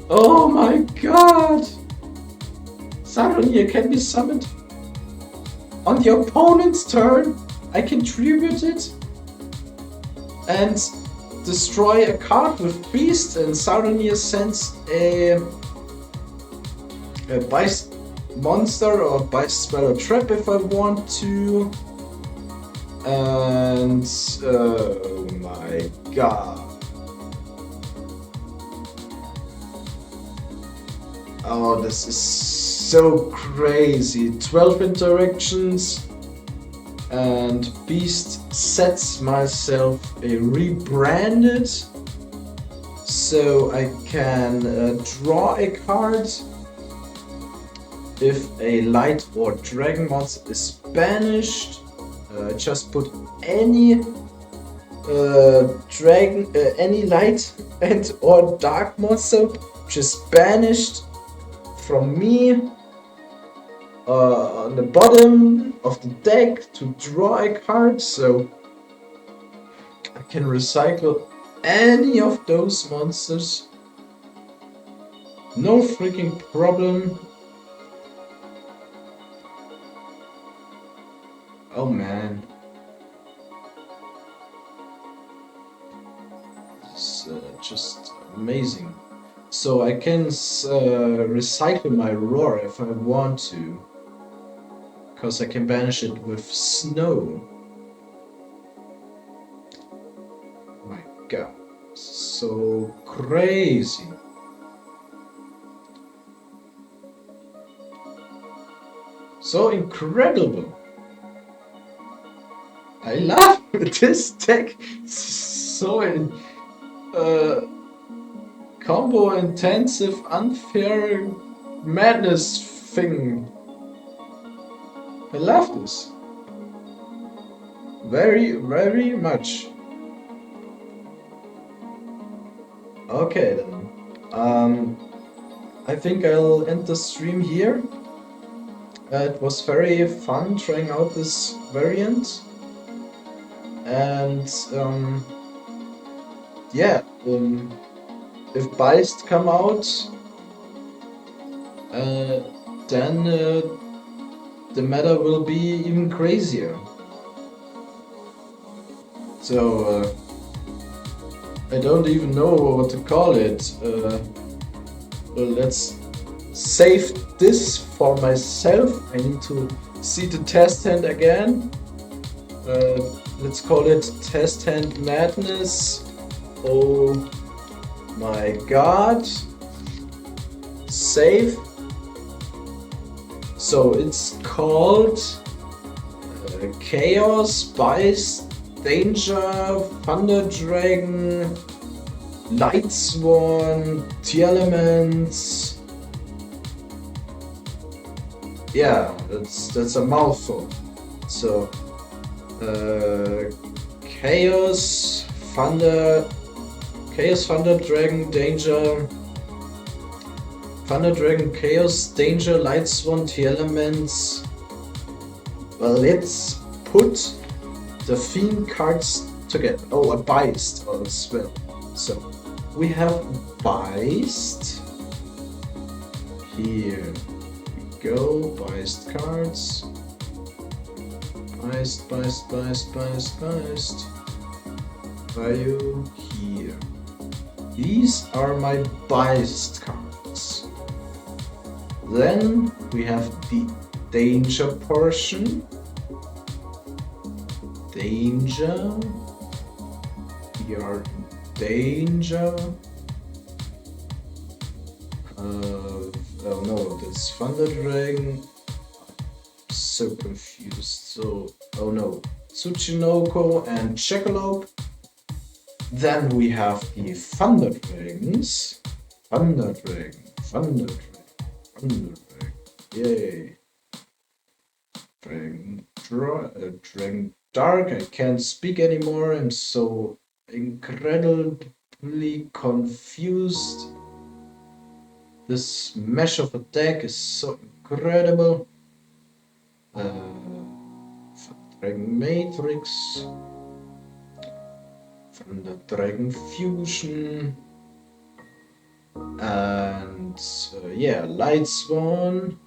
Oh my god! Saron here can be summoned on the opponent's turn. I can tribute it and destroy a card with Beast, and Saronir sends a Beist monster or Beist spell or trap if I want to. And oh my god. Oh, this is so crazy. 12 interactions, and Beast sets myself a rebranded, so I can draw a card. If a light or dragon monster is banished, just put any dragon, any light and or dark monster which is banished from me on the bottom of the deck to draw a card, so I can recycle any of those monsters. No freaking problem. Oh man. It's just amazing. So I can recycle my roar if I want to, because I can banish it with snow. Oh my god, so crazy. So incredible. I love this deck. So combo intensive, unfair madness thing. I love this. very, very much. Okay then. I think I'll end the stream here. It was very fun trying out this variant. And yeah, if Byssted come out, then the meta will be even crazier. So I don't even know what to call it. Let's save this for myself. I need to see the test hand again. Let's call it Test Hand Madness. Oh my god. Save. So it's called Chaos, Byssted, Danger, Thunder Dragon, Lightsworn, Tearlament. Yeah, that's a mouthful. So Chaos, Thunder Dragon, Danger, Thunder Dragon, Chaos, Danger, Lightsworn, Tearlament. Well, let's put the theme cards together. Oh, a Byssted as well. So we have Byssted. Here we go. Byssted cards. Byssted. Value here. These are my Byssted cards. Then we have the danger portion. Danger. We are in danger. Oh no, that's Thunder Dragon. So confused. So, oh no, Tsuchinoko and Jackalope. Then we have the Thunder Dragons. Thunder Dragon. Yay. Dragon Dark. I can't speak anymore. I'm so incredibly confused. This mesh of a deck is so incredible. Dragon Matrix. Thunder Dragon Fusion. And yeah, Lightsworn.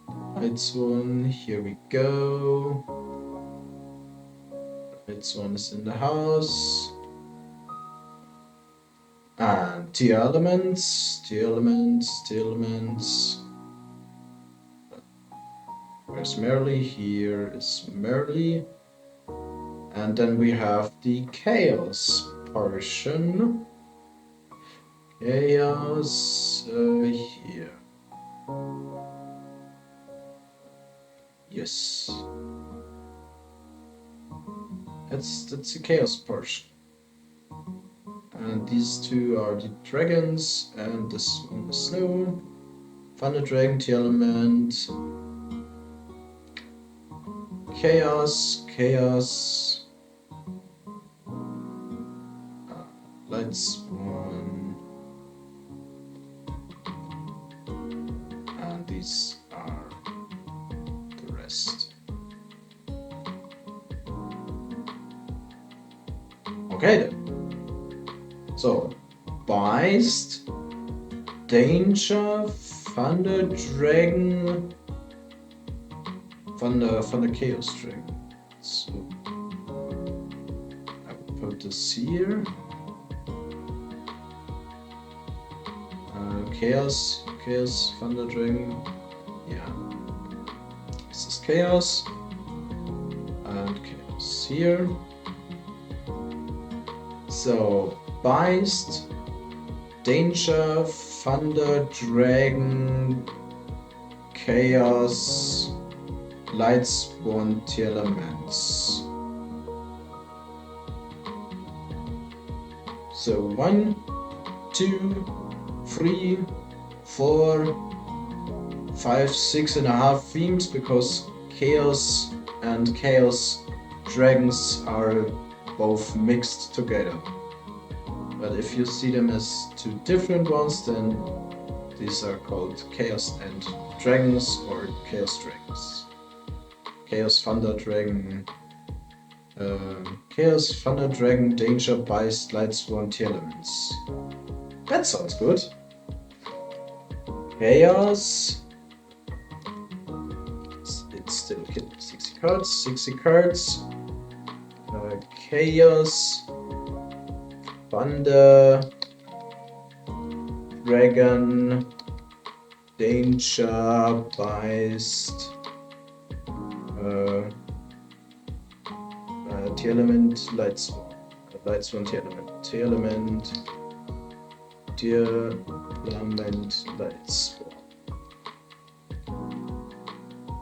Here we go. Lightsworn is in the house. And Tearlament. Where's Merly? Here is Merly. And then we have the Chaos portion. Chaos here. Yes. That's the Chaos portion. And these two are the dragons, and this one the snow. Thunder Dragon, Tearlament. Chaos. Lightsworn. And these are the rest. Okay then. So, Byssted, Danger, Thunder Dragon, Thunder Chaos Dragon. So, I will put this here. Chaos, Thunder Dragon. Yeah. This is Chaos. And Chaos here. So, Byssted, Danger, Thunder Dragon, Chaos, Lightsworn, Tearlaments. So 1, 2, 3, 4, 5, 6.5 themes, because Chaos and Chaos dragons are both mixed together. But if you see them as two different ones, then these are called Chaos and Dragons or Chaos Dragons. Chaos Thunder Dragon. Chaos Thunder Dragon Danger Byssted Lightsworn Tearlaments. That sounds good. Chaos. It's still 60 cards. 60 cards. Chaos Thunder Dragon Danger Byssted Tearlament Lightsworn. Lightsworn Tearlament Lightsworn.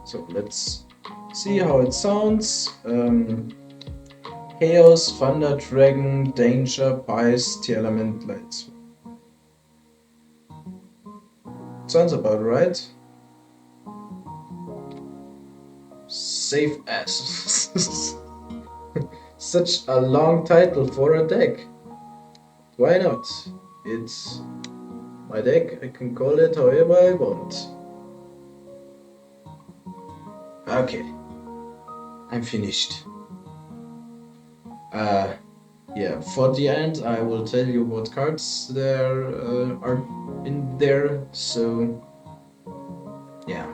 So let's see how it sounds. Chaos Thunder Dragon Danger Byssted Tearlament Lightsworn. Sounds about right. Safe as. Such a long title for a deck. Why not? It's my deck, I can call it however I want. Okay, I'm finished. Yeah, for the end I will tell you what cards there are in there, so yeah.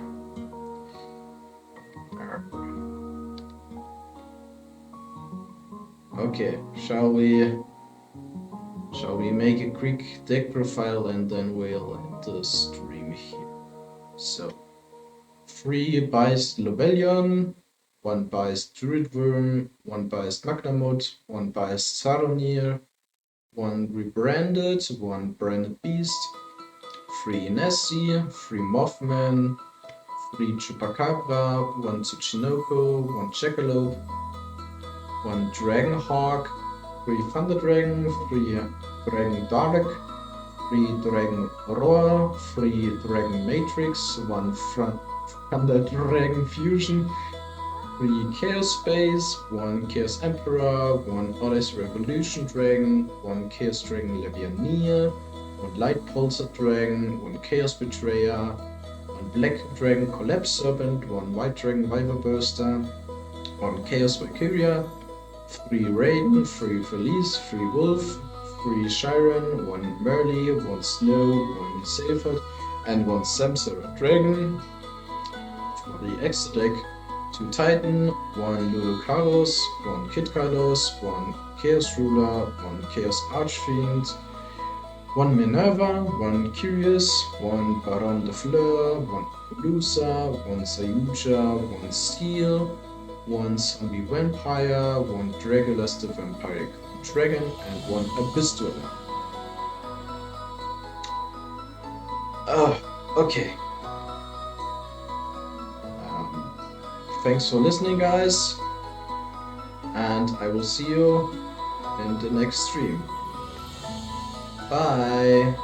Okay, shall we make a quick deck profile and then we'll end the stream here. So 3 Byssted Lobelion, 1 Byssted Druidworm, 1 Byssted Magnamut, 1 Byssed Saronir, 1 Rebranded, 1 Branded Beast, 3 Nessie, 3 Mothman, 3 Chupacabra, 1 Tsuchinoko, 1 Jackalope, 1 Dragonhawk, 3 Thunder Dragon, 3 Dragon Dark, 3 Dragon Roar, 3 Dragon Matrix, 1 Thunder Dragon Fusion, 3 Chaos Space, 1 Chaos Emperor, 1 Odyssey Revolution Dragon, 1 Chaos Dragon Levianeer, 1 Light Pulsar Dragon, 1 Chaos Betrayer, 1 Black Dragon Collapse Serpent, 1 White Dragon Viper Burster, 1 Chaos Valkyria, 3 Raiden, 3 Felice, 3 Wolf, 3 Chiron, 1 Merle, 1 Snow, 1 Seyfert, and 1 Samsara Dragon. For the extra deck, 2 Titan, 1 Ludokaros, 1 Kid Carlos, 1 Chaos Ruler, 1 Chaos Archfiend, 1 Minerva, 1 Curious, 1 Baron de Fleur, 1 Pelusa, 1 Sayuja, 1 Steel, 1 Zombie Vampire, 1 Dragulus the Vampiric Dragon, and 1 Abyss Dweller. Okay. Thanks for listening, guys, and I will see you in the next stream. Bye!